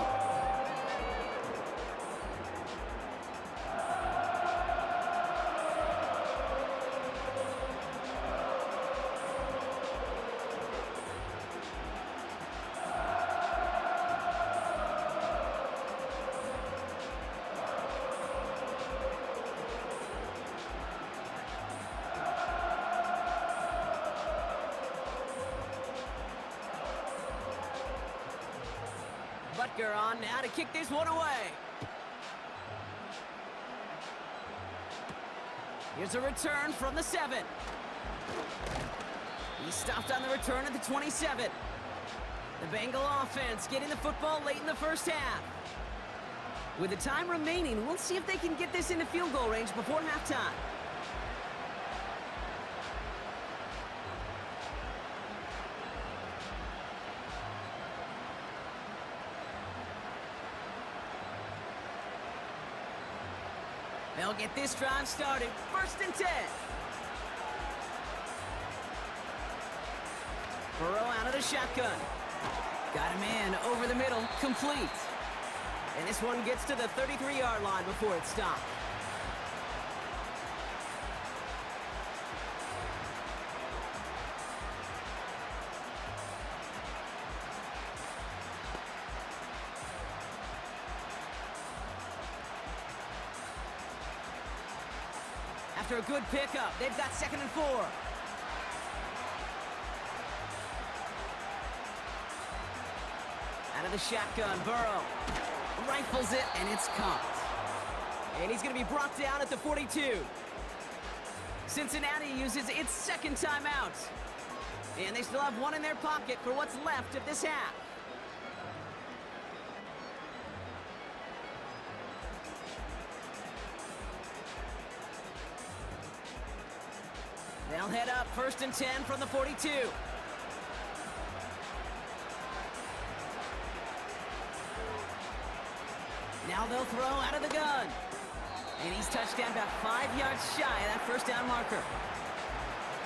Butker on now to kick this one away. Here's a return from the 7. He stopped on the return at the 27. The Bengal offense getting the football late in the first half. With the time remaining, we'll see if they can get this into field goal range before halftime. They'll get this drive started. 1st and 10. Burrow out of the shotgun. Got a man over the middle. Complete. And this one gets to the 33-yard line before it stopped. After a good pickup, they've got 2nd and 4. Out of the shotgun, Burrow rifles it, and it's caught. And he's going to be brought down at the 42. Cincinnati uses its 2nd timeout. And they still have one in their pocket for what's left of this half. They'll head up 1st and 10 from the 42. Now they'll throw out of the gun. And he's touched down about 5 yards shy of that 1st down marker.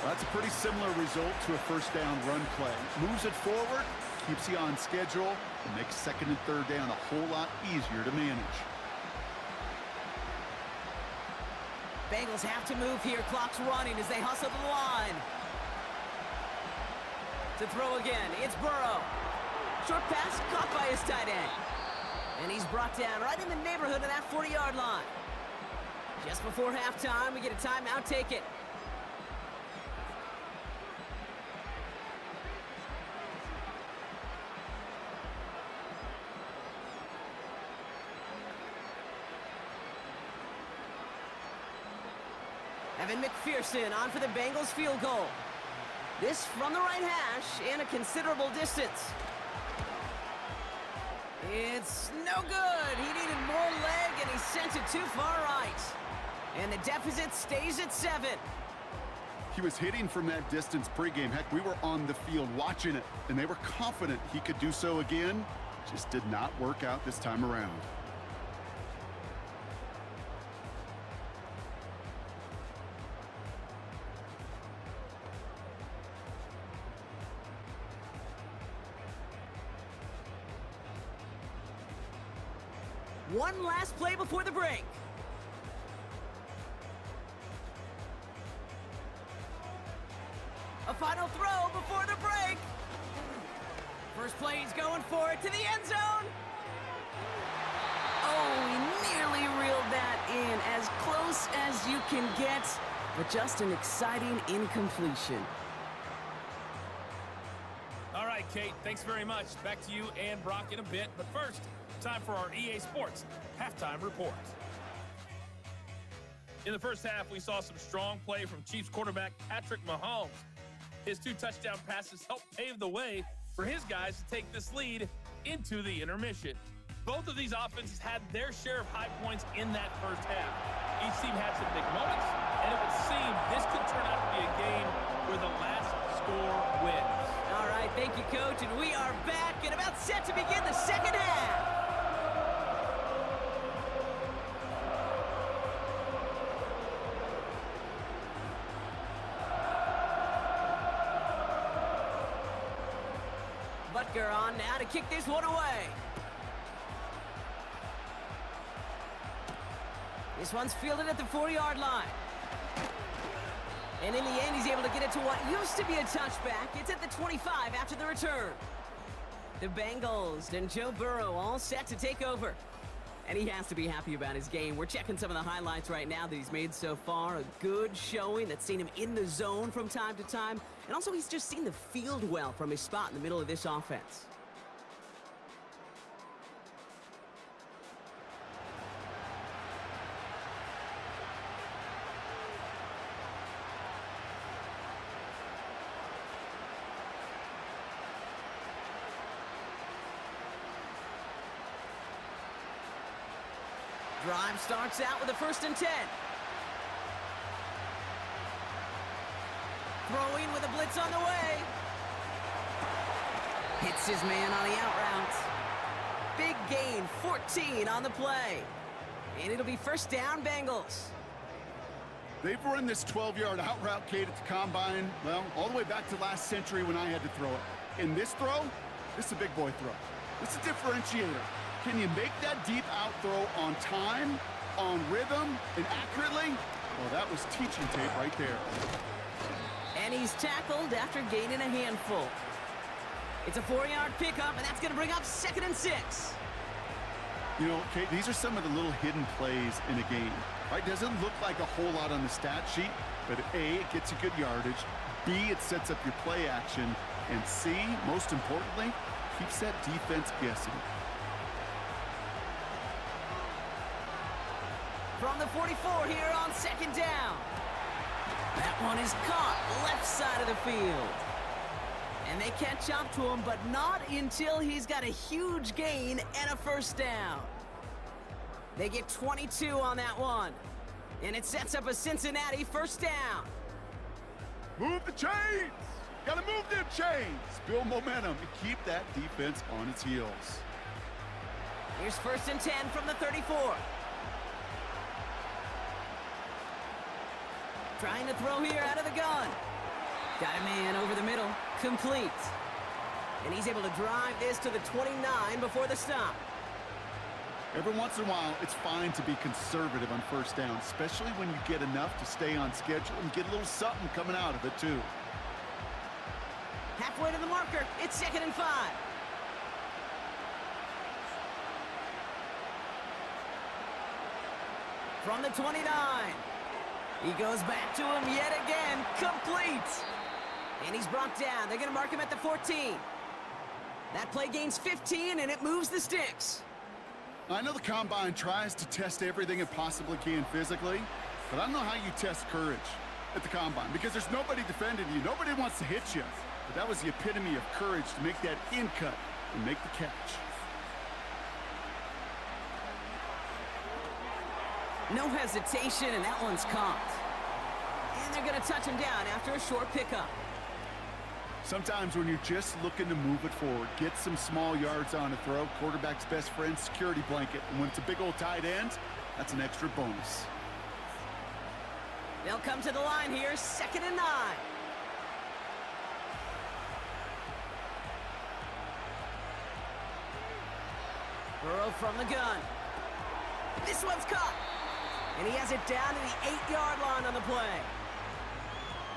Well, that's a pretty similar result to a 1st down run play. Moves it forward, keeps you on schedule, and makes 2nd and 3rd down a whole lot easier to manage. Bengals have to move here. Clock's running as they hustle the line. To throw again, it's Burrow. Short pass caught by his tight end. And he's brought down right in the neighborhood of that 40-yard line. Just before halftime, we get a timeout. Take it. Evan McPherson on for the Bengals field goal. This from the right hash and a considerable distance. It's no good. He needed more leg, and he sent it too far right. And the deficit stays at 7. He was hitting from that distance pregame. Heck, we were on the field watching it, and they were confident he could do so again. Just did not work out this time around. One last play before the break. A final throw before the break. First play, he's going for it to the end zone. Oh, he nearly reeled that in. As close as you can get, but just an exciting incompletion. All right, Kate, thanks very much. Back to you and Brock in a bit. But first, time for our EA Sports halftime report. In the first half, we saw some strong play from Chiefs quarterback Patrick Mahomes. His 2 touchdown passes helped pave the way for his guys to take this lead into the intermission. Both of these offenses had their share of high points in that first half. Each team had some big moments, and it would seem this could turn out to be a game where the last score wins. All right, thank you, Coach, and we are back and about set to begin the second half. Butker on now to kick this one away. This one's fielded at the 4-yard line. And in the end, he's able to get it to what used to be a touchback. It's at the 25 after the return. The Bengals and Joe Burrow all set to take over. And he has to be happy about his game. We're checking some of the highlights right now that he's made so far. A good showing that's seen him in the zone from time to time. And also, he's just seen the field well from his spot in the middle of this offense. Drive starts out with a 1st and 10. Throwing with a blitz on the way. Hits his man on the out route. Big gain, 14 on the play. And it'll be 1st down, Bengals. They've run this 12-yard out route, Kate, at the combine, well, all the way back to last century when I had to throw it. In this throw, this is a big boy throw. This is a differentiator. Can you make that deep out throw on time, on rhythm, and accurately? Well, that was teaching tape right there. And he's tackled after gaining a handful. It's a 4-yard pickup, and that's going to bring up 2nd and 6. You know, Kate, these are some of the little hidden plays in a game. Right? Doesn't look like a whole lot on the stat sheet, but A, it gets you good yardage. B, it sets up your play action. And C, most importantly, keeps that defense guessing. From the 44 here on 2nd down. That one is caught left side of the field. And they catch up to him, but not until he's got a huge gain and a 1st down. They get 22 on that one. And it sets up a Cincinnati 1st down. Move the chains! Gotta move them chains! Build momentum and keep that defense on its heels. Here's 1st and 10 from the 34. Trying to throw here out of the gun. Got a man over the middle. Complete. And he's able to drive this to the 29 before the stop. Every once in a while, it's fine to be conservative on 1st down, especially when you get enough to stay on schedule and get a little something coming out of it, too. Halfway to the marker. It's 2nd and 5. From the 29. He goes back to him yet again. Complete. And he's brought down. They're going to mark him at the 14. That play gains 15, and it moves the sticks. I know the Combine tries to test everything it possibly can physically, But I don't know how you test courage at the combine because there's nobody defending you. Nobody wants to hit you. But that was the epitome of courage to make that in cut and make the catch. No hesitation, and that one's caught. And they're going to touch him down after a short pickup. Sometimes when you're just looking to move it forward, get some small yards on a throw, quarterback's best friend, security blanket. And when it's a big old tight end, that's an extra bonus. They'll come to the line here, 2nd and 9. Burrow from the gun. This one's caught. And he has it down to the 8-yard line on the play.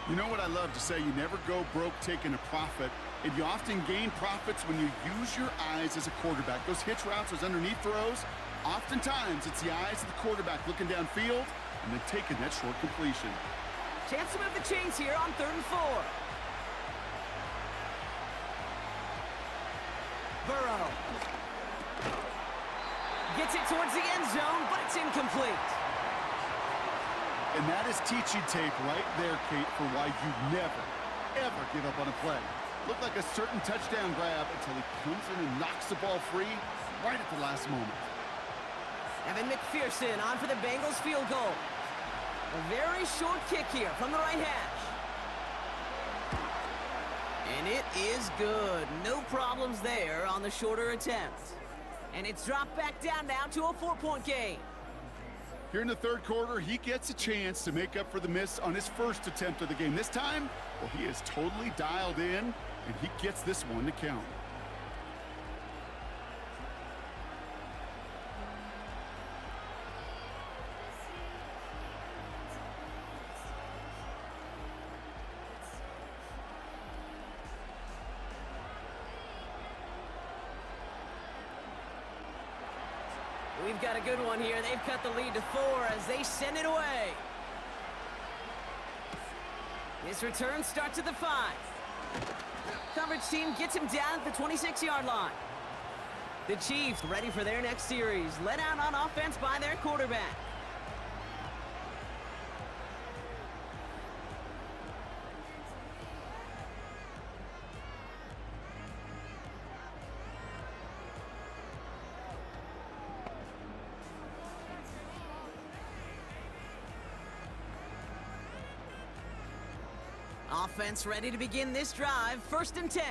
You know what I love to say? You never go broke taking a profit. And you often gain profits when you use your eyes as a quarterback. Those hitch routes, those underneath throws, oftentimes it's the eyes of the quarterback looking downfield and then taking that short completion. Chance to move the chains here on 3rd and 4. Burrow. Gets it towards the end zone, but it's incomplete. And that is teaching tape right there, Kate, for why you never, ever give up on a play. Looked like a certain touchdown grab until he comes in and knocks the ball free right at the last moment. Evan McPherson on for the Bengals field goal. A very short kick here from the right hash. And it is good. No problems there on the shorter attempt. And it's dropped back down now to a 4-point game. Here in the 3rd quarter, he gets a chance to make up for the miss on his first attempt of the game. This time, well, he is totally dialed in, and he gets this one to count. We've got a good one here. They've cut the lead to 4 as they send it away. This return starts at the 5. Coverage team gets him down at the 26-yard line. The Chiefs ready for their next series. Let out on offense by their quarterback. Offense ready to begin this drive. 1st and 10.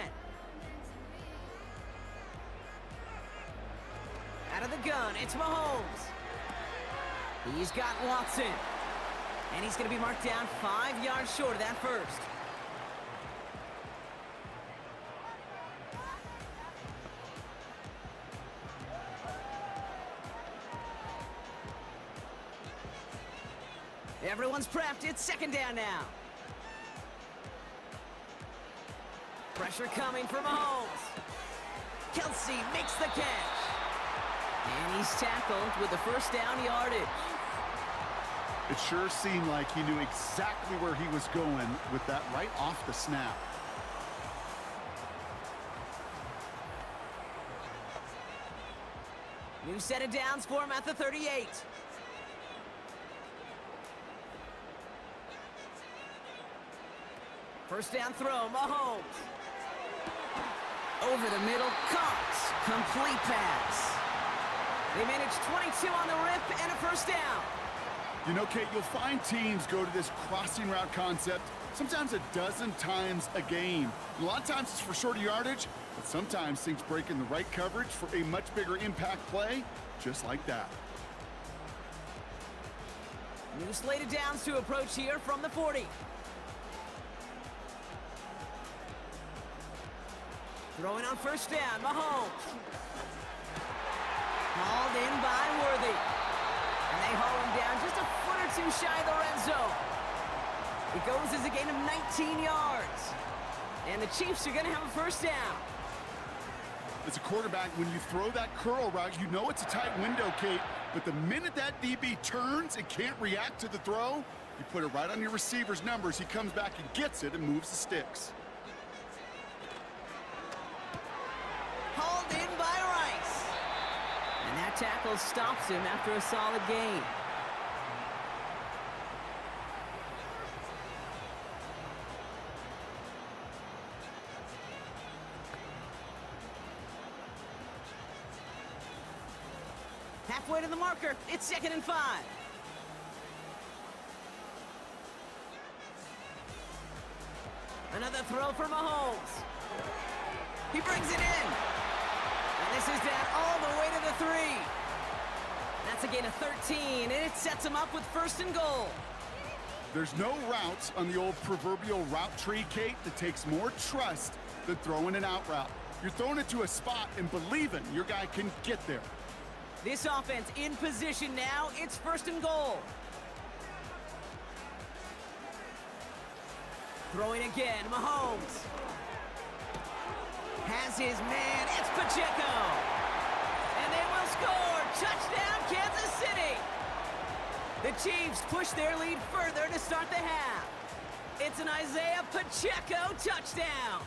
Out of the gun, it's Mahomes. He's got Watson. And he's going to be marked down 5 yards short of that first. Everyone's prepped. It's 2nd down now. Pressure coming from Mahomes. Kelsey makes the catch. And he's tackled with the 1st down yardage. It sure seemed like he knew exactly where he was going with that right off the snap. New set of downs for him at the 38. First down throw, Mahomes. Over the middle, caught. Complete pass. They managed 22 on the rip and a 1st down. You know, Kate, you'll find teams go to this crossing route concept sometimes a dozen times a game. And a lot of times it's for shorter yardage, but sometimes things break in the right coverage for a much bigger impact play, just like that. New slate of downs to approach here from the 40. Throwing on 1st down, Mahomes. Hauled in by Worthy. And they haul him down just a foot or 2 shy of the red zone. It goes as a gain of 19 yards. And the Chiefs are going to have a 1st down. As a quarterback, when you throw that curl route, you know it's a tight window, Kate. But the minute that DB turns and can't react to the throw, you put it right on your receiver's numbers. He comes back and gets it and moves the sticks. Hauled in by Rice. And that tackle stops him after a solid gain. Halfway to the marker. It's 2nd and 5. Another throw for Mahomes. He brings it in. And this is down all the way to the 3. That's a gain of 13, and it sets him up with 1st and goal. There's no routes on the old proverbial route tree, Kate, that takes more trust than throwing an out route. You're throwing it to a spot and believing your guy can get there. This offense in position now. It's 1st and goal. Throwing again, Mahomes. Has his man, it's Pacheco. And they will score. Touchdown, Kansas City. The Chiefs push their lead further to start the half. It's an Isaiah Pacheco touchdown.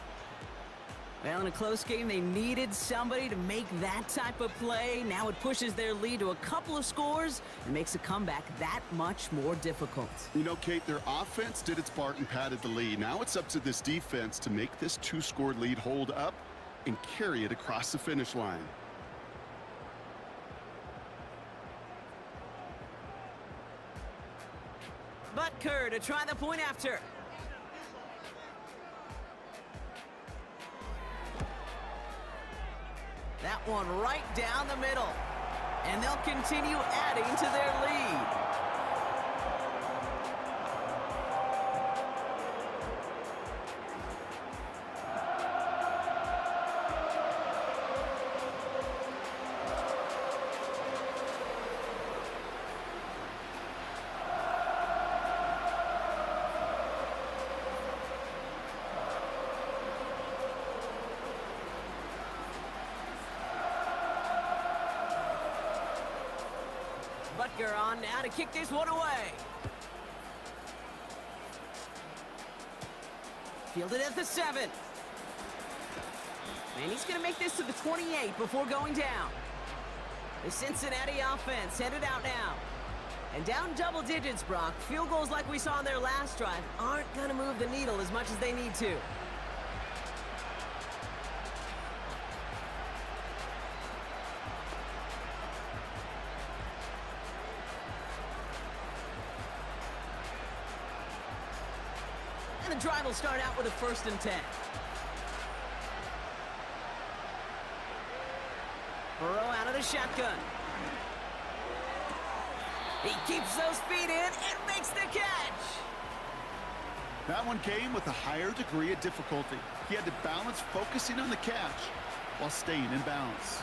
Well, in a close game, they needed somebody to make that type of play. Now it pushes their lead to a couple of scores and makes a comeback that much more difficult. You know, Kate, their offense did its part and padded the lead. Now it's up to this defense to make this 2-score lead hold up and carry it across the finish line. Butker to try the point after. That one right down the middle. And they'll continue adding to their lead. Butker on now to kick this one away. Fielded at the 7. And he's going to make this to the 28 before going down. The Cincinnati offense headed out now. And down double digits, Brock. Field goals like we saw in their last drive aren't going to move the needle as much as they need to. And the drive will start out with a 1st and 10. Burrow out of the shotgun. He keeps those feet in and makes the catch. That one came with a higher degree of difficulty. He had to balance focusing on the catch while staying in balance.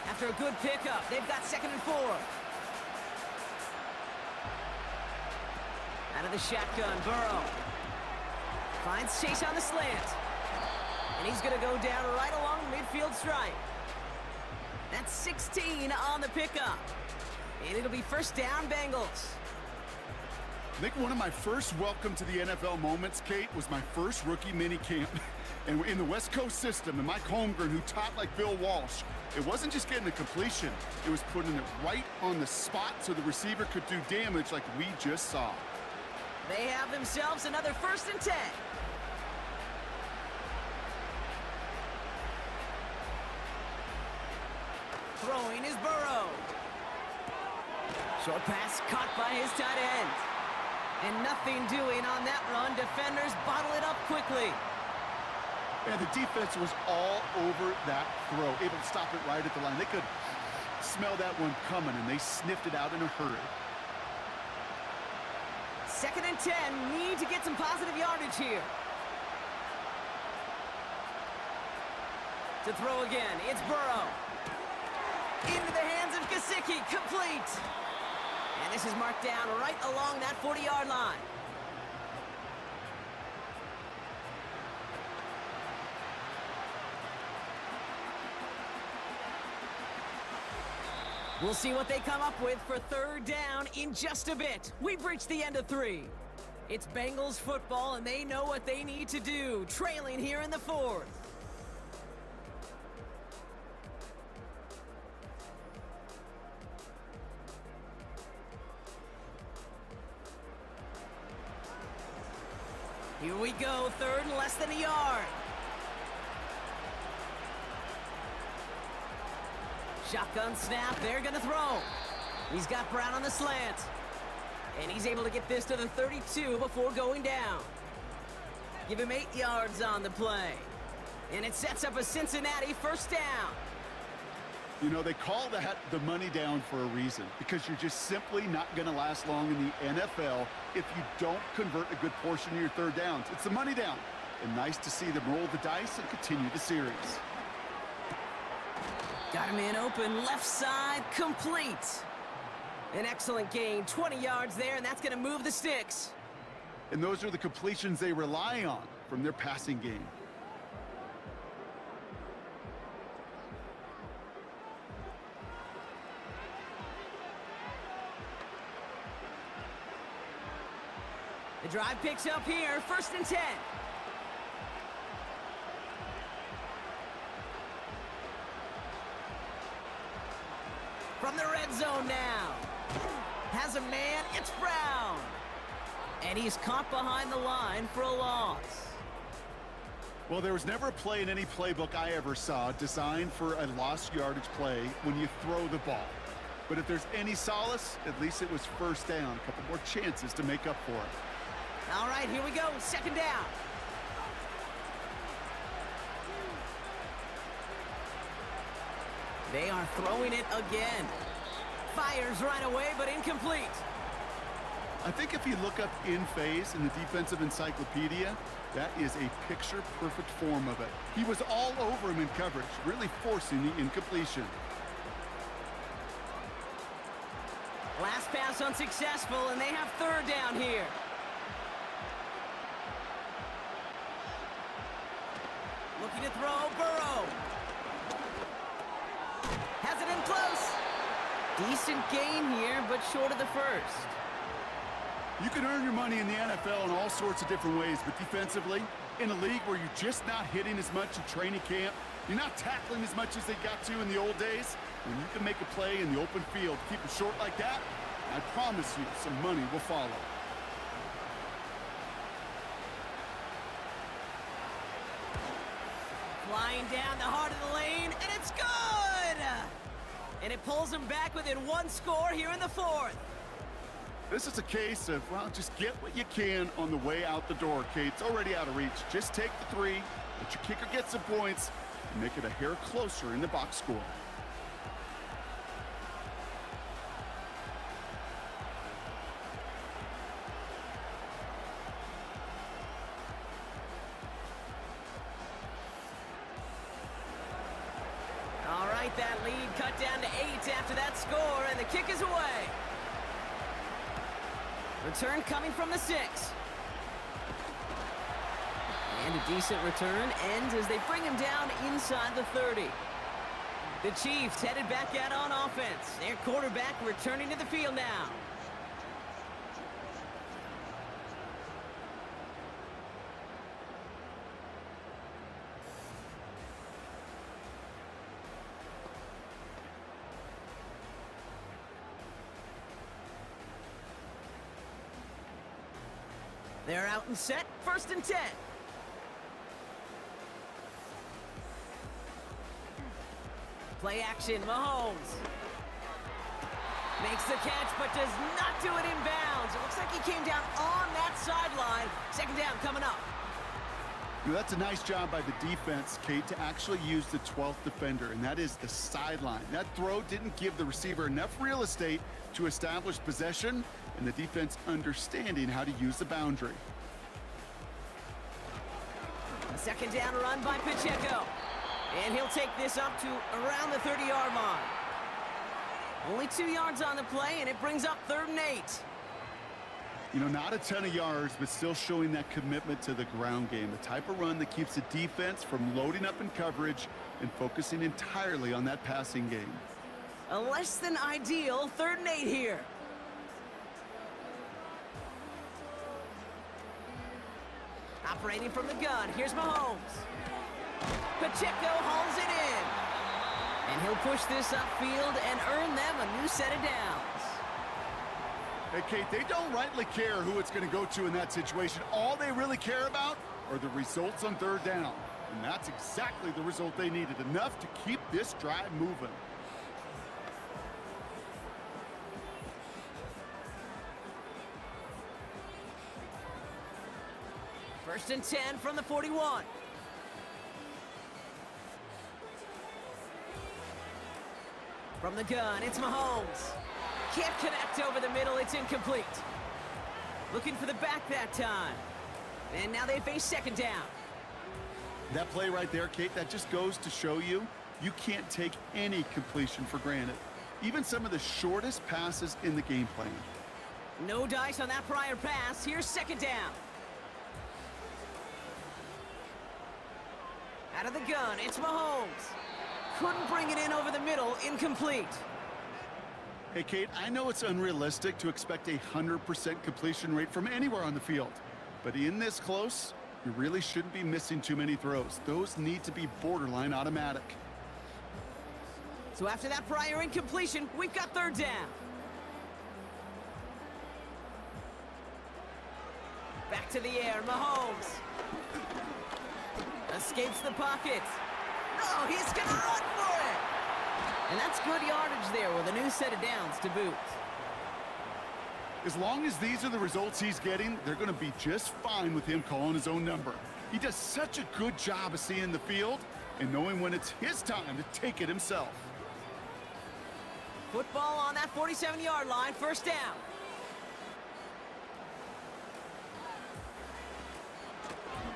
After a good pickup, they've got 2nd and 4. Out of the shotgun, Burrow. Finds Chase on the slant. And he's going to go down right along the midfield stripe. That's 16 on the pickup. And it'll be 1st down, Bengals. I think one of my first welcome to the NFL moments, Kate, was my first rookie mini camp. And in the West Coast system, and Mike Holmgren, who taught like Bill Walsh, it wasn't just getting the completion. It was putting it right on the spot so the receiver could do damage like we just saw. They have themselves another 1st and 10. Throwing is Burrow. Short pass caught by his tight end. And nothing doing on that run. Defenders bottle it up quickly. And the defense was all over that throw, able to stop it right at the line. They could smell that one coming, and they sniffed it out in a hurry. 2nd and 10, need to get some positive yardage here. To throw again, it's Burrow. Into the hands of Gesicki, complete. And this is marked down right along that 40-yard line. We'll see what they come up with for 3rd down in just a bit. We've reached the end of 3. It's Bengals football, and they know what they need to do, trailing here in the 4th. Here we go, 3rd and less than a yard. Shotgun snap, they're gonna throw. He's got Brown on the slant. And he's able to get this to the 32 before going down. Give him 8 yards on the play. And it sets up a Cincinnati first down. You know, they call that the money down for a reason, because you're just simply not going to last long in the NFL if you don't convert a good portion of your third downs. It's the money down. And nice to see them roll the dice and continue the series. Got him in open, left side, complete. An excellent gain, 20 yards there, and that's going to move the sticks. And those are the completions they rely on from their passing game. The drive picks up here, 1st and 10. From the red zone now. Has a man, it's Brown. And he's caught behind the line for a loss. Well, there was never a play in any playbook I ever saw designed for a lost yardage play when you throw the ball. But if there's any solace, at least it was first down. A couple more chances to make up for it. All right, here we go, 2nd down. They are throwing it again. Fires right away, but incomplete. I think if you look up in phase in the defensive encyclopedia, that is a picture-perfect form of it. He was all over him in coverage, really forcing the incompletion. Last pass unsuccessful, and they have 3rd down here. Looking to throw, Burrow. Has it in close. Decent gain here, but short of the first. You can earn your money in the NFL in all sorts of different ways, but defensively, in a league where you're just not hitting as much in training camp, you're not tackling as much as they got to in the old days, when you can make a play in the open field, keep it short like that, I promise you some money will follow. Flying down the heart of the lane, and it's good! And it pulls them back within 1 score here in the 4th. This is a case of, well, just get what you can on the way out the door, Kate. It's already out of reach. Just take the 3, let your kicker get some points, and make it a hair closer in the box score. All right, that lead cut down to 8 after that score, and the kick is away. Return coming from the 6. And a decent return ends as they bring him down inside the 30. The Chiefs headed back out on offense. Their quarterback returning to the field now. They're out and set, 1st and 10. Play action, Mahomes. Makes the catch, but does not do it in bounds. It looks like he came down on that sideline. 2nd down coming up. You know, that's a nice job by the defense, Kate, to actually use the 12th defender, and that is the sideline. That throw didn't give the receiver enough real estate to establish possession, and the defense understanding how to use the boundary. A 2nd down run by Pacheco. And he'll take this up to around the 30-yard line. Only 2 yards on the play, and it brings up 3rd and 8. You know, not a ton of yards, but still showing that commitment to the ground game. The type of run that keeps the defense from loading up in coverage and focusing entirely on that passing game. A less than ideal 3rd and 8 here. Operating from the gun, here's Mahomes. Pacheco hauls it in. And he'll push this upfield and earn them a new set of downs. Hey, Kate, they don't rightly care who it's going to go to in that situation. All they really care about are the results on 3rd down. And that's exactly the result they needed, enough to keep this drive moving. First and 10 from the 41. From the gun, it's Mahomes. Can't connect over the middle, it's incomplete. Looking for the back that time. And now they face second down. That play right there, Kate, that just goes to show you, you can't take any completion for granted. Even some of the shortest passes in the game plan. No dice on that prior pass. Here's second down. Out of the gun, it's Mahomes. Couldn't bring it in over the middle, incomplete. Hey, Kate, I know it's unrealistic to expect a 100% completion rate from anywhere on the field. But in this close, you really shouldn't be missing too many throws. Those need to be borderline automatic. So after that prior incompletion, we've got third down. Back to the air, Mahomes. Escapes the pocket. Oh, he's gonna run for it! And that's good yardage there with a new set of downs to boot. As long as these are the results he's getting, they're going to be just fine with him calling his own number. He does such a good job of seeing the field and knowing when it's his time to take it himself. Football on that 47-yard line, first down.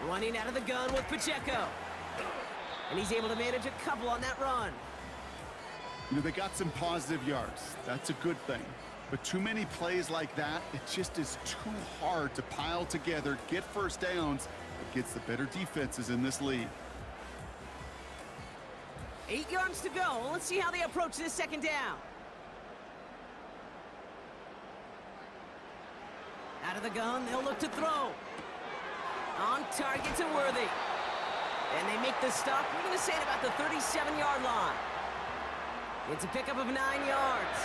Running out of the gun with Pacheco. And he's able to manage a couple on that run. You know, they got some positive yards. That's a good thing. But too many plays like that, it just is too hard to pile together, get first downs against the better defenses in this league. 8 yards to go. Let's see how they approach this second down. Out of the gun, they'll look to throw. On target to Worthy. And they make the stop, we're going to say at about the 37-yard line. It's a pickup of 9 yards.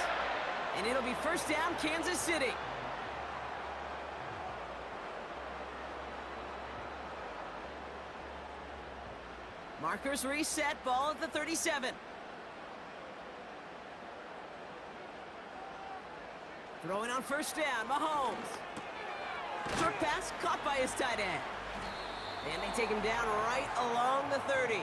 And it'll be first down, Kansas City. Markers reset, ball at the 37. Throwing on first down, Mahomes. Short pass caught by his tight end. And they take him down right along the 30.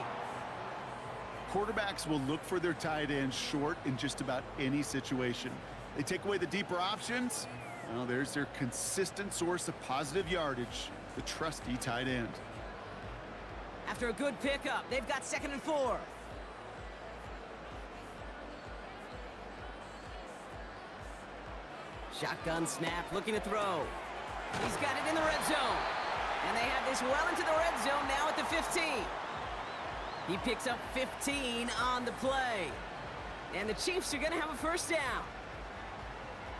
Quarterbacks will look for their tight end short in just about any situation. They take away the deeper options. Well, there's their consistent source of positive yardage, the trusty tight end. After a good pickup, they've got 2nd and 4. Shotgun snap, looking to throw. He's got it in the red zone. And they have this well into the red zone now at the 15. He picks up 15 on the play. And the Chiefs are going to have a first down.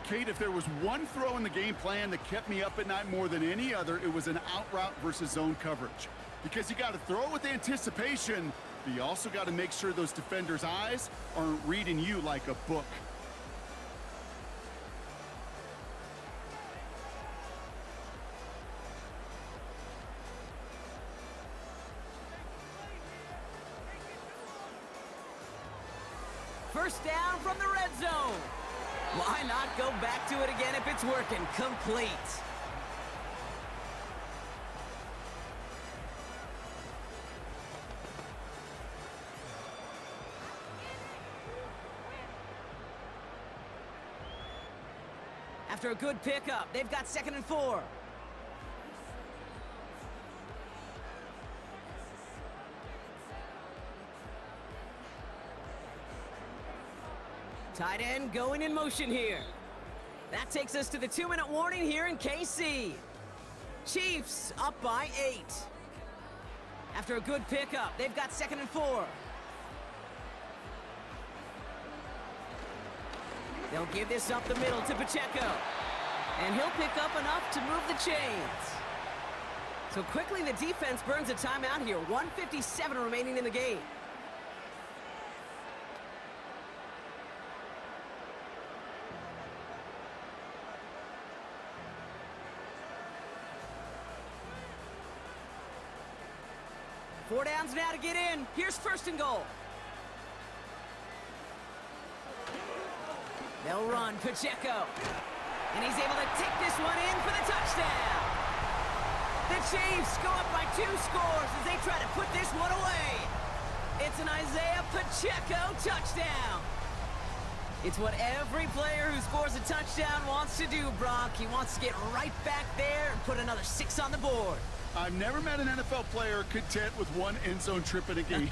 Kate, if there was one throw in the game plan that kept me up at night more than any other, it was an out route versus zone coverage. Because you got to throw with anticipation, but you also got to make sure those defenders' eyes aren't reading you like a book. First down from the red zone. Why not go back to it again if it's working? Complete. After a good pickup, they've got 2nd and 4. Tight end going in motion here. That takes us to the 2-minute warning here in KC. Chiefs up by 8. After a good pickup, they've got 2nd and 4. They'll give this up the middle to Pacheco. And he'll pick up enough to move the chains. So quickly the defense burns a timeout here. 1:57 remaining in the game. Four downs now to get in. Here's 1st and goal. They'll run Pacheco. And he's able to take this one in for the touchdown. The Chiefs go up by 2 scores as they try to put this one away. It's an Isaiah Pacheco touchdown. It's what every player who scores a touchdown wants to do, Brock. He wants to get right back there and put another 6 on the board. I've never met an NFL player content with 1 end zone trip in a game.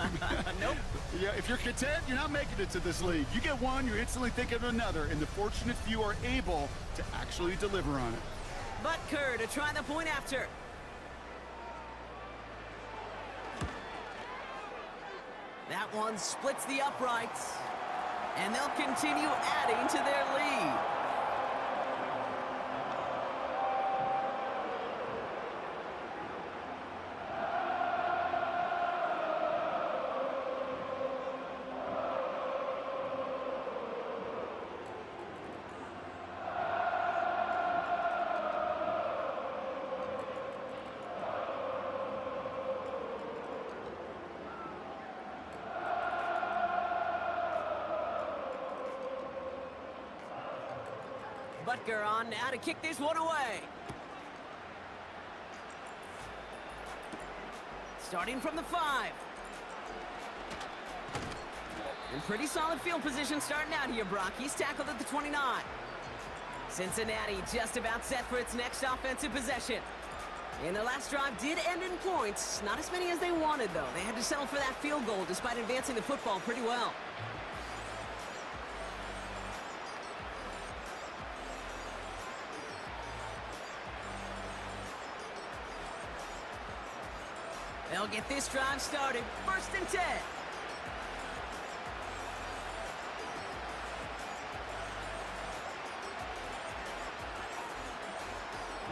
Nope. Yeah, if you're content, you're not making it to this league. You get one, you're instantly thinking of another, and the fortunate few are able to actually deliver on it. Butker to try the point after. That one splits the uprights, and they'll continue adding to their lead. Butker on now to kick this one away. Starting from the 5. In pretty solid field position starting out here, Brock. He's tackled at the 29. Cincinnati just about set for its next offensive possession. And their last drive did end in points. Not as many as they wanted, though. They had to settle for that field goal despite advancing the football pretty well. They'll get this drive started. 1st and 10.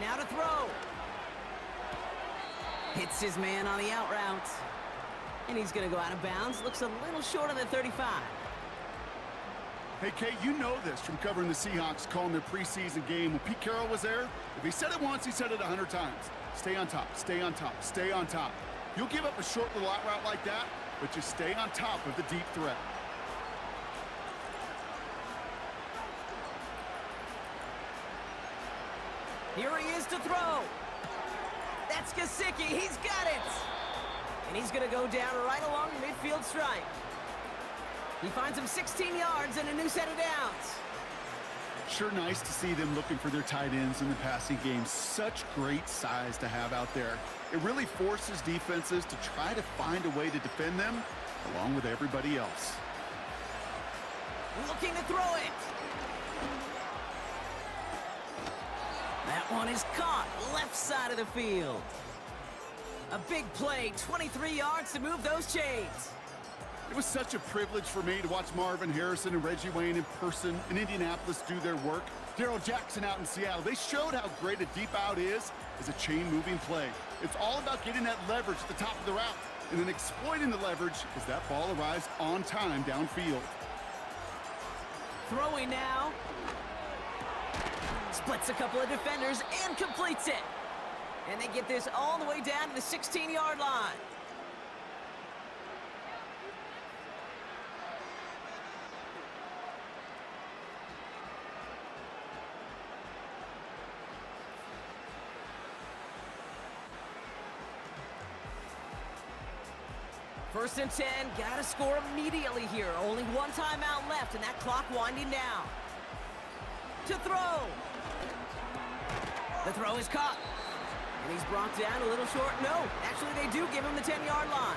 Now to throw. Hits his man on the out route. And he's going to go out of bounds. Looks a little short on the 35. Hey, Kate, you know this from covering the Seahawks, calling their preseason game. When Pete Carroll was there, if he said it once, he said it 100 times. Stay on top, stay on top, stay on top. You'll give up a short little out route like that, but just stay on top of the deep threat. Here he is to throw. That's Gesicki. He's got it. And he's going to go down right along the midfield stripe. He finds him 16 yards and a new set of downs. Sure nice to see them looking for their tight ends in the passing game. Such great size to have out there. It really forces defenses to try to find a way to defend them along with everybody else. Looking to throw it. That one is caught left side of the field. A big play, 23 yards to move those chains. It was such a privilege for me to watch Marvin Harrison and Reggie Wayne in person in Indianapolis do their work. Darrell Jackson out in Seattle. They showed how great a deep out is as a chain-moving play. It's all about getting that leverage at the top of the route and then exploiting the leverage as that ball arrives on time downfield. Throwing now. Splits a couple of defenders and completes it. And they get this all the way down to the 16-yard line. First and 10, gotta score immediately here. Only one timeout left, and that clock winding down. To throw. The throw is caught. And he's brought down a little short. No, actually they do give him the 10-yard line.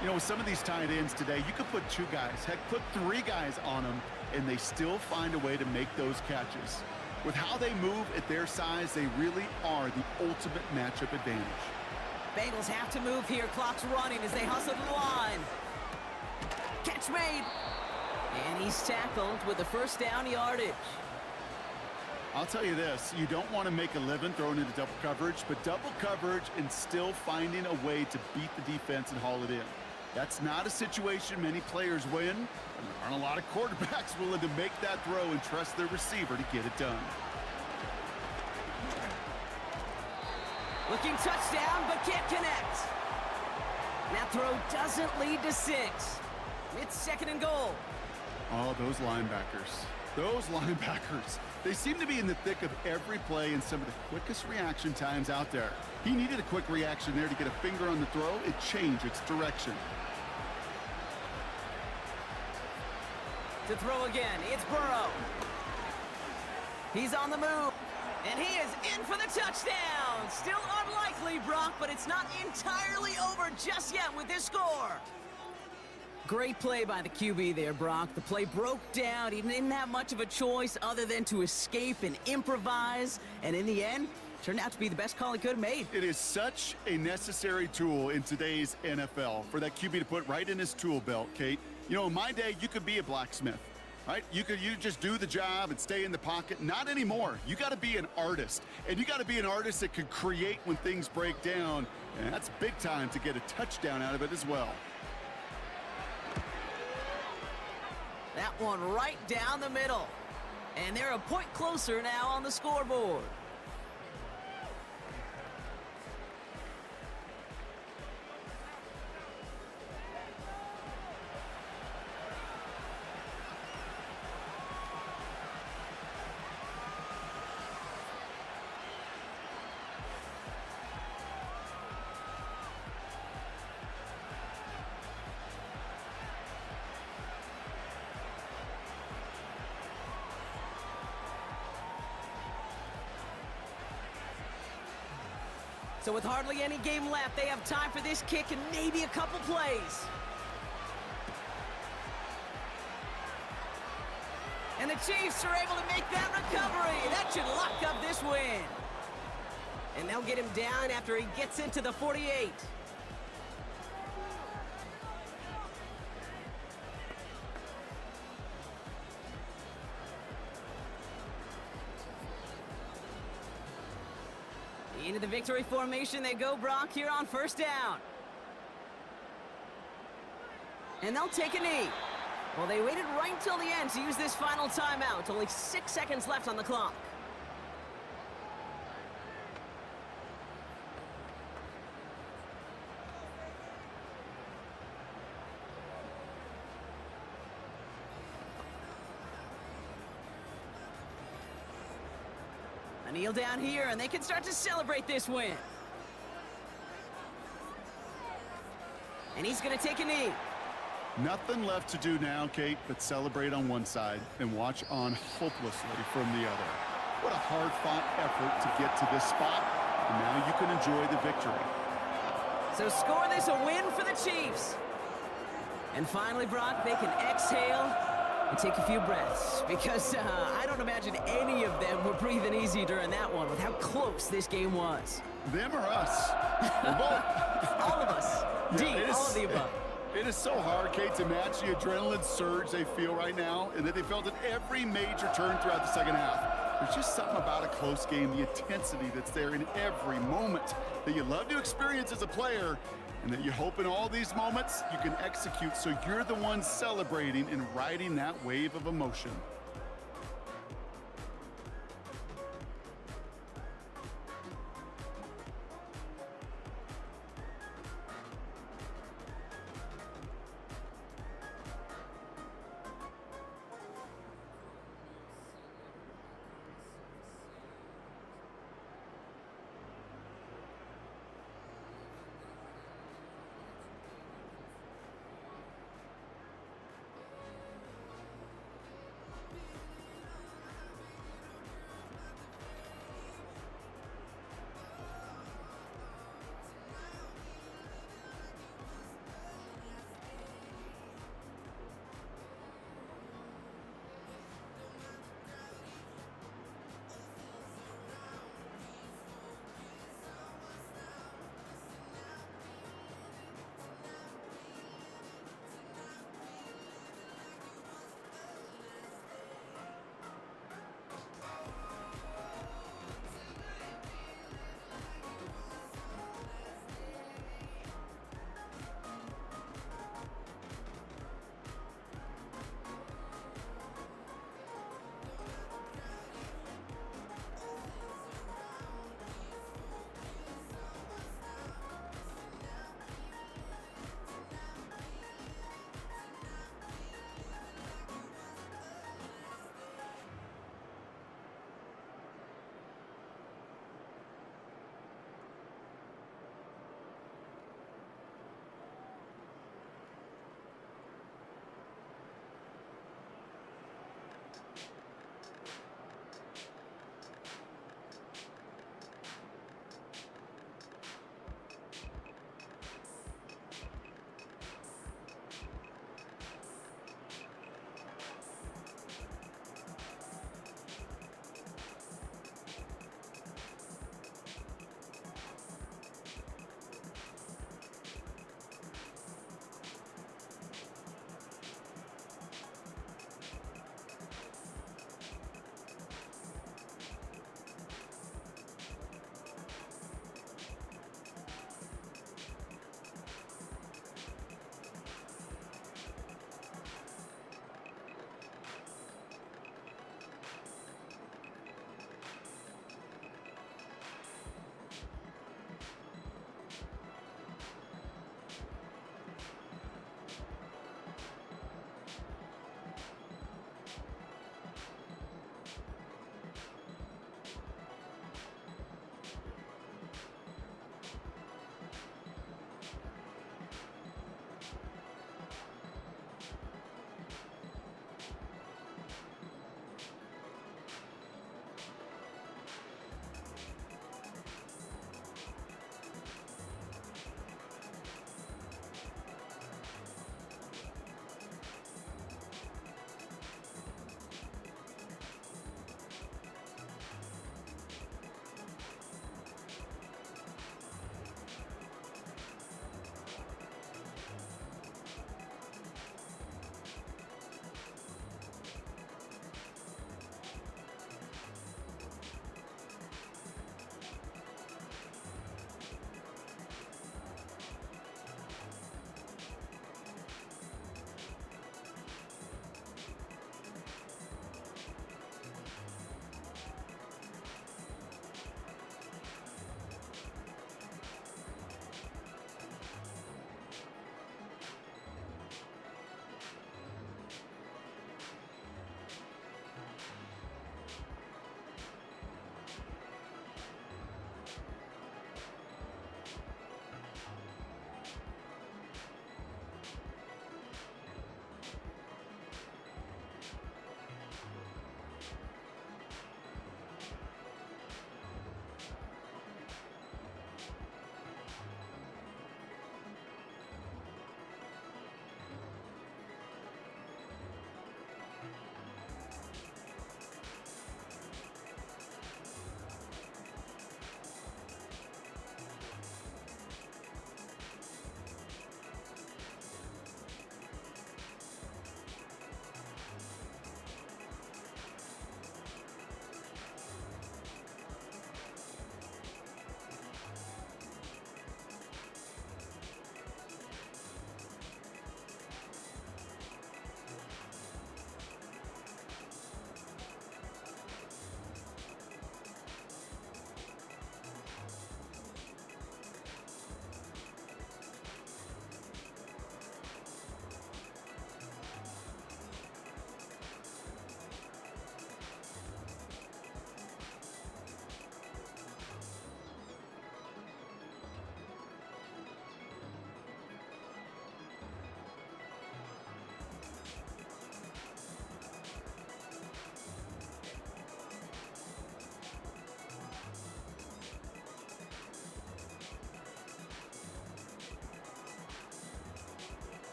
You know, with some of these tight ends today, you could put 2 guys, heck, put 3 guys on them, and they still find a way to make those catches. With how they move at their size, they really are the ultimate matchup advantage. Bengals have to move here. Clock's running as they hustle to the line. Catch made. And he's tackled with the first down yardage. I'll tell you this, you don't want to make a living throwing into double coverage, but double coverage and still finding a way to beat the defense and haul it in. That's not a situation many players win, and there aren't a lot of quarterbacks willing to make that throw and trust their receiver to get it done. Looking touchdown, but can't connect. That throw doesn't lead to 6. It's 2nd and goal. Oh, those linebackers. Those linebackers. They seem to be in the thick of every play and some of the quickest reaction times out there. He needed a quick reaction there to get a finger on the throw. It changed its direction. To throw again, it's Burrow. He's on the move, and he is in for the touchdown. Still unlikely, Brock, but it's not entirely over just yet with this score. Great play by the QB there, Brock. The play broke down. He didn't have much of a choice other than to escape and improvise, and in the end, turned out to be the best call he could have made. It is such a necessary tool in today's NFL for that QB to put right in his tool belt, Kate. You know, in my day, you could be a blacksmith, right? You just do the job and stay in the pocket. Not anymore. You got to be an artist, and you got to be an artist that can create when things break down, and that's big time to get a touchdown out of it as well. That one right down the middle. And they're a point closer now on the scoreboard. So with hardly any game left, they have time for this kick and maybe a couple plays. And the Chiefs are able to make that recovery. That should lock up this win. And they'll get him down after he gets into the 48. Into the victory formation they go, Brock, here on first down. And they'll take a knee. Well, they waited right until the end to use this final timeout. Only 6 seconds left on the clock. A kneel down here, and they can start to celebrate this win. And he's going to take a knee. Nothing left to do now, Kate, but celebrate on one side and watch on hopelessly from the other. What a hard-fought effort to get to this spot, and now you can enjoy the victory. So score this a win for the Chiefs. And finally, Brock, they can exhale and take a few breaths, because I don't imagine any of them were breathing easy during that one with how close this game was. Them or us? We're both. All of us. Yeah, all of the above. It is so hard, Kate, to match the adrenaline surge they feel right now, and that they felt at every major turn throughout the second half. There's just something about a close game, the intensity that's there in every moment that you love to experience as a player, and that you hope in all these moments you can execute so you're the one celebrating and riding that wave of emotion.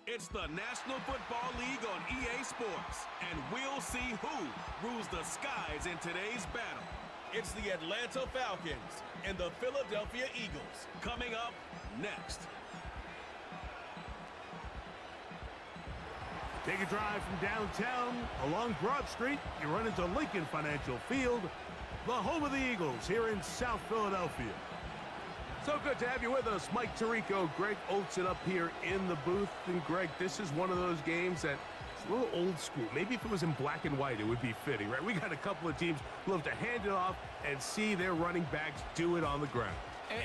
It's the National Football League on EA Sports, and we'll see who rules the skies in today's battle. It's the Atlanta Falcons and the Philadelphia Eagles coming up next. Take a drive from downtown along Broad Street. You run into Lincoln Financial Field, the home of the Eagles here in South Philadelphia. So good to have you with us, Mike Tirico, Greg Olson up here in the booth. And Greg, this is one of those games that's a little old school. Maybe if it was in black and white, it would be fitting, right? We got a couple of teams who love to hand it off and see their running backs do it on the ground.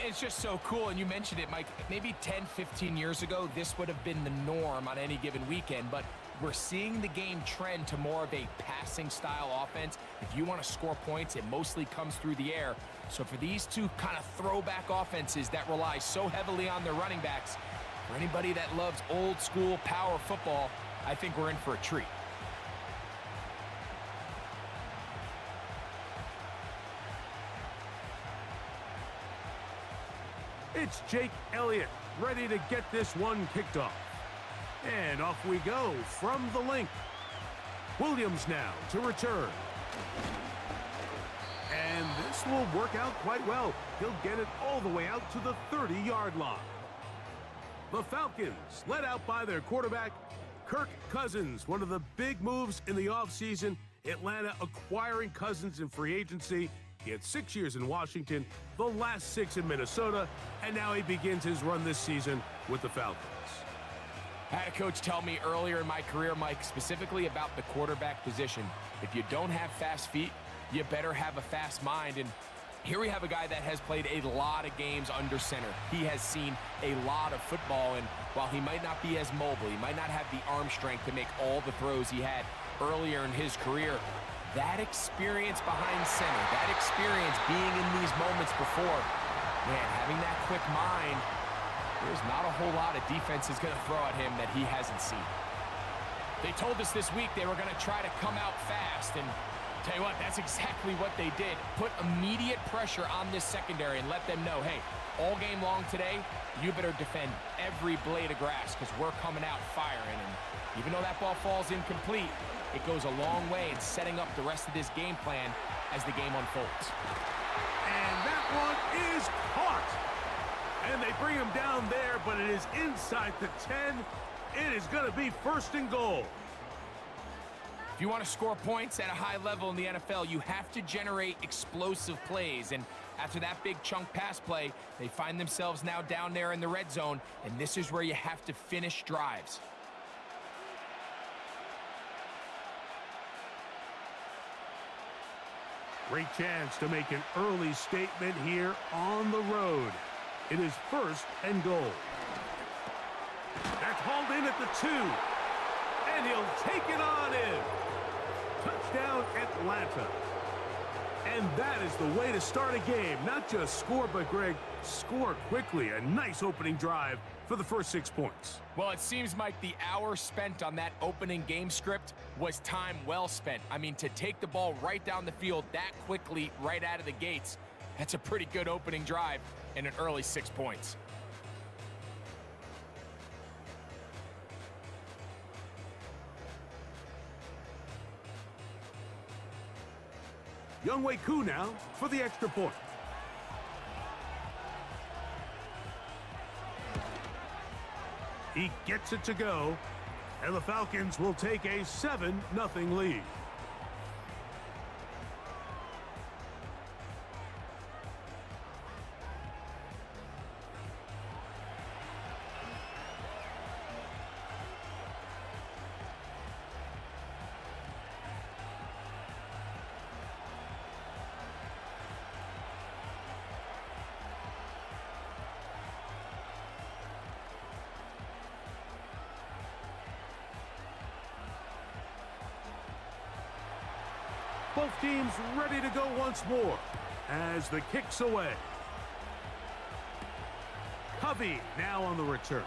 It's just so cool, and you mentioned it, Mike. Maybe 10, 15 years ago, this would have been the norm on any given weekend, but we're seeing the game trend to more of a passing-style offense. If you want to score points, it mostly comes through the air. So for these two kind of throwback offenses that rely so heavily on their running backs, for anybody that loves old-school power football, I think we're in for a treat. It's Jake Elliott ready to get this one kicked off. And off we go from the link. Williams now to return. And this will work out quite well. He'll get it all the way out to the 30-yard line. The Falcons, led out by their quarterback, Kirk Cousins. One of the big moves in the offseason, Atlanta acquiring Cousins in free agency. He had 6 years in Washington, the last 6 in Minnesota, and now he begins his run this season with the Falcons. I had a coach tell me earlier in my career, Mike, specifically about the quarterback position. If you don't have fast feet, you better have a fast mind. And here we have a guy that has played a lot of games under center. He has seen a lot of football, and while he might not be as mobile, he might not have the arm strength to make all the throws he had earlier in his career, that experience behind center, that experience being in these moments before, man, having that quick mind, there's not a whole lot of defense is going to throw at him that he hasn't seen. They told us this week they were going to try to come out fast, and tell you what, that's exactly what they did. Put immediate pressure on this secondary and let them know, hey, all game long today, you better defend every blade of grass because we're coming out firing. And even though that ball falls incomplete, it goes a long way in setting up the rest of this game plan as the game unfolds. And that one is caught. And they bring him down there, but it is inside the 10. It is going to be 1st and goal. If you want to score points at a high level in the NFL, you have to generate explosive plays. And after that big chunk pass play, they find themselves now down there in the red zone, and this is where you have to finish drives. Great chance to make an early statement here on the road. It is 1st and goal. That's hauled in at the 2. And he'll take it on in. Touchdown, Atlanta. And that is the way to start a game. Not just score, but Greg, score quickly. A nice opening drive for the first 6 points. Well, it seems like the hour spent on that opening game script was time well spent. I mean, to take the ball right down the field that quickly, right out of the gates, that's a pretty good opening drive and an early 6 points. Younghoe Koo now for the extra point. He gets it to go, and the Falcons will take a 7-0 lead. Both teams ready to go once more as the kick's away. Covey now on the return.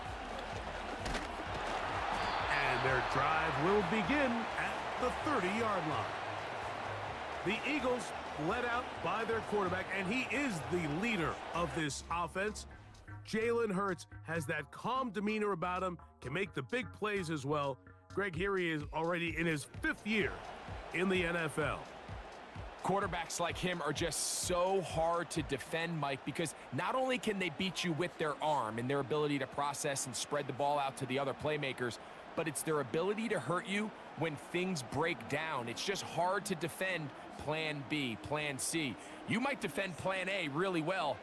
And their drive will begin at the 30-yard line. The Eagles led out by their quarterback, and he is the leader of this offense. Jalen Hurts has that calm demeanor about him, can make the big plays as well. Greg, here he is already in his 5th year in the NFL. Quarterbacks like him are just so hard to defend, Mike, because not only can they beat you with their arm and their ability to process and spread the ball out to the other playmakers, but it's their ability to hurt you when things break down. It's just hard to defend plan B, plan C. You might defend plan A really well,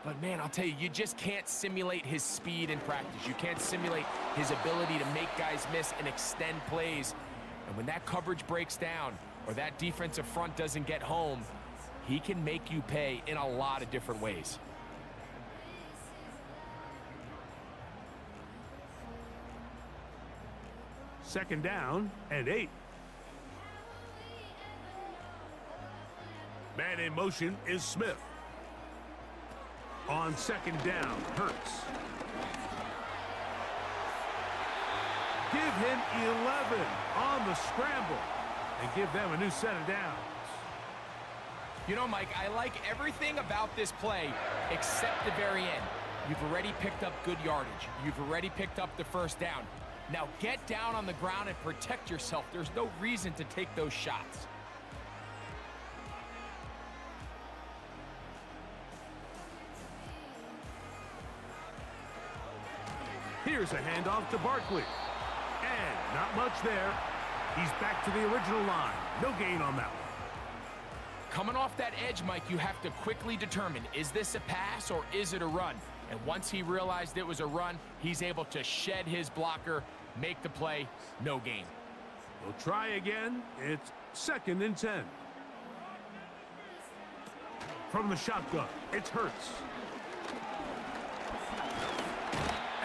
but man, I'll tell you, you just can't simulate his speed in practice. You can't simulate his ability to make guys miss and extend plays. And when that coverage breaks down or that defensive front doesn't get home, he can make you pay in a lot of different ways. Second down and 8. Man in motion is Smith. On second down, Hurts. Give him 11 on the scramble and give them a new set of downs. You know, Mike, I like everything about this play except the very end. You've already picked up good yardage. You've already picked up the first down. Now get down on the ground and protect yourself. There's no reason to take those shots. Here's a handoff to Barkley. And not much there. He's back to the original line. No gain on that one. Coming off that edge, Mike, you have to quickly determine, is this a pass or is it a run? And once he realized it was a run, he's able to shed his blocker, make the play, no gain. We'll try again. It's 2nd and 10. From the shotgun, it's Hurts.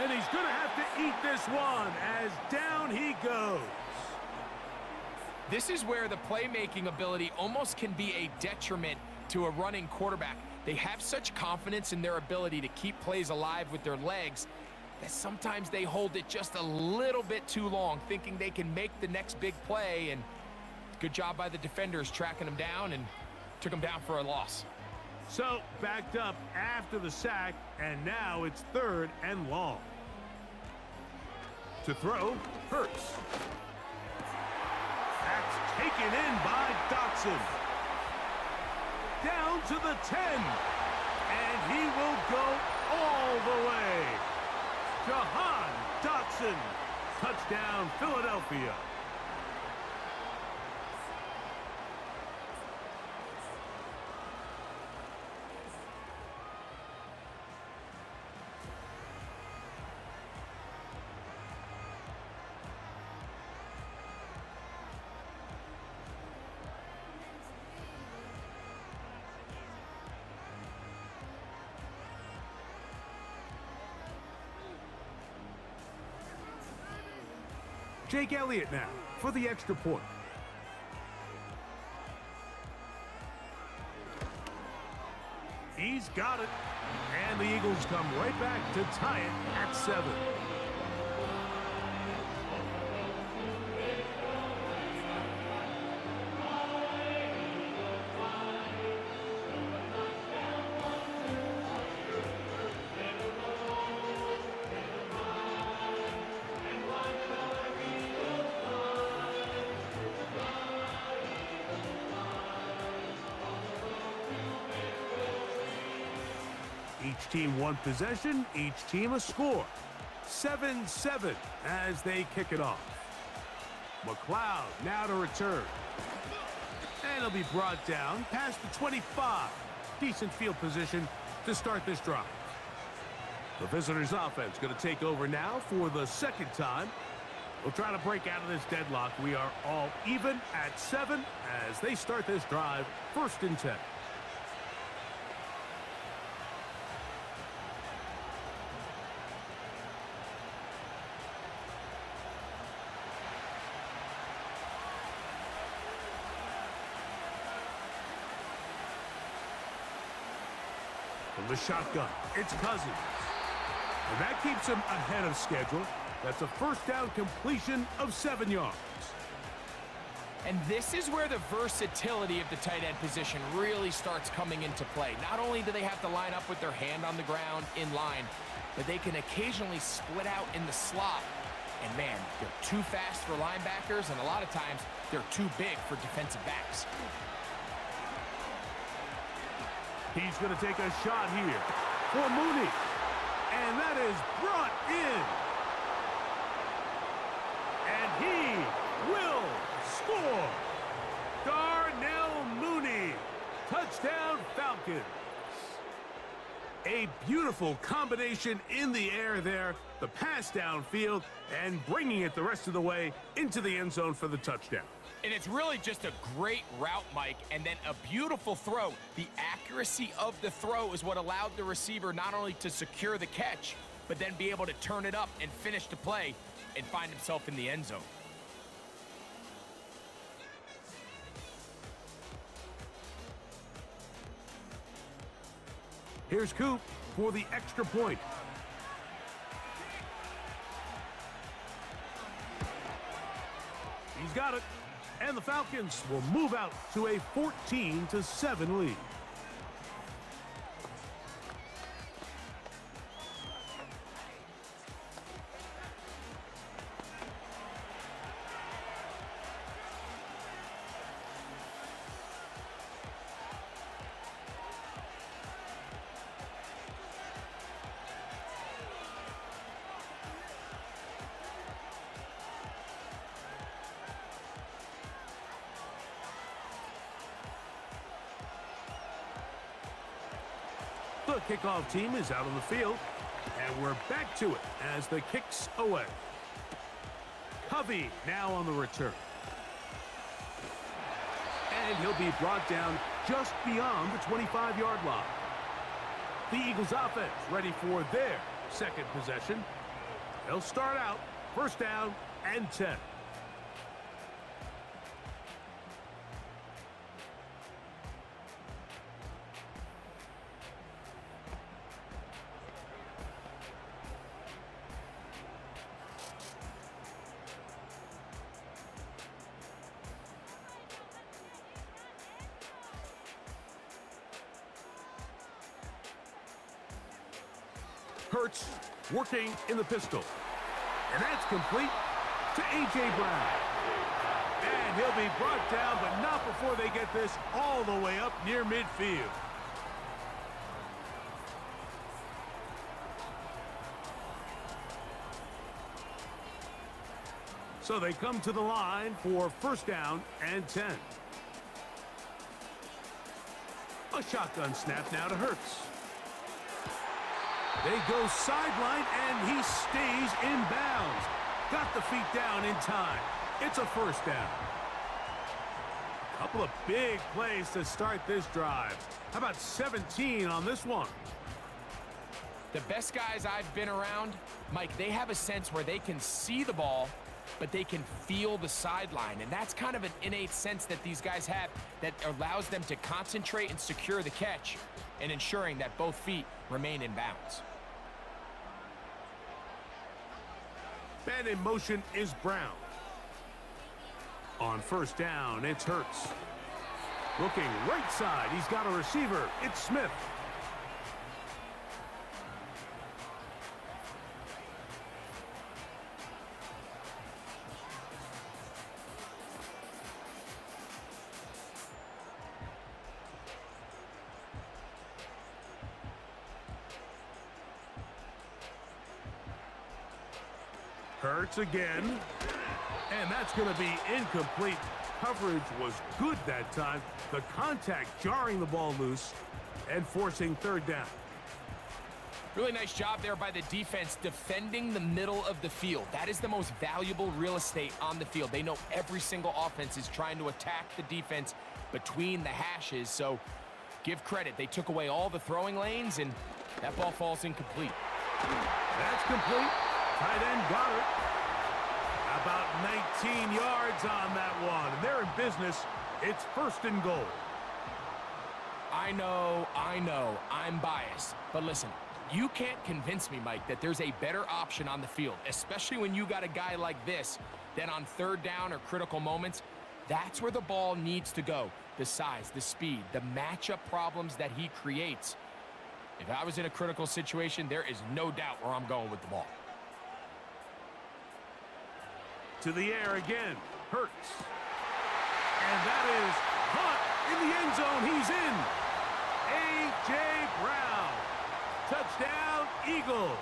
And he's going to have to eat this one as down he goes. This is where the playmaking ability almost can be a detriment to a running quarterback. They have such confidence in their ability to keep plays alive with their legs that sometimes they hold it just a little bit too long, thinking they can make the next big play, and good job by the defenders tracking him down and took him down for a loss. So, backed up after the sack, and now it's 3rd and long. To throw, Hurts. That's taken in by Dotson. Down to the 10. And he will go all the way. Jahan Dotson. Touchdown, Philadelphia. Jake Elliott now for the extra point. He's got it. And the Eagles come right back to tie it at 7. Each team one possession, each team a score. 7-7 as they kick it off. McLeod now to return. And he'll be brought down past the 25. Decent field position to start this drive. The visitors' offense going to take over now for the 2nd time. We'll try to break out of this deadlock. We are all even at 7 as they start this drive, 1st and 10. From the shotgun, it's Cousins. And that keeps him ahead of schedule. That's a 1st down completion of 7 yards. And this is where the versatility of the tight end position really starts coming into play. Not only do they have to line up with their hand on the ground in line, but they can occasionally split out in the slot. And man, they're too fast for linebackers, and a lot of times they're too big for defensive backs. He's going to take a shot here for Mooney. And that is brought in. And he will score. Darnell Mooney. Touchdown Falcons. A beautiful combination in the air there. The pass downfield and bringing it the rest of the way into the end zone for the touchdown. And it's really just a great route, Mike, and then a beautiful throw. The accuracy of the throw is what allowed the receiver not only to secure the catch, but then be able to turn it up and finish the play and find himself in the end zone. Here's Coop for the extra point. He's got it. And the Falcons will move out to a 14-7 lead. The kickoff team is out on the field, and we're back to it as the kick's away. Covey now on the return. And he'll be brought down just beyond the 25-yard line. The Eagles offense ready for their second possession. They'll start out first down and 10. Hurts working in the pistol. And that's complete to A.J. Brown. And he'll be brought down, but not before they get this all the way up near midfield. So they come to the line for first down and 10. A shotgun snap now to Hurts. They go sideline, and he stays in bounds. Got the feet down in time. It's a first down. Couple of big plays to start this drive. How about 17 on this one? The best guys I've been around, Mike, they have a sense where they can see the ball, but they can feel the sideline. And that's kind of an innate sense that these guys have that allows them to concentrate and secure the catch and ensuring that both feet remain in bounds. And in motion is Brown. On first down, it's Hurts. Looking right side, he's got a receiver. It's Smith. Hurts again. And that's going to be incomplete. Coverage was good that time. The contact jarring the ball loose and forcing third down. Really nice job there by the defense defending the middle of the field. That is the most valuable real estate on the field. They know every single offense is trying to attack the defense between the hashes. So give credit. They took away all the throwing lanes, and that ball falls incomplete. That's complete. Tight end got it. About 19 yards on that one. And they're in business. It's first and goal. I know, I'm biased. But listen, you can't convince me, Mike, that there's a better option on the field, especially when you got a guy like this, that on third down or critical moments, That's where the ball needs to go. The size, the speed, the matchup problems that he creates. If I was in a critical situation, there is no doubt where I'm going with the ball. To the air again. Hurts. And that is caught in the end zone. He's in. A.J. Brown. Touchdown, Eagles.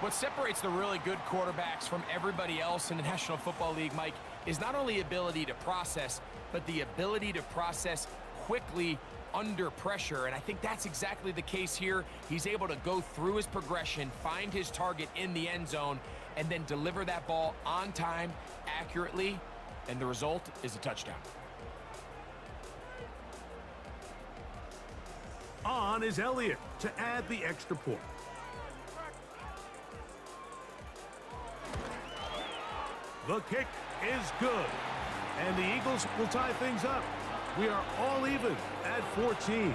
What separates the really good quarterbacks from everybody else in the National Football League, Mike, is not only ability to process, but the ability to process quickly under pressure. And I think that's exactly the case here. He's able to go through his progression, find his target in the end zone, and then deliver that ball on time, accurately, and the result is a touchdown. On is Elliott to add the extra point. The kick is good, and the Eagles will tie things up. We are all even at 14.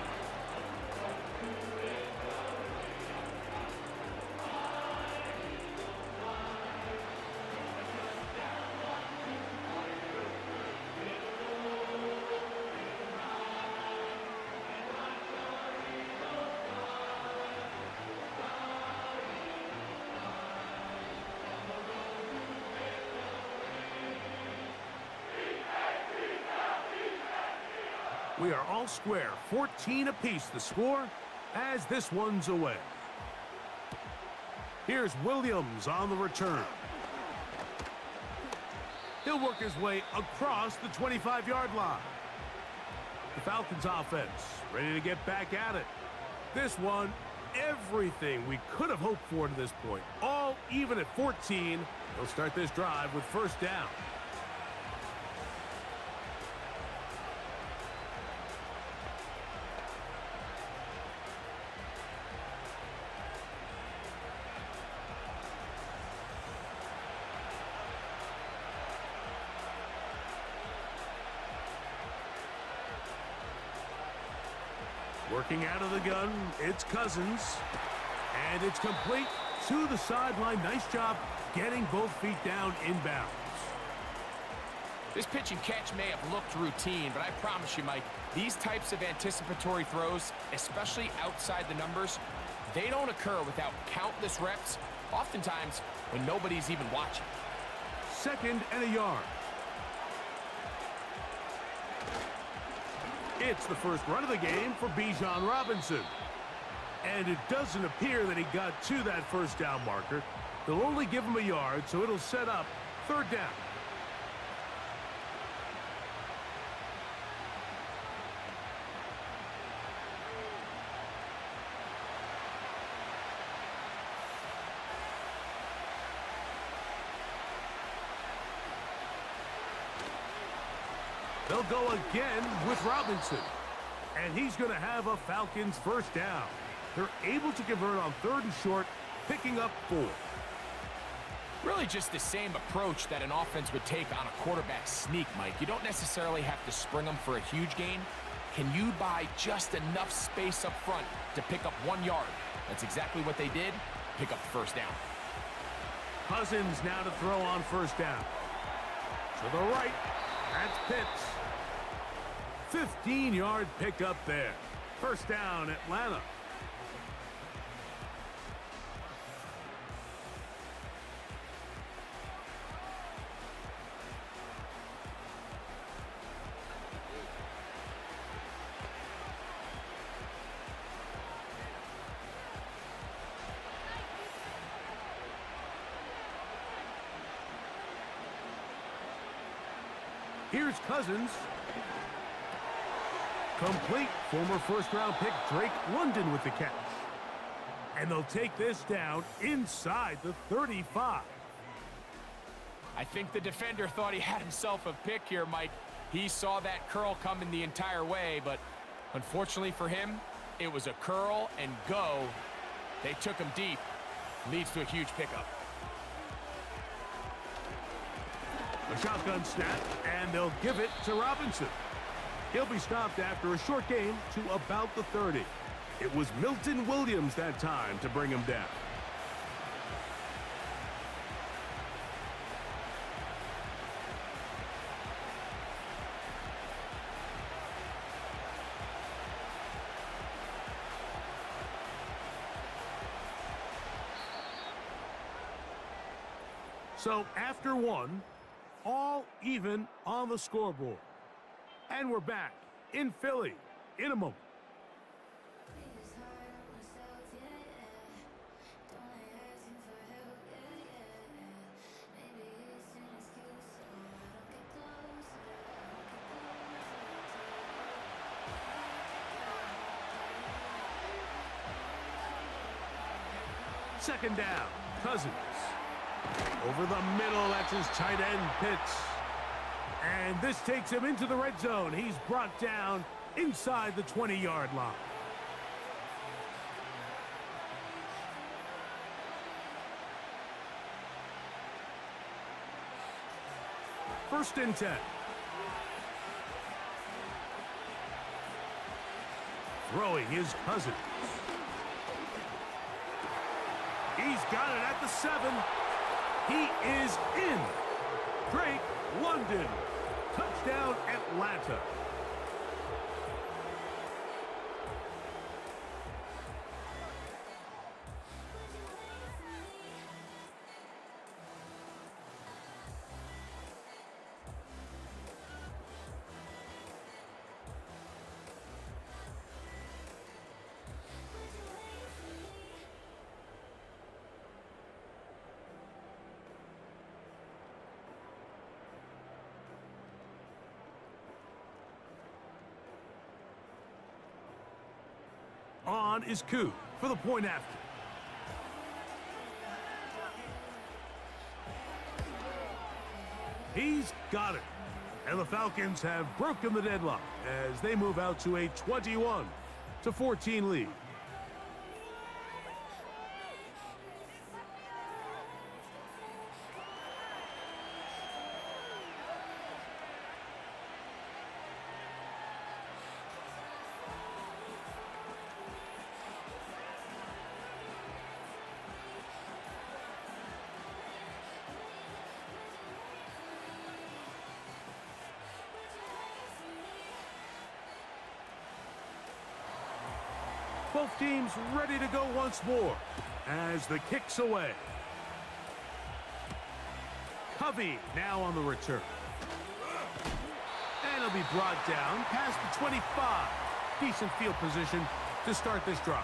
We are all square, 14 apiece the score as this one's away. Here's Williams on the return. He'll work his way across the 25-yard line. The Falcons offense ready to get back at it. This one, everything we could have hoped for to this point. All even at 14. They'll start this drive with first down. Working out of the gun, it's Cousins. And it's complete to the sideline. Nice job getting both feet down inbounds. This pitch and catch may have looked routine, but I promise you, Mike, these types of anticipatory throws, especially outside the numbers, they don't occur without countless reps, oftentimes when nobody's even watching. 2nd and a yard. It's the first run of the game for Bijan Robinson. And it doesn't appear that he got to that first down marker. They'll only give him a yard, so it'll set up 3rd down. They'll go again with Robinson. And he's going to have a Falcons first down. They're able to convert on 3rd and short, picking up 4. Really just the same approach that an offense would take on a quarterback sneak, Mike. You don't necessarily have to spring them for a huge gain. Can you buy just enough space up front to pick up 1 yard? That's exactly what they did. Pick up the first down. Cousins now to throw on first down. To the right. That's Pitts. 15-yard pickup there. First down, Atlanta. Here's Cousins. Complete. Former first-round pick Drake London with the catch. And they'll take this down inside the 35. I think the defender thought he had himself a pick here, Mike. He saw that curl coming the entire way, but unfortunately for him, it was a curl and go. They took him deep. Leads to a huge pickup. A shotgun snap, and they'll give it to Robinson. He'll be stopped after a short gain to about the 30. It was Milton Williams that time to bring him down. So after one, all even on the scoreboard. And we're back in Philly in a moment. Second down, Cousins. Over the middle, that's his tight end, Pitts. And this takes him into the red zone. He's brought down inside the 20-yard line. First and 10. Throwing his Cousins. He's got it at the 7. He is in. Drake London. Touchdown, Atlanta. On is Koo for the point after. He's got it. And the Falcons have broken the deadlock as they move out to a 21-14 lead. Both teams ready to go once more as the kick's away. Covey now on the return. And he'll be brought down past the 25. Decent field position to start this drive.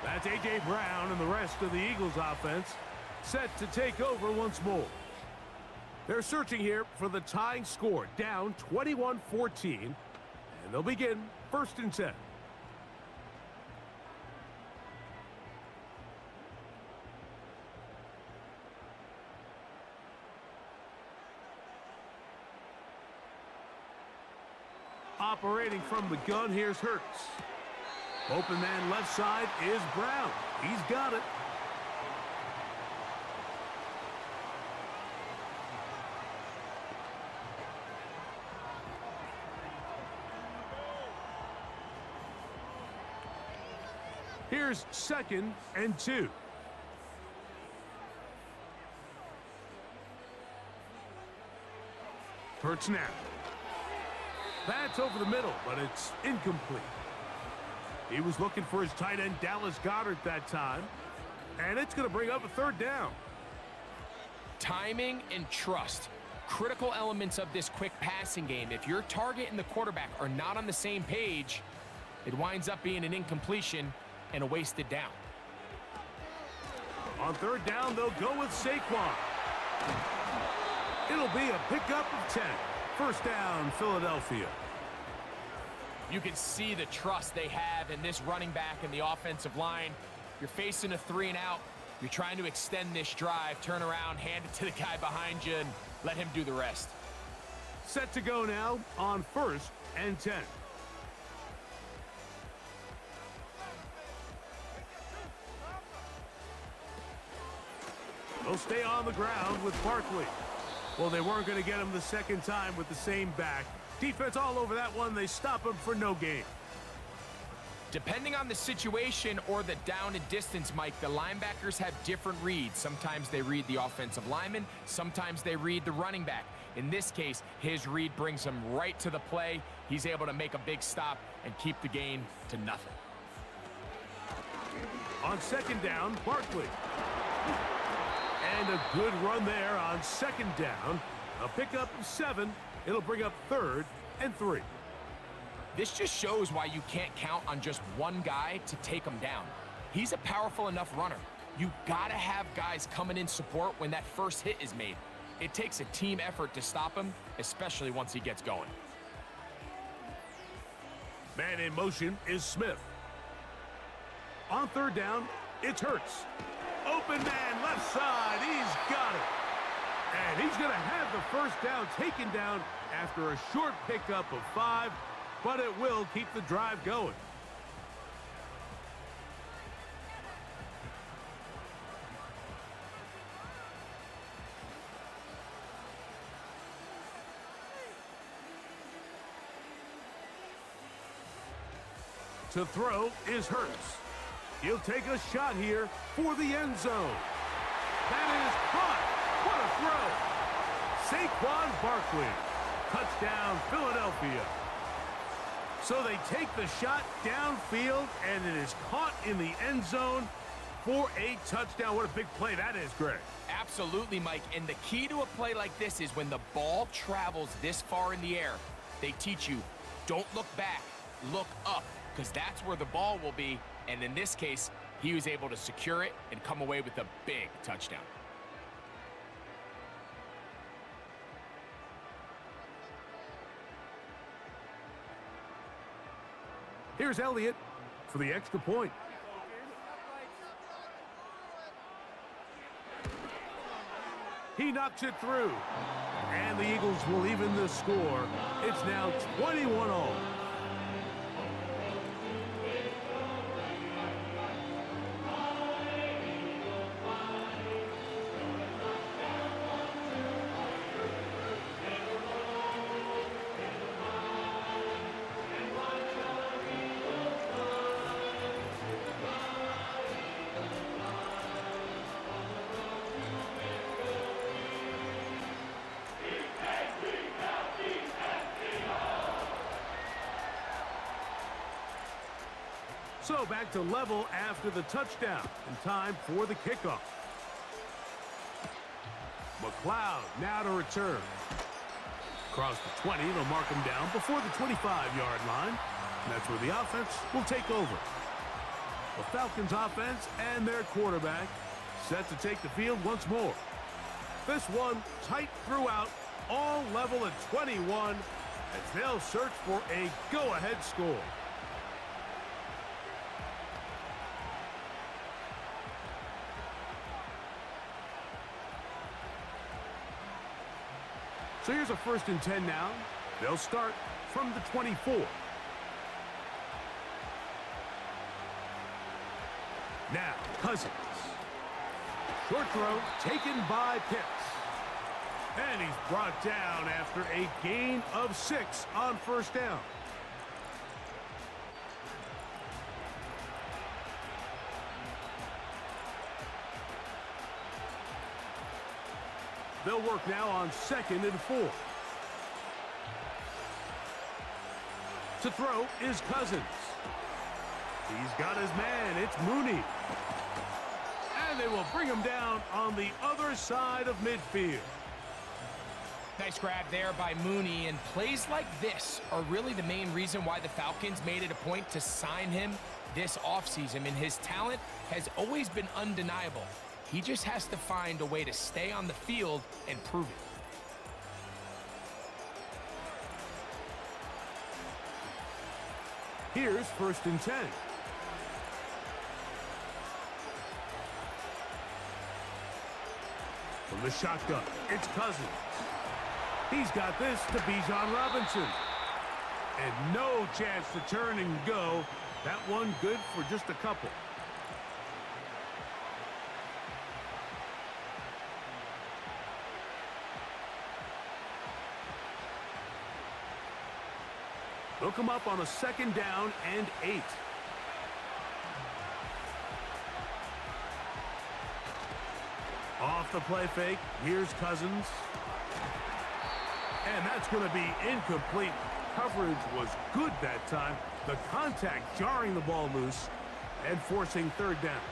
That's A.J. Brown and the rest of the Eagles offense set to take over once more. They're searching here for the tying score, down 21-14, and they'll begin first and 10. Operating from the gun, here's Hurts. Open man left side is Brown. He's got it. Here's 2nd and 2. Hurts now. That's over the middle, but it's incomplete. He was looking for his tight end, Dallas Goedert, that time. And it's going to bring up a 3rd down. Timing and trust. Critical elements of this quick passing game. If your target and the quarterback are not on the same page, it winds up being an incompletion and a wasted down. On 3rd down, they'll go with Saquon. It'll be a pickup of 10. First down, Philadelphia. You can see the trust they have in this running back and the offensive line. You're facing a 3 and out. You're trying to extend this drive, turn around, hand it to the guy behind you, and let him do the rest. Set to go now on 1st and 10. They'll stay on the ground with Barkley. Well, they weren't going to get him the second time with the same back. Defense all over that one. They stop him for no gain. Depending on the situation or the down and distance, Mike, the linebackers have different reads. Sometimes they read the offensive lineman. Sometimes they read the running back. In this case, his read brings him right to the play. He's able to make a big stop and keep the gain to nothing. On 2nd down, Barkley. And a good run there on second down. A pickup of 7. It'll bring up 3rd and 3. This just shows why you can't count on just one guy to take him down. He's a powerful enough runner. You gotta have guys coming in support when that first hit is made. It takes a team effort to stop him, especially once he gets going. Man in motion is Smith. On third down, it's Hurts. Open man, left side, he's got it. And he's gonna have the first down taken down after a short pickup of 5, but it will keep the drive going. To throw is Hurts. He'll take a shot here for the end zone. That is caught. What a throw. Saquon Barkley. Touchdown, Philadelphia. So they take the shot downfield, and it is caught in the end zone for a touchdown. What a big play that is, Greg. Absolutely, Mike. And the key to a play like this is when the ball travels this far in the air, they teach you, don't look back, look up, because that's where the ball will be. And in this case, he was able to secure it and come away with a big touchdown. Here's Elliott for the extra point. He knocks it through. And the Eagles will even the score. It's now 21-all. So back to level after the touchdown, and time for the kickoff. McLeod now to return. Across the 20, they'll mark him down before the 25-yard line. And that's where the offense will take over. The Falcons offense and their quarterback set to take the field once more. This one tight throughout, all level at 21, as they'll search for a go-ahead score. So here's a 1st and 10 now. They'll start from the 24. Now, Cousins. Short throw taken by Pitts. And he's brought down after a gain of 6 on 1st down. They'll work now on 2nd and 4. To throw is Cousins. He's got his man. It's Mooney. And they will bring him down on the other side of midfield. Nice grab there by Mooney, and plays like this are really the main reason why the Falcons made it a point to sign him this offseason. And his talent has always been undeniable. He just has to find a way to stay on the field and prove it. Here's 1st and 10. From the shotgun, it's Cousins. He's got this to Bijan Robinson. And no chance to turn and go. That one good for just a couple. They'll come up on a 2nd down and 8. Off the play fake, here's Cousins. And that's going to be incomplete. Coverage was good that time. The contact jarring the ball loose and forcing 3rd down.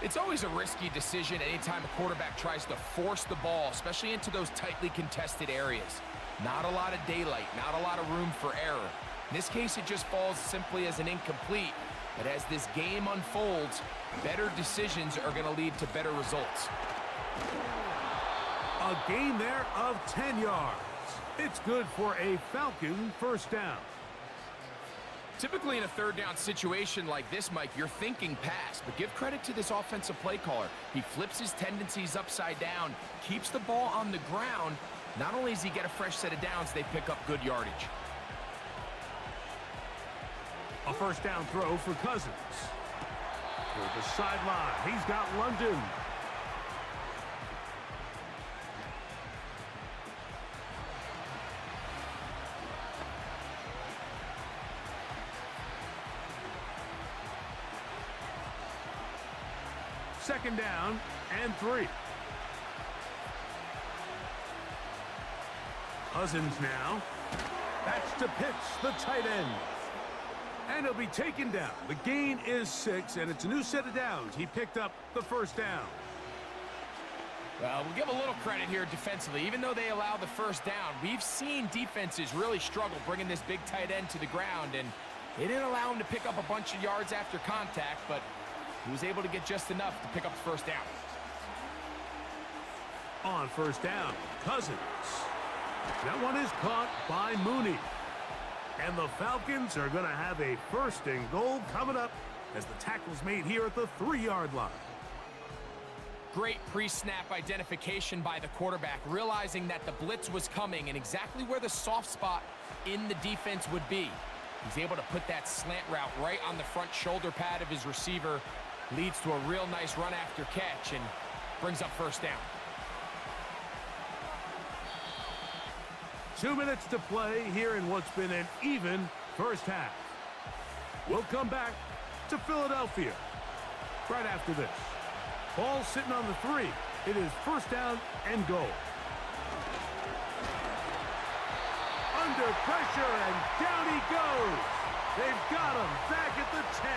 It's always a risky decision anytime a quarterback tries to force the ball, especially into those tightly contested areas. Not a lot of daylight, not a lot of room for error. In this case, it just falls simply as an incomplete. But as this game unfolds, better decisions are going to lead to better results. A gain there of 10 yards. It's good for a Falcon first down. Typically in a third down situation like this, Mike, you're thinking pass, but give credit to this offensive play caller. He flips his tendencies upside down, keeps the ball on the ground. Not only does he get a fresh set of downs, they pick up good yardage. A first down throw for Cousins. To the sideline, he's got London. Second down and 3. Cousins now. That's to Pitts, the tight end. And he'll be taken down. The gain is 6, and it's a new set of downs. He picked up the first down. Well, we'll give a little credit here defensively. Even though they allow the first down, we've seen defenses really struggle bringing this big tight end to the ground, and they didn't allow him to pick up a bunch of yards after contact, but he was able to get just enough to pick up the first down. On first down, Cousins. That one is caught by Mooney. And the Falcons are going to have a first and goal coming up as the tackle's made here at the 3-yard line. Great pre-snap identification by the quarterback, realizing that the blitz was coming and exactly where the soft spot in the defense would be. He's able to put that slant route right on the front shoulder pad of his receiver, leads to a real nice run after catch, and brings up first down. 2 minutes to play here in what's been an even first half. We'll come back to Philadelphia right after this. Ball sitting on the 3. It is first down and goal. Under pressure, and down he goes. They've got him back at the 10.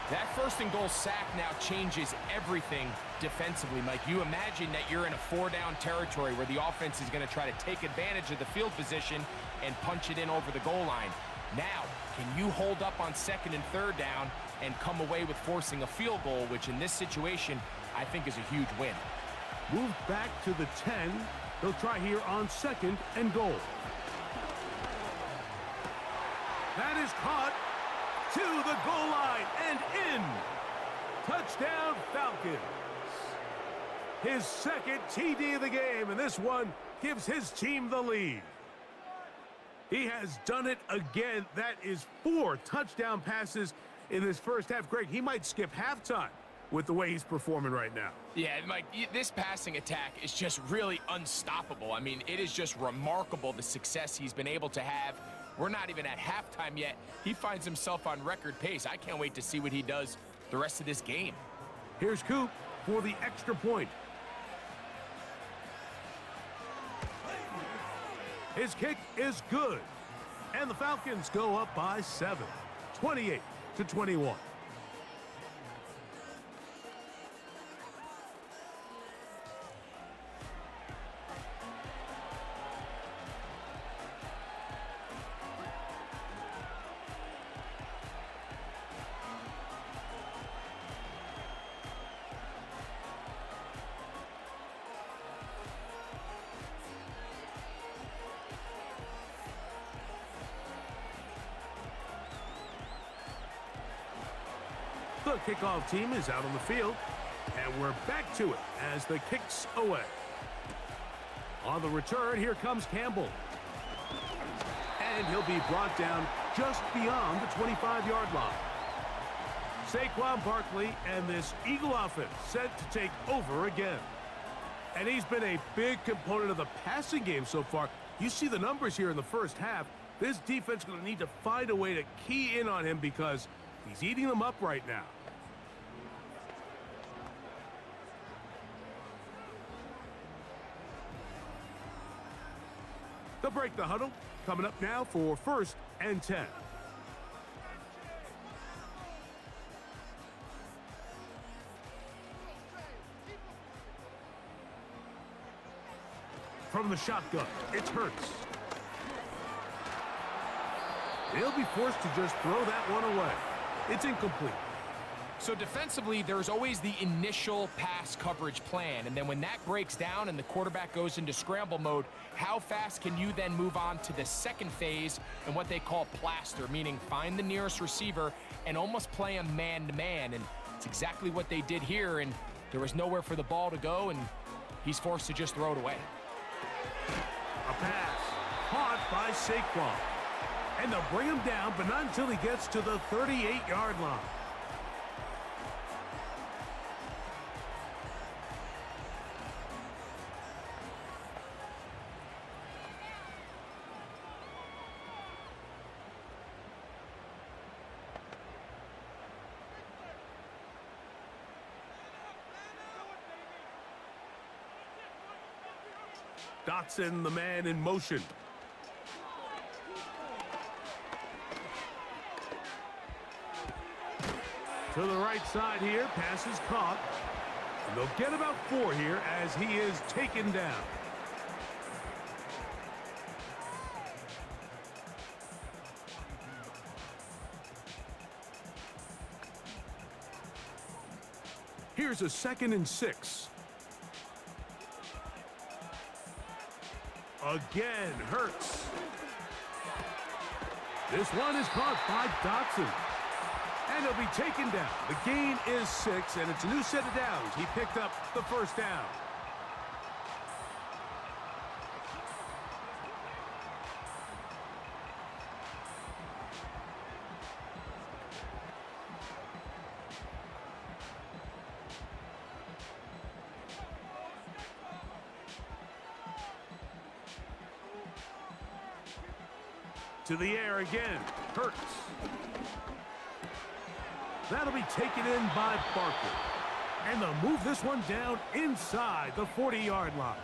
That first and goal sack now changes everything defensively, Mike. You imagine that you're in a 4-down territory where the offense is going to try to take advantage of the field position and punch it in over the goal line. Now, can you hold up on second and third down and come away with forcing a field goal, which in this situation, I think is a huge win. Move back to the 10. They'll try here on second and goal. That is caught to the goal line and in. Touchdown Falcons. His second TD of the game, and this one gives his team the lead. He has done it again. That is 4 touchdown passes in this first half. Greg, he might skip halftime with the way he's performing right now. Yeah, Mike, this passing attack is just really unstoppable. I mean, it is just remarkable the success he's been able to have. We're not even at halftime yet. He finds himself on record pace. I can't wait to see what he does the rest of this game. Here's Coop for the extra point. His kick is good. And the Falcons go up by 7, 28-21. The kickoff team is out on the field, and we're back to it as the kick's away. On the return, here comes Campbell. And he'll be brought down just beyond the 25-yard line. Saquon Barkley and this Eagle offense set to take over again. And he's been a big component of the passing game so far. You see the numbers here in the first half. This defense is going to need to find a way to key in on him because he's eating them up right now. They'll break the huddle. Coming up now for first and 10. from the shotgun. It's Hurts. They'll be forced to just throw that one away. It's incomplete. So defensively, there's always the initial pass coverage plan, and then when that breaks down and the quarterback goes into scramble mode, how fast can you then move on to the second phase and what they call plaster, meaning find the nearest receiver and almost play him man-to-man, and it's exactly what they did here, and there was nowhere for the ball to go, and he's forced to just throw it away. A pass caught by Saquon, and they'll bring him down, but not until he gets to the 38-yard line. Dotson, the man in motion. To the right side here, pass is caught. And they'll get about 4 here as he is taken down. Here's a 2nd and 6. Again, Hurts. This one is caught by Dotson. And he'll be taken down. The gain is 6, and it's a new set of downs. He picked up the first down. To the air again, Hurts. That'll be taken in by Barker. And they'll move this one down inside the 40-yard line.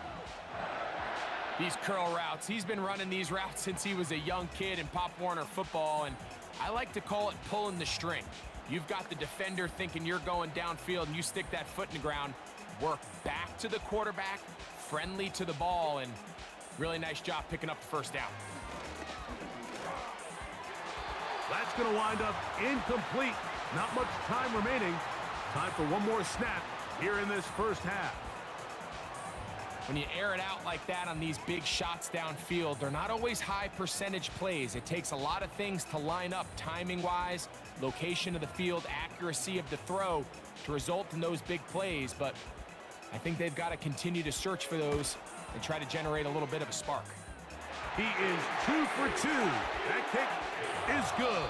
These curl routes, he's been running these routes since he was a young kid in Pop Warner football, and I like to call it pulling the string. You've got the defender thinking you're going downfield, and you stick that foot in the ground, work back to the quarterback, friendly to the ball, and really nice job picking up the first down. That's going to wind up incomplete. Not much time remaining. Time for one more snap here in this first half. When you air it out like that on these big shots downfield, they're not always high percentage plays. It takes a lot of things to line up timing-wise, location of the field, accuracy of the throw to result in those big plays, but I think they've got to continue to search for those and try to generate a little bit of a spark. He is 2 for 2. That kick is good.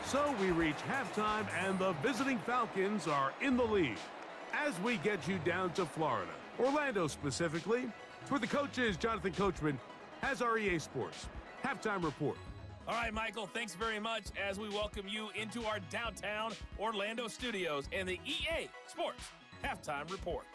So we reach halftime, and the visiting Falcons are in the lead. As we get you down to Florida, Orlando specifically, it's where the coach is. Jonathan Coachman has our EA Sports halftime report. All right, Michael, thanks very much as we welcome you into our downtown Orlando studios and the EA Sports halftime report.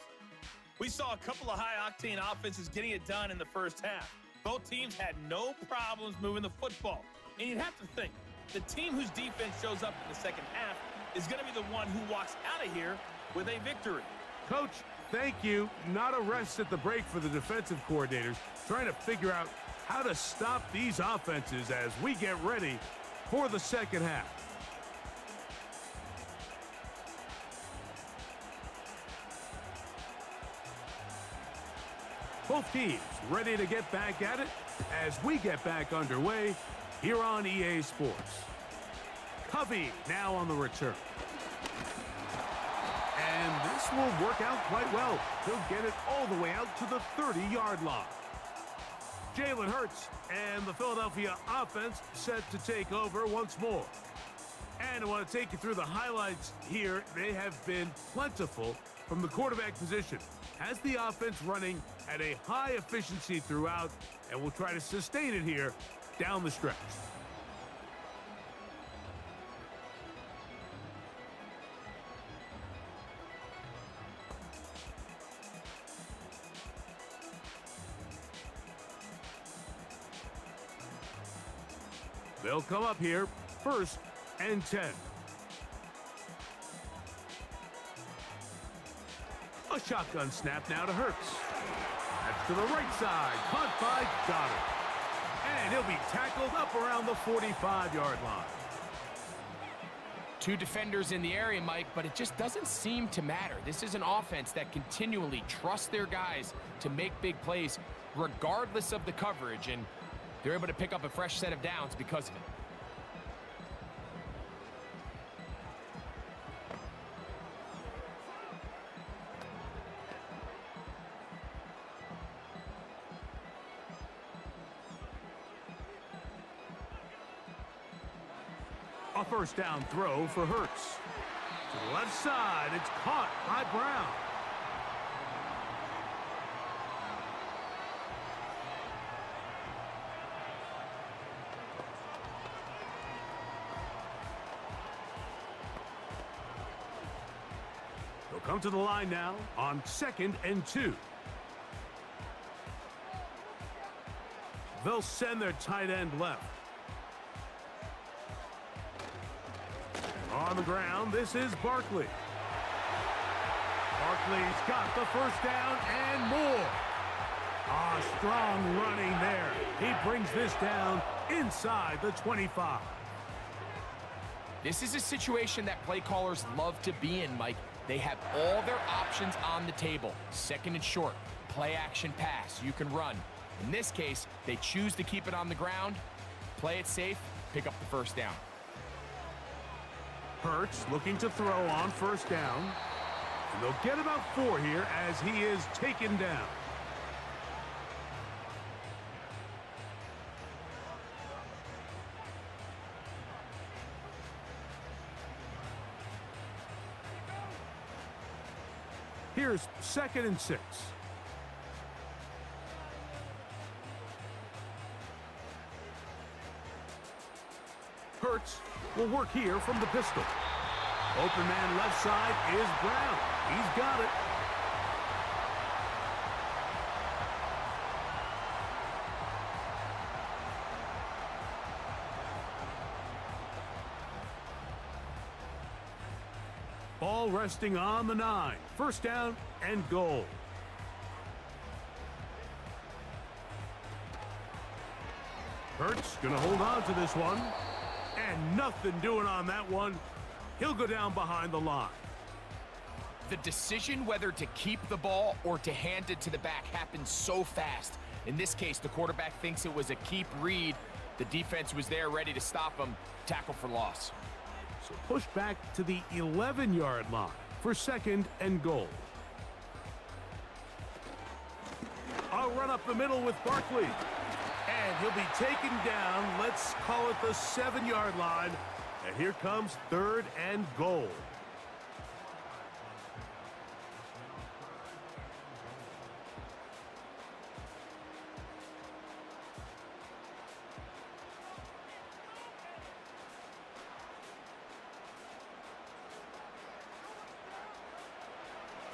We saw a couple of high-octane offenses getting it done in the first half. Both teams had no problems moving the football. And you'd have to think, the team whose defense shows up in the second half is going to be the one who walks out of here with a victory. Coach, thank you. Not a rest at the break for the defensive coordinators, trying to figure out how to stop these offenses as we get ready for the second half. Both teams ready to get back at it as we get back underway here on EA Sports. Covey now on the return. And this will work out quite well. He'll get it all the way out to the 30-yard line. Jalen Hurts and the Philadelphia offense set to take over once more. And I want to take you through the highlights here. They have been plentiful from the quarterback position. Has the offense running at a high efficiency throughout, and we'll try to sustain it here down the stretch. They'll come up here, 1st and 10. A shotgun snap now to Hurts. That's to the right side, caught by Goddard. And he'll be tackled up around the 45-yard line. Two defenders in the area, Mike, but it just doesn't seem to matter. This is an offense that continually trusts their guys to make big plays regardless of the coverage, and they're able to pick up a fresh set of downs because of it. A first down throw for Hurts. To the left side, it's caught by Brown. They'll come to the line now on 2nd and 2. They'll send their tight end left. On the ground, this is Barkley. Barkley's got the first down and more. Strong running there. He brings this down inside the 25. This is a situation that play callers love to be in, Mike. They have all their options on the table. 2nd and short, play action pass, you can run. In this case, they choose to keep it on the ground, play it safe, pick up the first down. Hurts looking to throw on first down. And they'll get about 4 here as he is taken down. Here's 2nd and 6. Hurts will work here from the pistol. Open man left side is Brown. He's got it. Ball resting on the 9. First down and goal. Hurts gonna hold on to this one. And nothing doing on that one. He'll go down behind the line. The decision whether to keep the ball or to hand it to the back happens so fast. In this case, the quarterback thinks it was a keep read. The defense was there ready to stop him. Tackle for loss. So push back to the 11-yard line for 2nd and goal. A run up the middle with Barkley. And he'll be taken down, let's call it the 7-yard line. And here comes 3rd and goal.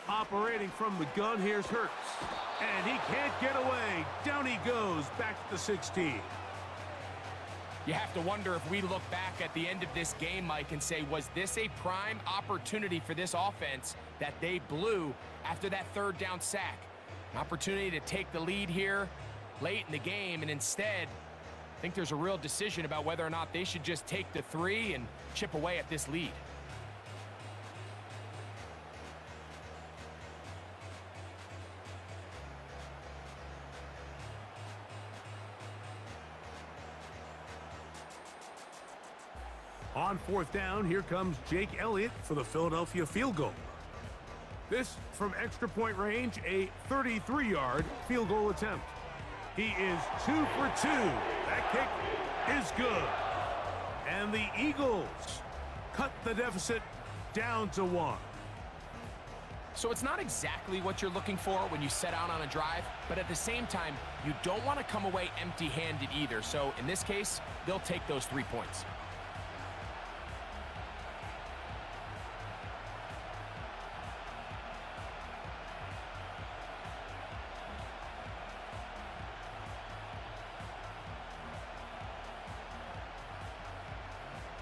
Operating from the gun, here's Hurts. And he can't get away. Down he goes, back to the 16. You have to wonder if we look back at the end of this game, Mike, and say, was this a prime opportunity for this offense that they blew after that 3rd down sack? An opportunity to take the lead here late in the game, and instead, I think there's a real decision about whether or not they should just take the 3 and chip away at this lead. On 4th down, here comes Jake Elliott for the Philadelphia field goal. This from extra point range, a 33-yard field goal attempt. He is 2 for 2. That kick is good. And the Eagles cut the deficit down to 1. So it's not exactly what you're looking for when you set out on a drive, but at the same time, you don't want to come away empty-handed either. So in this case, they'll take those 3 points.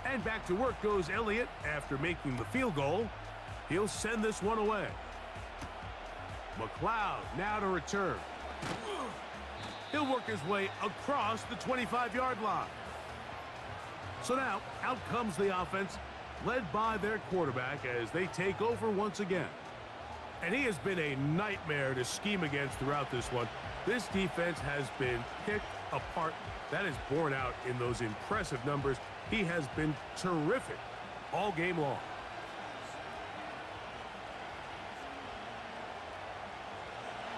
And back to work goes Elliott after making the field goal. He'll send this one away. McLeod now to return. He'll work his way across the 25-yard line. So now, out comes the offense, led by their quarterback as they take over once again. And he has been a nightmare to scheme against throughout this one. This defense has been picked apart. That is borne out in those impressive numbers. He has been terrific all game long.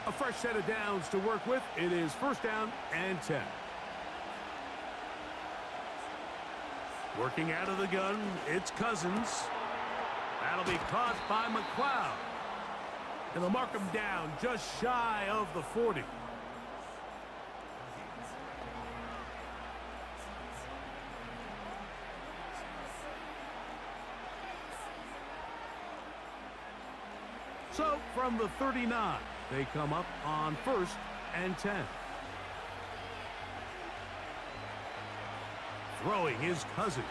A fresh set of downs to work with. It is first down and 10. Working out of the gun, it's Cousins. That'll be caught by McLeod. And they'll mark him down just shy of the 40. So from the 39, they come up on first and 10. Throwing his Cousins.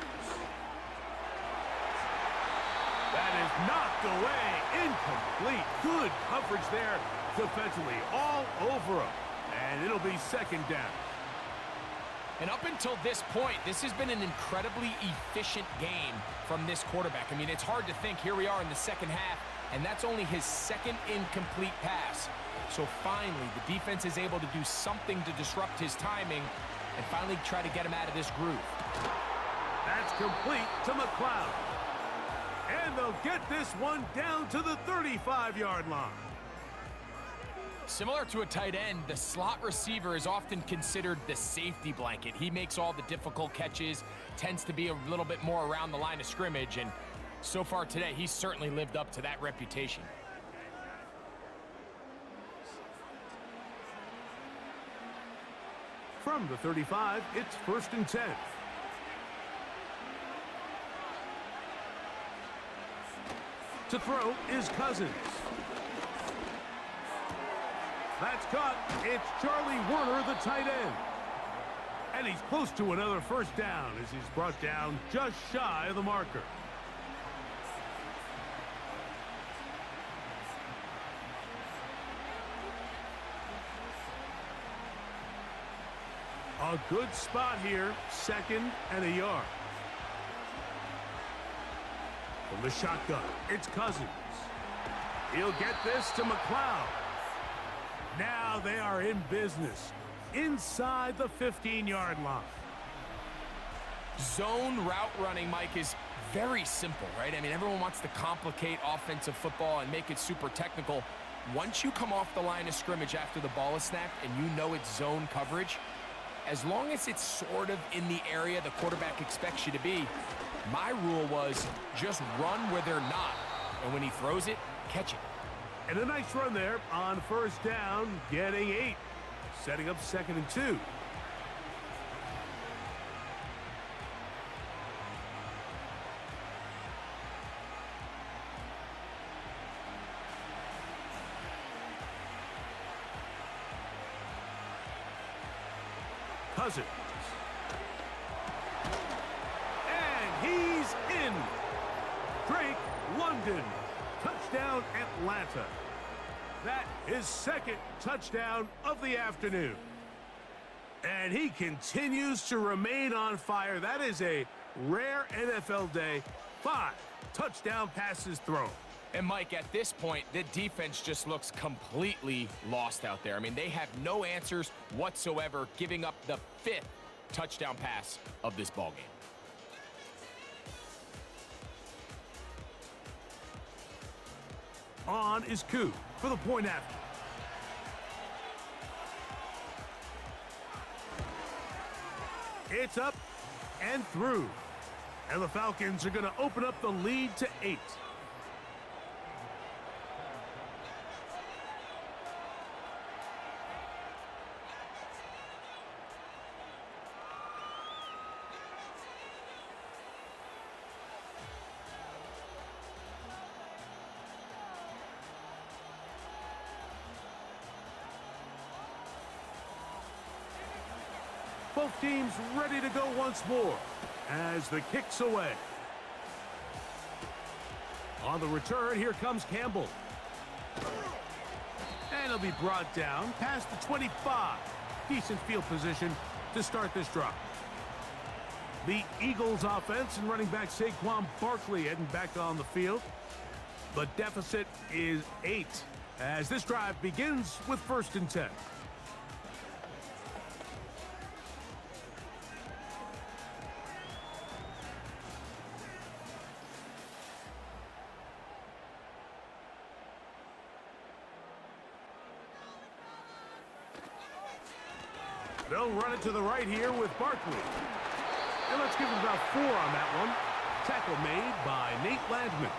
That is knocked away. Incomplete. Good coverage there defensively. All over him. And it'll be second down. And up until this point, this has been an incredibly efficient game from this quarterback. I mean, it's hard to think. Here we are in the second half, and that's only his second incomplete pass. So finally, the defense is able to do something to disrupt his timing and finally try to get him out of this groove. That's complete to McLeod. And they'll get this one down to the 35-yard line. Similar to a tight end, the slot receiver is often considered the safety blanket. He makes all the difficult catches, tends to be a little bit more around the line of scrimmage, and so far today, he's certainly lived up to that reputation. From the 35, it's first and 10. To throw is Cousins. That's caught. It's Charlie Werner, the tight end. And he's close to another first down as he's brought down just shy of the marker. A good spot here, second and a yard. From the shotgun, it's Cousins. He'll get this to McLeod. Now they are in business inside the 15-yard line. Zone route running, Mike, is very simple, right? I mean, everyone wants to complicate offensive football and make it super technical. Once you come off the line of scrimmage after the ball is snapped and you know it's zone coverage, as long as it's sort of in the area the quarterback expects you to be, my rule was just run where they're not. And when he throws it, catch it. And a nice run there on first down, getting 8. Setting up second and 2. Cousins. And he's in. Drake London. Touchdown, Atlanta. That is second touchdown of the afternoon. And he continues to remain on fire. That is a rare NFL day. 5 touchdown passes thrown. And Mike, at this point, the defense just looks completely lost out there. I mean, they have no answers whatsoever, giving up the 5th touchdown pass of this ballgame. On is Koo for the point after. It's up and through. And the Falcons are going to open up the lead to 8. Both teams ready to go once more as the kick's away. On the return, here comes Campbell. And they'll be brought down past the 25. Decent field position to start this drive. The Eagles offense and running back Saquon Barkley heading back on the field. The deficit is 8 as this drive begins with 1st and 10. They'll run it to the right here with Barkley. And let's give him about 4 on that one. Tackle made by Nate Landman.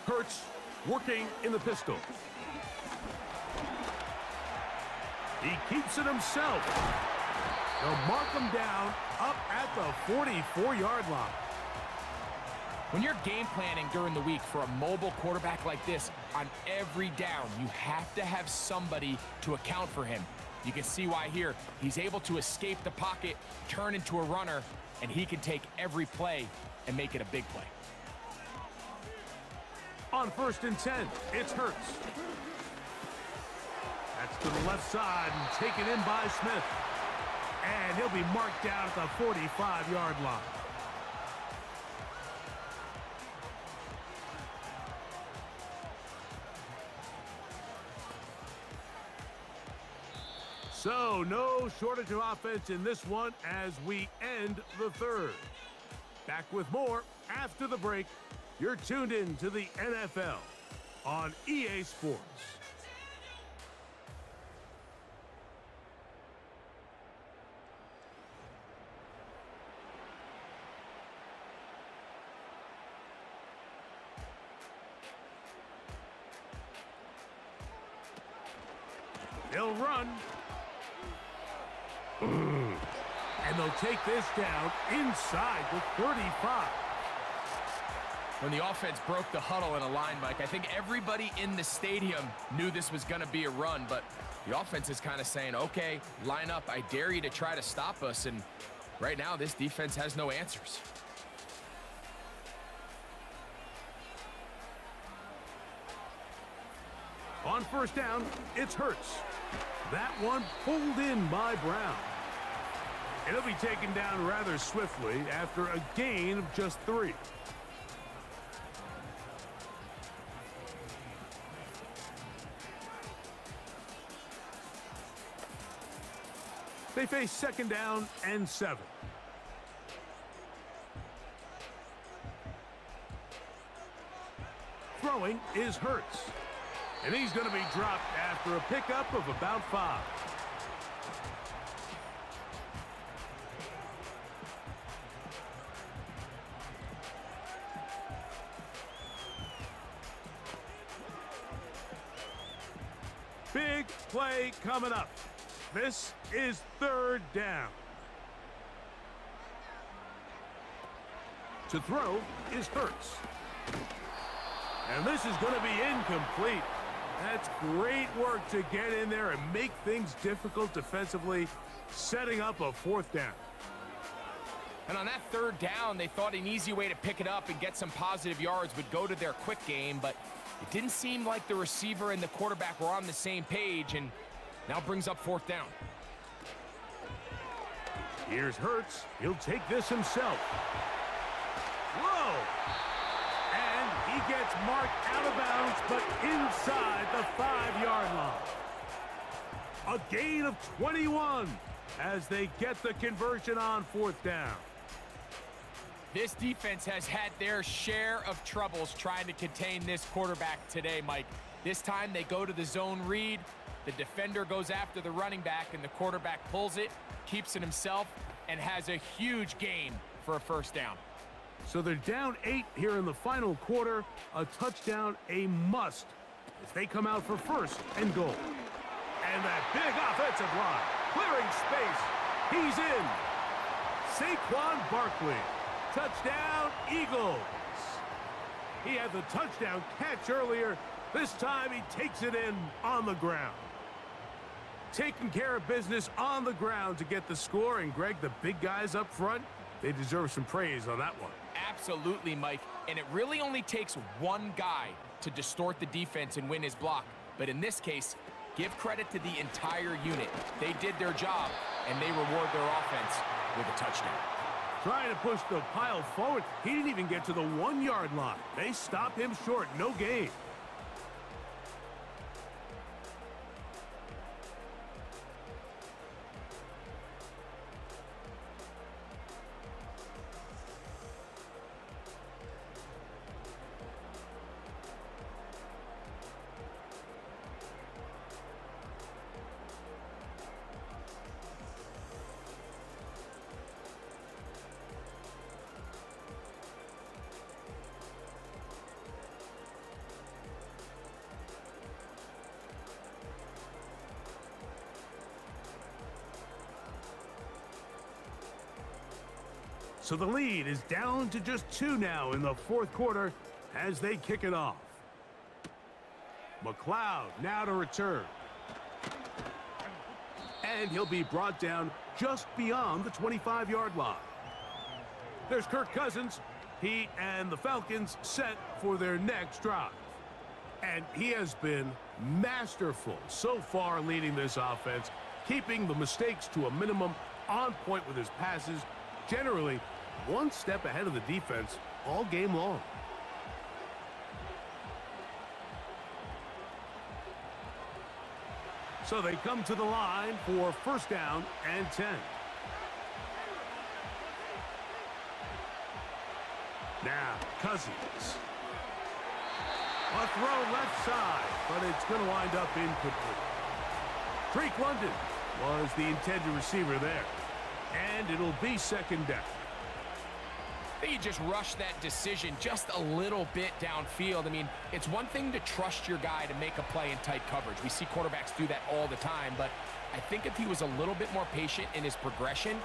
Hurts working in the pistol. He keeps it himself. They'll mark him down up at the 44-yard line. When you're game planning during the week for a mobile quarterback like this, on every down, you have to have somebody to account for him. You can see why here. He's able to escape the pocket, turn into a runner, and he can take every play and make it a big play. On 1st and 10, it's Hurts. That's to the left side and taken in by Smith. And he'll be marked down at the 45-yard line. So, no shortage of offense in this one as we end the 3rd. Back with more after the break. You're tuned in to the NFL on EA Sports. They'll run. And they'll take this down inside the 35. When the offense broke the huddle in a line, Mike, I think everybody in the stadium knew this was going to be a run, but the offense is kind of saying, okay, line up. I dare you to try to stop us, and right now this defense has no answers. On 1st down, it's Hurts. That one pulled in by Brown. And he'll be taken down rather swiftly after a gain of just 3. They face 2nd down and 7. Throwing is Hurts. And he's going to be dropped after a pickup of about 5. Big play coming up. This is 3rd down. To throw is Hurts. And this is going to be incomplete. That's great work to get in there and make things difficult defensively, setting up a 4th down. And on that 3rd down, they thought an easy way to pick it up and get some positive yards would go to their quick game, but it didn't seem like the receiver and the quarterback were on the same page, and now brings up 4th down. Here's Hurts. He'll take this himself. Whoa! And he gets marked out of bounds, but inside the 5-yard line. A gain of 21 as they get the conversion on 4th down. This defense has had their share of troubles trying to contain this quarterback today, Mike. This time they go to the zone read. The defender goes after the running back, and the quarterback pulls it, keeps it himself, and has a huge gain for a 1st down. So they're down 8 here in the final quarter. A touchdown, a must, as they come out for 1st and goal. And that big offensive line, clearing space. He's in. Saquon Barkley. Touchdown, Eagles. He had the touchdown catch earlier. This time he takes it in on the ground. Taking care of business on the ground to get the score. And Greg, the big guys up front, they deserve some praise on that one. Absolutely, Mike. And it really only takes one guy to distort the defense and win his block. But in this case, give credit to the entire unit. They did their job, and they reward their offense with a touchdown. Trying to push the pile forward. He didn't even get to the 1-yard line. They stop him short. No gain. So the lead is down to just 2 now in the fourth quarter as they kick it off. McLeod now to return. And he'll be brought down just beyond the 25-yard line. There's Kirk Cousins. He and the Falcons set for their next drive. And he has been masterful so far leading this offense, keeping the mistakes to a minimum, on point with his passes, generally one step ahead of the defense all game long. So they come to the line for first down and 10. Now, Cousins. A throw left side, but it's going to wind up incomplete. Drake London was the intended receiver there. And it'll be second down. I think you just rushed that decision just a little bit downfield. I mean, it's one thing to trust your guy to make a play in tight coverage. We see quarterbacks do that all the time, but I think if he was a little bit more patient in his progression,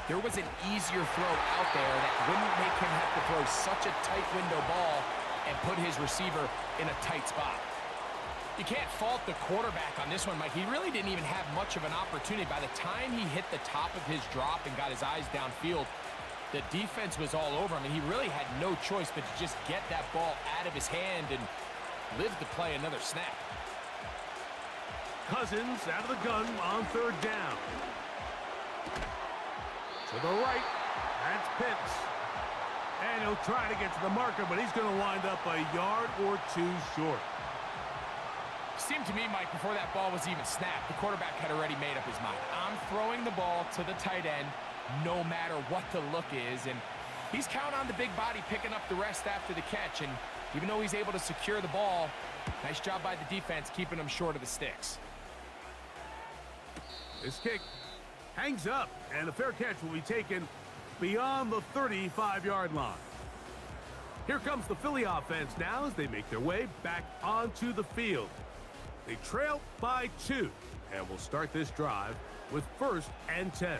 there was an easier throw out there that wouldn't make him have to throw such a tight window ball and put his receiver in a tight spot. You can't fault the quarterback on this one, Mike. He really didn't even have much of an opportunity. By the time he hit the top of his drop and got his eyes downfield, the defense was all over him, and he really had no choice but to just get that ball out of his hand and live to play another snap. Cousins out of the gun on third down. To the right, that's Pitts. And he'll try to get to the marker, but he's going to wind up a yard or two short. Seemed to me, Mike, before that ball was even snapped, the quarterback had already made up his mind. I'm throwing the ball to the tight end no matter what the look is, and he's counting on the big body picking up the rest after the catch, and even though he's able to secure the ball, nice job by the defense keeping him short of the sticks. This kick hangs up, and a fair catch will be taken beyond the 35-yard line. Here comes the Philly offense now as they make their way back onto the field. They trail by 2, and will start this drive with first and 10.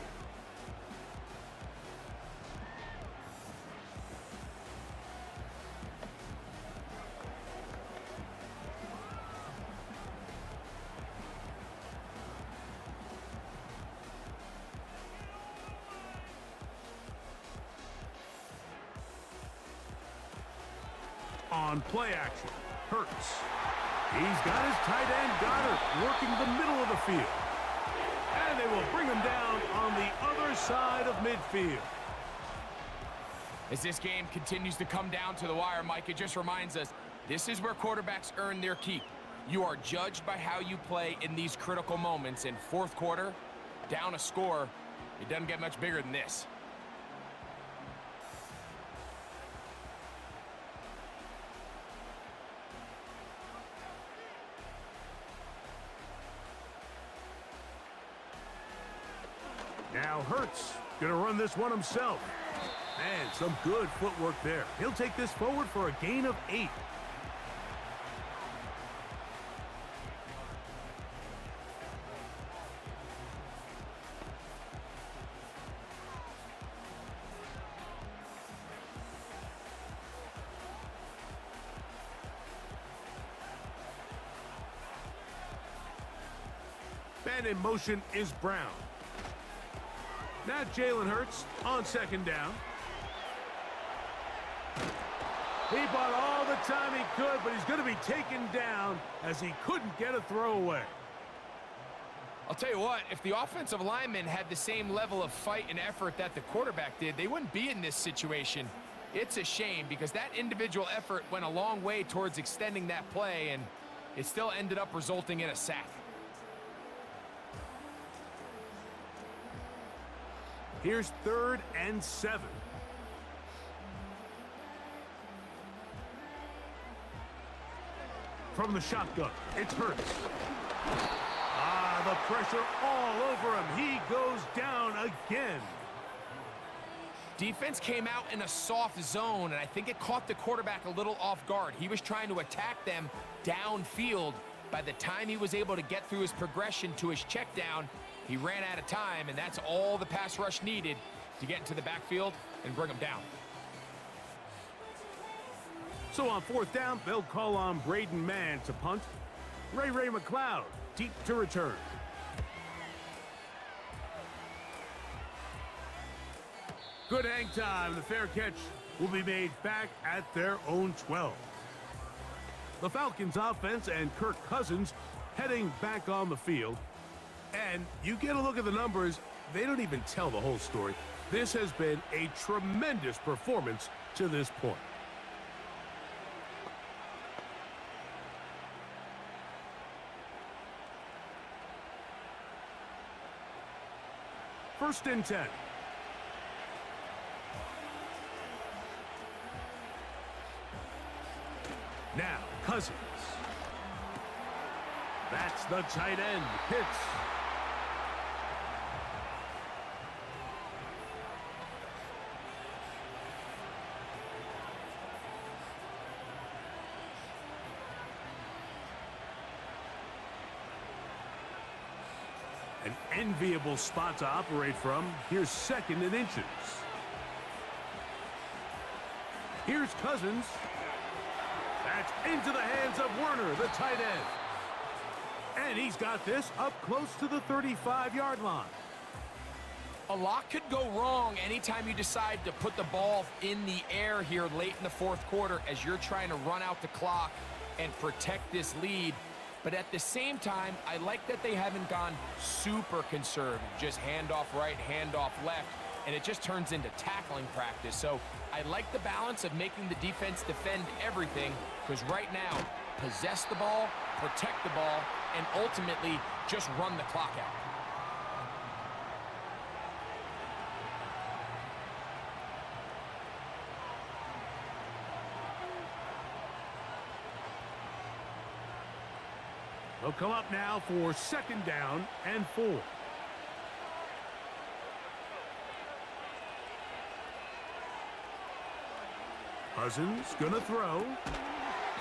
On play action, Hurts. He's got his tight end Goddard working the middle of the field. And they will bring him down on the other side of midfield. As this game continues to come down to the wire, Mike, it just reminds us, this is where quarterbacks earn their keep. You are judged by how you play in these critical moments. In fourth quarter, down a score, it doesn't get much bigger than this. Now Hurts gonna run this one himself. Man, some good footwork there. He'll take this forward for a gain of 8. Man in motion is Brown. Now Jalen Hurts on second down. He bought all the time he could, but he's going to be taken down as he couldn't get a throw away. I'll tell you what, if the offensive lineman had the same level of fight and effort that the quarterback did, they wouldn't be in this situation. It's a shame because that individual effort went a long way towards extending that play, and it still ended up resulting in a sack. Here's 3rd and 7. From the shotgun, it's Hurts. The pressure all over him. He goes down again. Defense came out in a soft zone, and I think it caught the quarterback a little off guard. He was trying to attack them downfield. By the time he was able to get through his progression to his check down, he ran out of time, and that's all the pass rush needed to get into the backfield and bring him down. So on 4th down, they'll call on Braden Mann to punt. Ray McLeod deep to return. Good hang time. The fair catch will be made back at their own 12. The Falcons offense and Kirk Cousins heading back on the field. And you get a look at the numbers, they don't even tell the whole story. This has been a tremendous performance to this point. First and 10. Now, Cousins. That's the tight end, Pitts. An enviable spot to operate from. Here's 2nd and inches. Here's Cousins. That's into the hands of Werner, the tight end. And he's got this up close to the 35-yard line. A lot could go wrong anytime you decide to put the ball in the air here late in the 4th quarter as you're trying to run out the clock and protect this lead. But at the same time, I like that they haven't gone super conservative. Just handoff right, handoff left, and it just turns into tackling practice. So I like the balance of making the defense defend everything, because right now, possess the ball, protect the ball, and ultimately just run the clock out. They'll come up now for 2nd down and 4. Cousins gonna throw.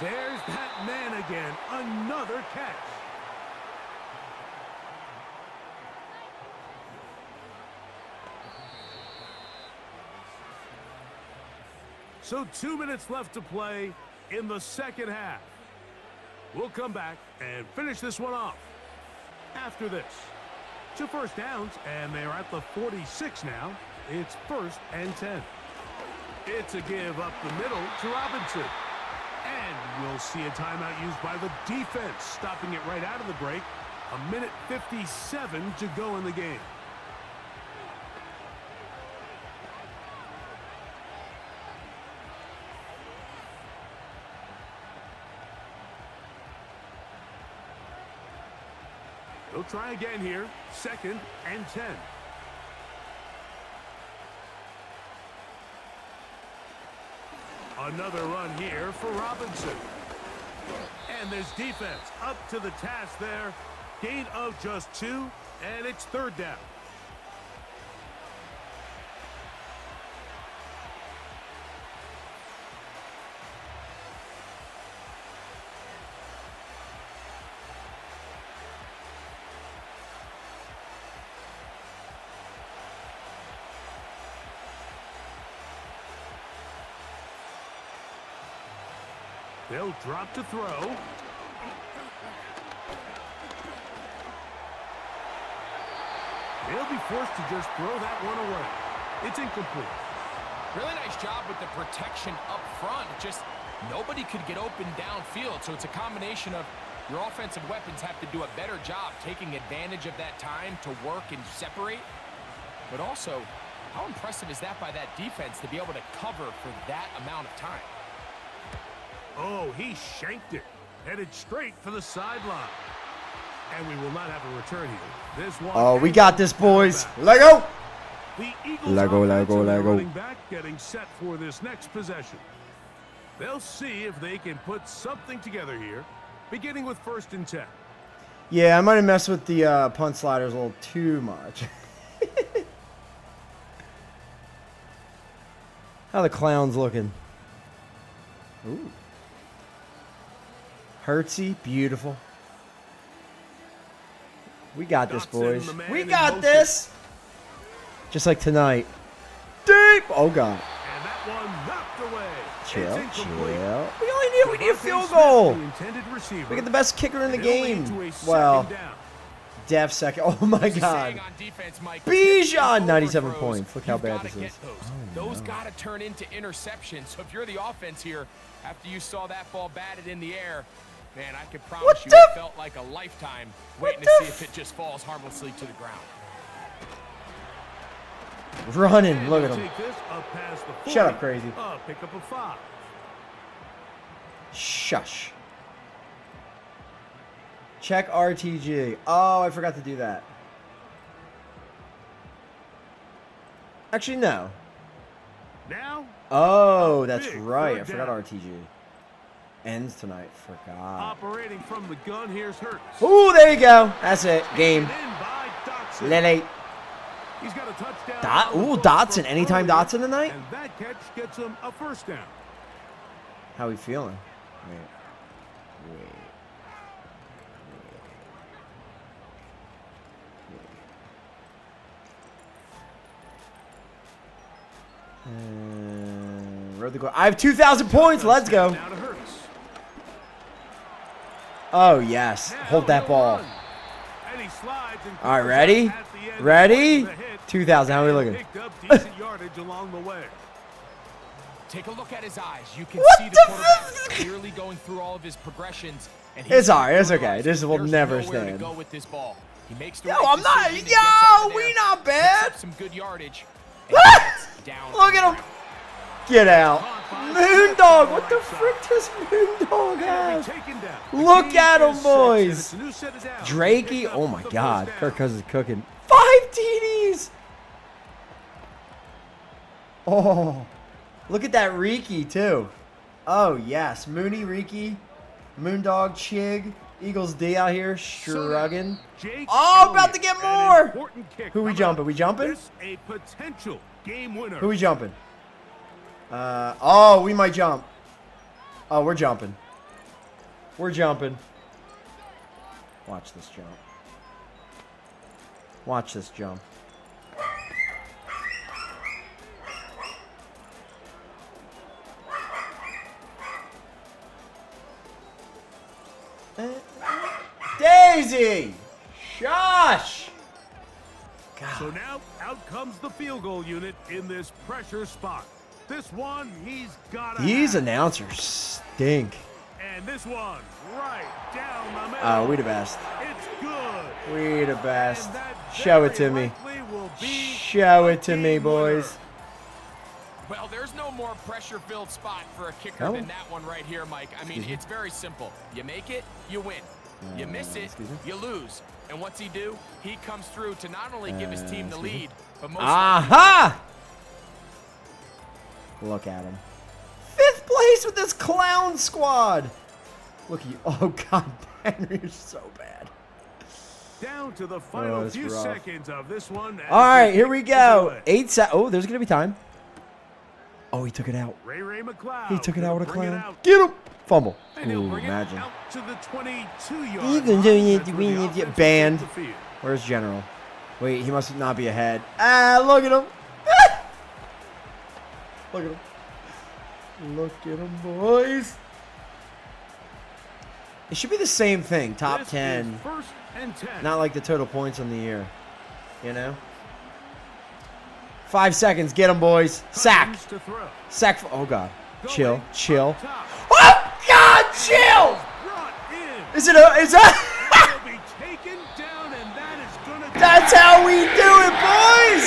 There's that man again. Another catch. So 2 minutes left to play in the 2nd half. We'll come back and finish this one off after this. 2 first downs, and they're at the 46 now. It's 1st and 10. It's a give up the middle to Robinson. And we'll see a timeout used by the defense, stopping it right out of the break. 1:57 to go in the game. They'll try again here. 2nd and 10. Another run here for Robinson. And this defense up to the task there. Gain of just 2, and it's 3rd down. They'll drop to throw. He'll be forced to just throw that one away. It's incomplete. Really nice job with the protection up front. Just nobody could get open downfield. So it's a combination of your offensive weapons have to do a better job taking advantage of that time to work and separate. But also, how impressive is that by that defense to be able to cover for that amount of time? Oh, he shanked it. Headed straight for the sideline. And we will not have a return here. This one. Oh, we got this, boys. Let go. The Eagles Let go, let offense go, and let their go. running back getting set for this next possession. They'll see if they can put something together here, beginning with 1st and 10. Yeah, I might have messed with the punt sliders a little too much. How the clowns looking? Ooh. Hurtsy, beautiful. We got this, boys. We got this. Just like tonight. Deep. Oh, God. And that one knocked away. Chill, It's incomplete. chill. We need a field goal. The intended receiver. We get the best kicker in the And he'll lead game. to a second Well, down. Def second. Oh, my God. Saying on defense, Mike, Bijan, 97 overthrows, points. Look how you've bad gotta this get is. Those got to turn into interceptions. So if you're the offense here, after you saw that ball batted in the air, man, I can promise you it felt like a lifetime waiting to see if it just falls harmlessly to the ground. Running. And Look at they'll him. take this up past the 40. Shut up, crazy. Pick up a 5. Shush. Check RTG. Oh, I forgot to do that. Actually, no. Now, Oh, that's big right. I third forgot down. RTG. Ends tonight. Forgot. operating from the gun, here's Hurts. Ooh, there you go. That's it. Game. In by Dotson. Lele. He's got a touchdown. Dot. on the Ooh, book Dotson. from Anytime earlier, Dotson tonight? And that catch gets him a 1st down. How we feeling? Wait. Road to go. I have 2,000 points. Let's go. Now to Hurts. Oh, yes. Now Hold that he'll ball. run. And he slides and All right, covers ready? up at the end. Ready? The hit. 2,000. How are we And looking? picked up decent yardage along the way. Take a look at his eyes. You can What see the the quarterback fuck? clearly going through all of his progressions. And It's all right. gonna It's okay. realize This will there's never nowhere stand. to go with this ball. He makes the Yo, right I'm not. decision and gets out of Yo, we there, not picks bad. up some good yardage. And gets down Look at him. Get out. Moondog. What the frick does Moondog have? Taken down. Look at He him, is set, boys. and it's a new set of downs. Drakey. Picked up Oh, my the God. first Kirk down. Cousins cooking. 5 TDs. Oh. Look at that Riki, too. Oh, yes. Mooney, Riki, Moondog, Chig, Eagles D out here struggling. Jake Oh, about to Elliott, get an more. important kick Who we coming jumping? up. We jumping? This a potential game winner. Who we jumping? Oh, we might jump. Oh, we're jumping. We're jumping. Watch this jump. Watch this jump. Daisy! Shush! So now out comes the field goal unit in this pressure spot. This one he's got. These announcers stink. And this one right down the middle. Oh, we the best. It's good. We the best. And that Show it very to me. likely will be Show it to a me, game winner. boys. Well, there's no more pressure-filled spot for a kicker Oh. than that one right here, Mike. I mean, it's very simple. You make it, you win. You miss it, excuse me? you lose. And what's he do? He comes through to not only give his team the excuse me? lead, but most Aha! Look at him. 5th place with this clown squad. Look at you. Oh, God. Henry, you're so bad. Down to the final that's few rough. seconds of this one. as All right, the here we kick is go. away. 8 seconds. Oh, there's going to be time. Oh, he took it out. Ray McLeod. He took it out with a will bring it clown. out, Get him. Fumble. And he'll Ooh, bring imagine. it out to the 22-yard Even line. doing it, That's where doing the it, offense will banned. take the field. Where's General? Wait, he must not be ahead. Ah, look at him. Ah! Look at him. Look at him, boys. It should be the same thing. Top This is 10. 1st and 10. Not like the total points on the year. You know? 5 seconds. Get him, boys. Sack. To throw. Sack. Oh, God. Chill. Going Chill. up top. Oh, God. Chill. Brought in. Is it a... Is that... Will be taken down, and that is gonna do That's how we do it, boys.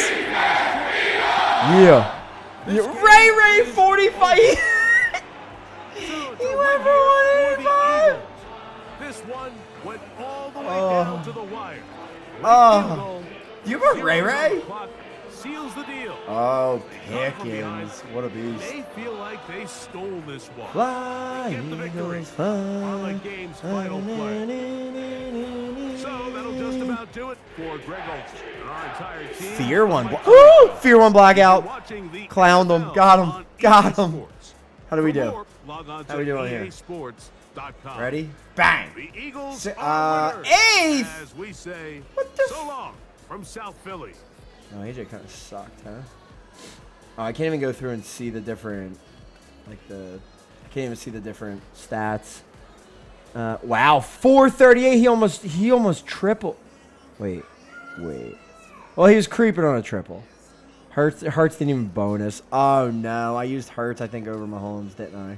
Yeah. Ray Ray 45. So it's He a went win for here the 185. Eagles. This one went all the way down to the wire. Oh. Field goal. Do you remember Ray 0 on Ray? the clock seals the deal. Oh, Come from behind. Pickens. What a beast. They feel like they stole this one. Fly, They get the victory Eagles, fly. on the game's final play. So that'll just about do it for Greg Olson and our entire team. Fear one. Mike Ooh, Tirico. fear one blackout. Watching the Clowned him. NFL Got him. on Got EA him. Sports. How do we For do? more, log on How to we doing here? EASports.com. Ready? Bang. The Eagles Si- are winners, eighth. as we say, What the so long from South Philly. Oh, AJ kind of sucked, huh? Oh, I can't even go through and see the different, I can't even see the different stats. Wow, 438. He almost tripled. Wait. Well, he was creeping on a triple. Hurts didn't even bonus. Oh no, I used Hurts I think over Mahomes, didn't I?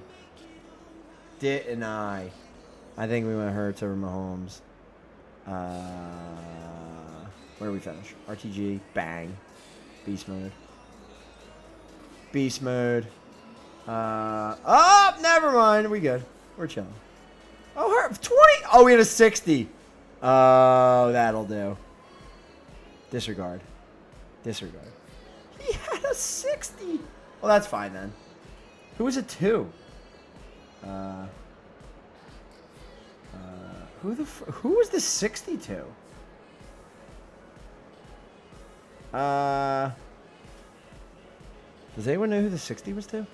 I think we went Hurts over Mahomes. Where do we finish? RTG, bang. Beast mode. Oh, never mind. We good. We're chilling. Oh, 20. Oh, we had a 60. Oh, that'll do. Disregard. He had a 60. Well, that's fine then. Who was it to? Who was the 60 to? Does anyone know who the 60 was to?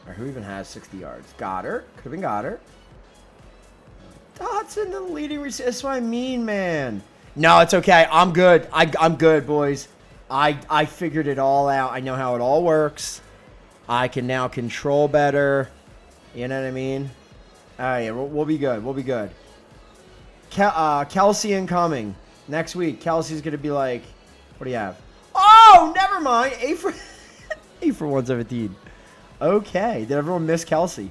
Or who even has 60 yards? Goddard. Could have been Goddard. Dotson, the leading receiver. That's what I mean, man. No, it's okay. I'm good. I'm good, boys. I figured it all out. I know how it all works. I can now control better. You know what I mean? All right, we'll be good. We'll be good. Kelsey incoming. Next week, Kelsey's going to be like, what do you have? Oh, never mind. 8 for 117. Okay. Did everyone miss Kelsey?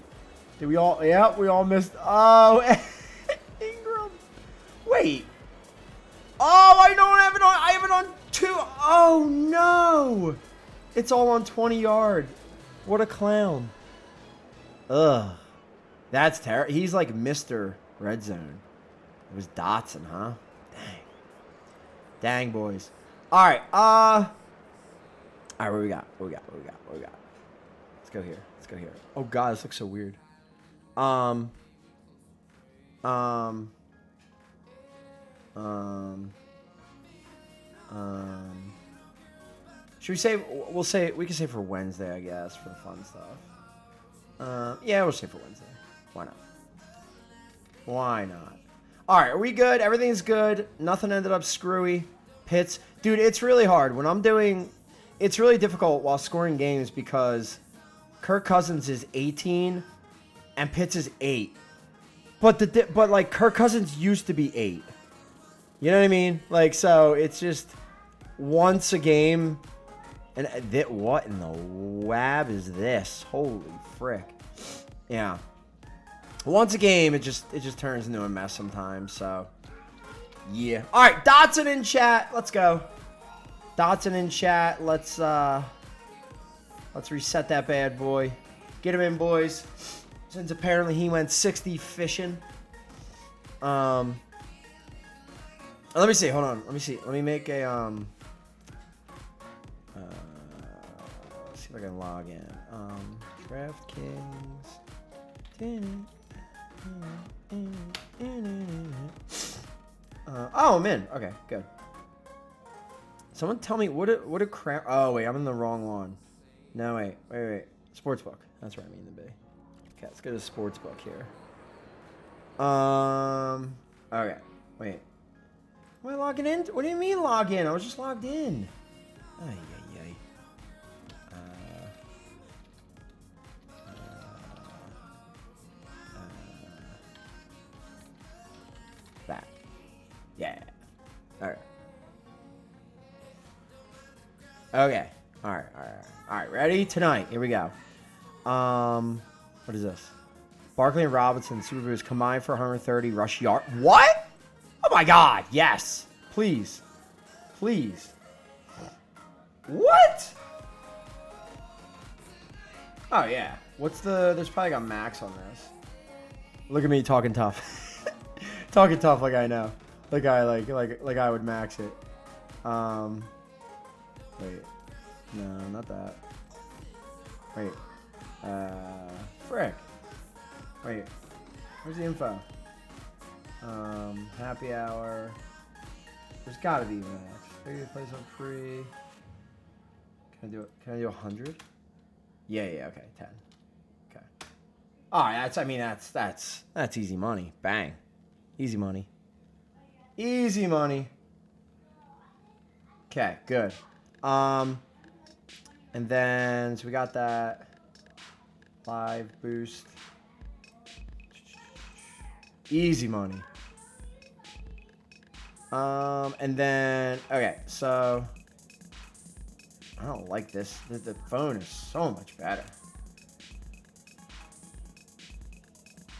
Did we all? Yeah, we all missed. Oh, Ingram. Wait. Oh, I don't have it on. I have it on 2. Oh, no. It's all on 20 yard. What a clown. Ugh. That's terrible. He's like Mr. Red Zone. It was Dotson, huh? Dang, boys. All right. All right, what we got? What we got? Let's go here. Oh, God, this looks so weird. Should we say, we can say for Wednesday, I guess, for the fun stuff. Yeah, we'll say for Wednesday. Why not? All right, are we good? Everything's good. Nothing ended up screwy. Pitts. Dude, it's really hard. It's really difficult while scoring games because Kirk Cousins is 18 and Pitts is 8. But like Kirk Cousins used to be 8. You know what I mean? Like, so it's just once a game. And what in the wab is this? Holy frick. Yeah. Once a game, it just turns into a mess sometimes, so yeah. All right, Dotson in chat. Let's go. Dotson in chat. Let's reset that bad boy. Get him in, boys. Since apparently he went 60 fishing. Let me see. Hold on. Let me see. Let me make a let's see if I can log in. DraftKings. Oh, I'm in. Okay, good. Someone tell me what a crap. Oh wait, I'm in the wrong one. No, wait. Sportsbook. That's where I mean to be. Okay, let's go to sportsbook here. Okay. Wait. Am I logging in? What do you mean log in? I was just logged in. Yeah. All right. Okay. All right. All right. Ready? Tonight. Here we go. What is this? Barkley and Robinson, Super Boost combined for 130 rush yard. What? Oh my God. Yes. Please. Please. What? Oh yeah. What's the? There's probably got max on this. Look at me talking tough. Talking tough like I know. Like I like I would max it. Wait. No, not that. Wait. Frick. Wait. Where's the info? Happy hour. There's gotta be max. Maybe place on free. Can I do it? Can I do 100? Yeah, okay, 10. Okay. Alright, that's easy money. Bang. Easy money. Easy money. Okay, good. And then so we got that live boost. Easy money. And then okay, so I don't like this. The phone is so much better.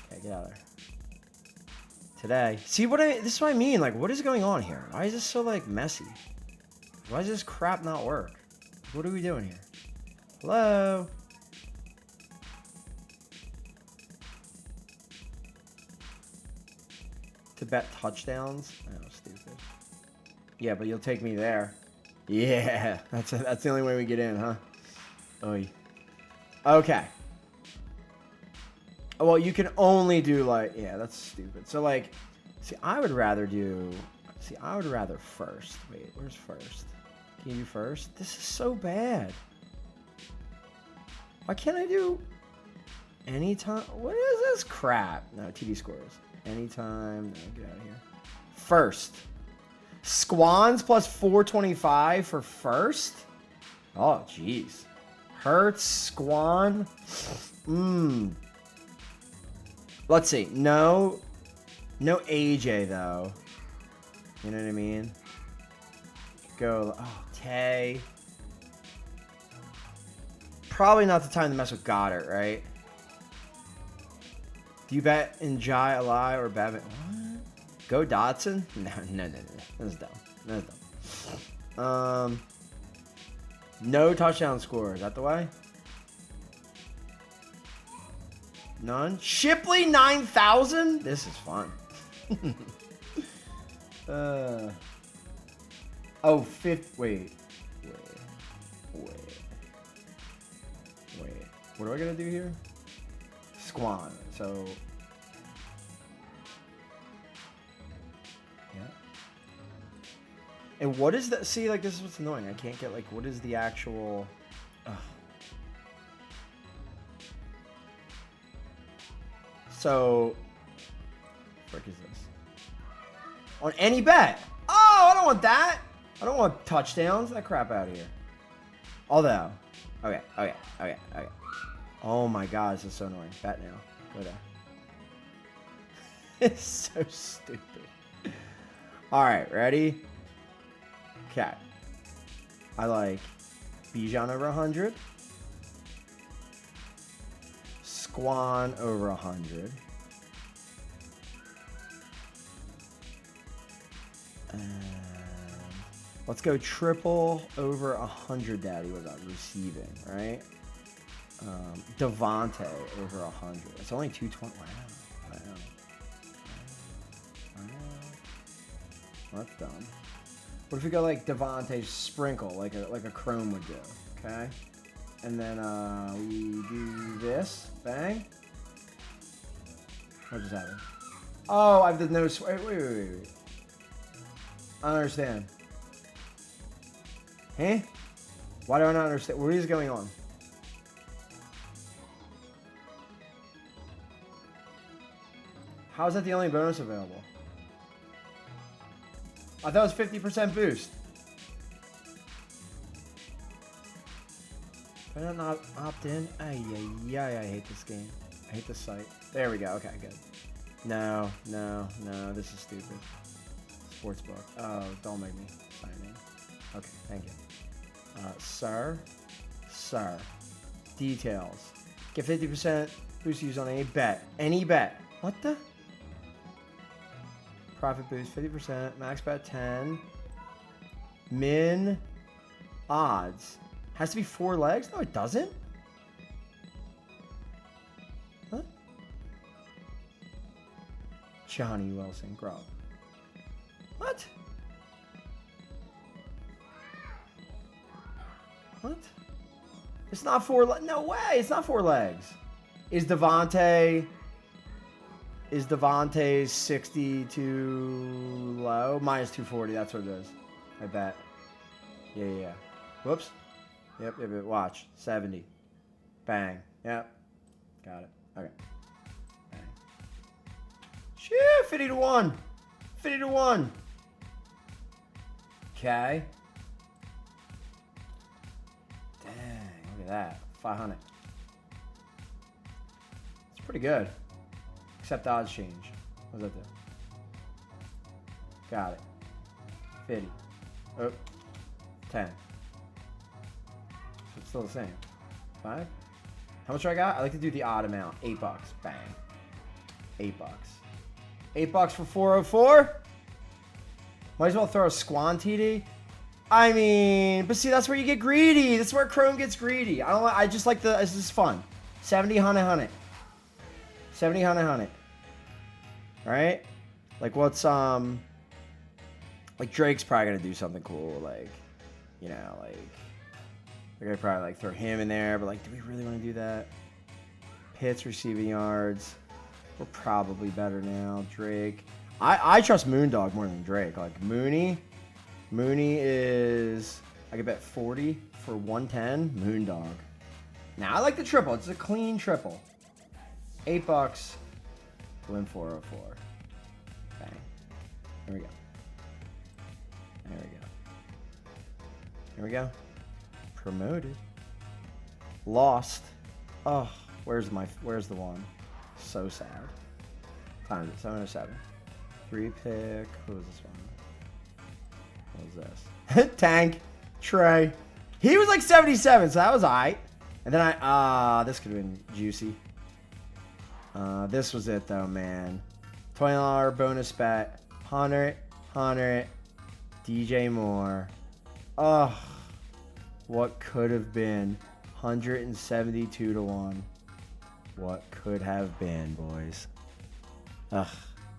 Okay, get out of there. Today. See this is what I mean. Like, what is going on here? Why is this so like messy? Why does this crap not work? What are we doing here? Hello? To bet touchdowns? Oh, stupid. Yeah, but you'll take me there. Yeah, that's the only way we get in, huh? Oy. Okay. Well, you can only do like, yeah, that's stupid. So like, I would rather first. Wait, where's first? Can you do first? This is so bad. Why can't I do anytime? What is this crap? No, TV scores. Anytime. No, get out of here. First. Squans plus 425 for first? Oh, jeez. Hertz, Squan. Let's see. No AJ, though. You know what I mean? Go. Oh, Tay. Probably not the time to mess with Goddard, right? Do you bet in Jai, Eli, or Babbitt? What? Go Dotson? No. That's dumb. No touchdown score. Is that the way? None? Shipley 9,000? This is fun. Oh, fifth. Wait. What do I gotta do here? Squan. So. Yeah. And what is that? See, like, this is what's annoying. I can't get, like, what is the actual. Ugh. So. What is this? On any bet. Oh, I don't want that. I don't want touchdowns. That crap out of here. Although. Okay. Oh my God, this is so annoying. Bet now. Go there. It's so stupid. Alright, ready? Okay. I like Bijan over 100. Squan over 100. Let's go triple over 100, Daddy, without receiving, right? Devontae over 100. It's only 220. Wow. That's dumb. What if we go like Devontae's sprinkle, like a Chrome would do? Okay. And then we do this. Bang. What just happened? Oh, I have the no. Wait. I don't understand. Huh? Why do I not understand? What is going on? How is that the only bonus available? I thought it was 50% boost. Can I not opt in? I hate this game. I hate this site. There we go. Okay, good. No. This is stupid. Sportsbook. Oh, don't make me sign in. Okay, thank you. Sir. Details. Get 50% boost use on any bet. Any bet. What the? Profit boost 50%. Max bet 10. Min odds. Has to be 4 legs? No, it doesn't. Huh? Johnny Wilson, Grub. What? What? It's not 4 legs. No way. It's not 4 legs. Is Devontae 60 too low? Minus 240. That's what it is. I bet. Yeah. Whoops. Yep. Watch. 70. Bang. Yep. Got it. Okay. Bang. Shit. 50 to 1. 50 to 1. Okay. Dang. Look at that. 500. It's pretty good. Except odds change. What does that do? Got it. 50. Oh. 10. So it's still the same. 5? How much do I got? I like to do the odd amount. $8. Bang. $8. $8 for 404? Might as well throw a Squan TD. I mean, but see, that's where you get greedy. That's where Chrome gets greedy. I just like this is fun. 70, 100. 70, 100. Alright? Like what's, like Drake's probably gonna do something cool, like, you know, like, they're gonna probably like throw him in there, but like, do we really want to do that? Pitts receiving yards. We're probably better now. Drake. I trust Moondog more than Drake. Like Mooney is, I could bet 40 for 110. Moondog. Now I like the triple. It's a clean triple. $8. Win 404. Bang. Here we go. Here we go. Promoted. Lost. Oh, where's the one? So sad. Time is it? 707. 3 pick. Who was this one? What was this? Tank. Trey. He was like 77, so that was alright. And then this could have been juicy. This was it though, man. $20 bonus bet. 100. DJ Moore. Oh, what could have been 172 to 1. What could have been, boys. Ugh,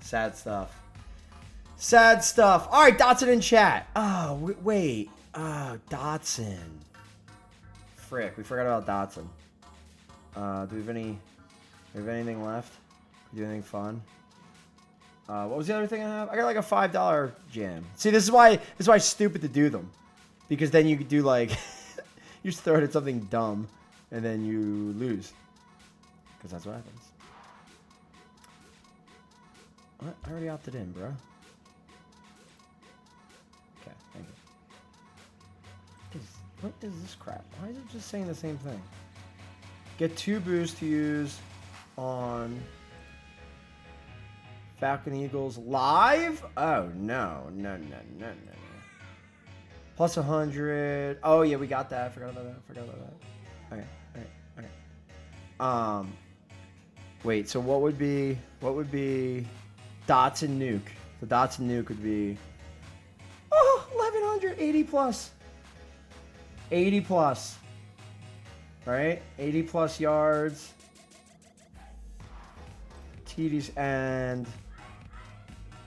sad stuff. Sad stuff. All right, Dotson in chat. Oh, wait. Oh, Dotson. Frick, we forgot about Dotson. Do we have anything left? Do anything fun? What was the other thing I have? I got like a $5 jam. See, this is why it's stupid to do them, because then you could do like you just throw it at something dumb, and then you lose, because that's what happens. What? I already opted in, bro. Okay, thank you. What is this crap? Why is it just saying the same thing? Get 2 boosts to use on Falcon Eagles live? Oh, no. Plus 100. Oh, yeah, we got that. I forgot about that. Okay. Wait, so what would be Dotson Nuke? The Dotson Nuke would be 1100, 80 plus. 80 plus. Right? 80 plus yards. TDs and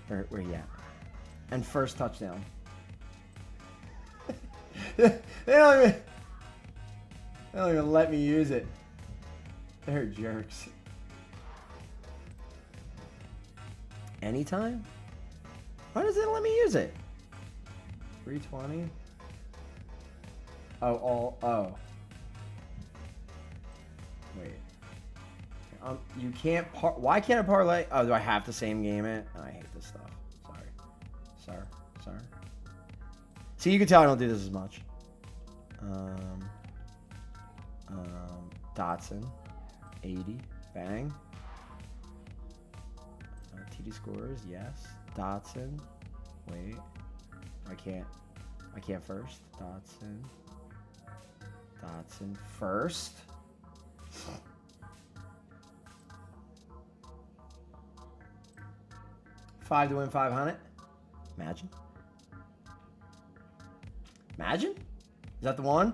where you at? And first touchdown. they don't even let me use it. They're jerks. Anytime? Why does it let me use it? 320. Oh. Wait. You can't why can't I parlay? Oh, do I have to same game it? Oh, I hate this stuff. Sorry. See, you can tell I don't do this as much. Dotson, 80, bang. TD scores, yes. Dotson, Wait. I can't first. Dotson first. $5 to win 500. Imagine. Imagine? Is that the one?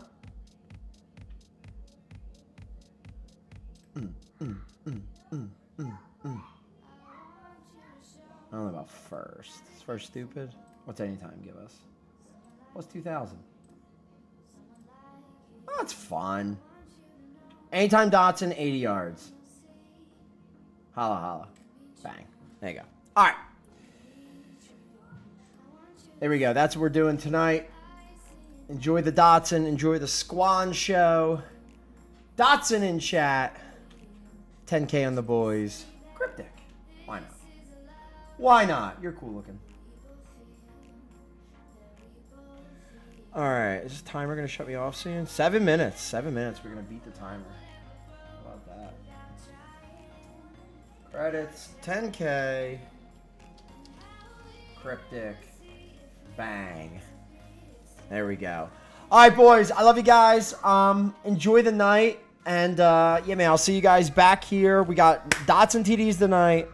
I don't know about first. Is first stupid? What's anytime give us? What's 2,000? Oh, that's fun. Anytime Dotson, 80 yards. Holla, holla. Bang. There you go. All right. There we go. That's what we're doing tonight. Enjoy the Dotson. Enjoy the Squan show. Dotson in chat. 10K on the boys. Cryptic. Why not? Why not? You're cool looking. All right. Is this timer going to shut me off soon? 7 minutes. 7 minutes. We're going to beat the timer. How about that? Credits. 10K. Cryptic. Bang. There we go. All right, boys. I love you guys. Enjoy the night. And, yeah, man, I'll see you guys back here. We got Dotson TDs tonight.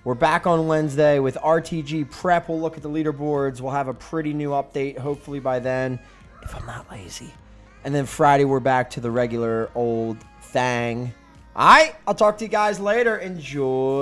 We're back on Wednesday with RTG Prep. We'll look at the leaderboards. We'll have a pretty new update, hopefully by then, if I'm not lazy. And then Friday, we're back to the regular old thing. All right. I'll talk to you guys later. Enjoy.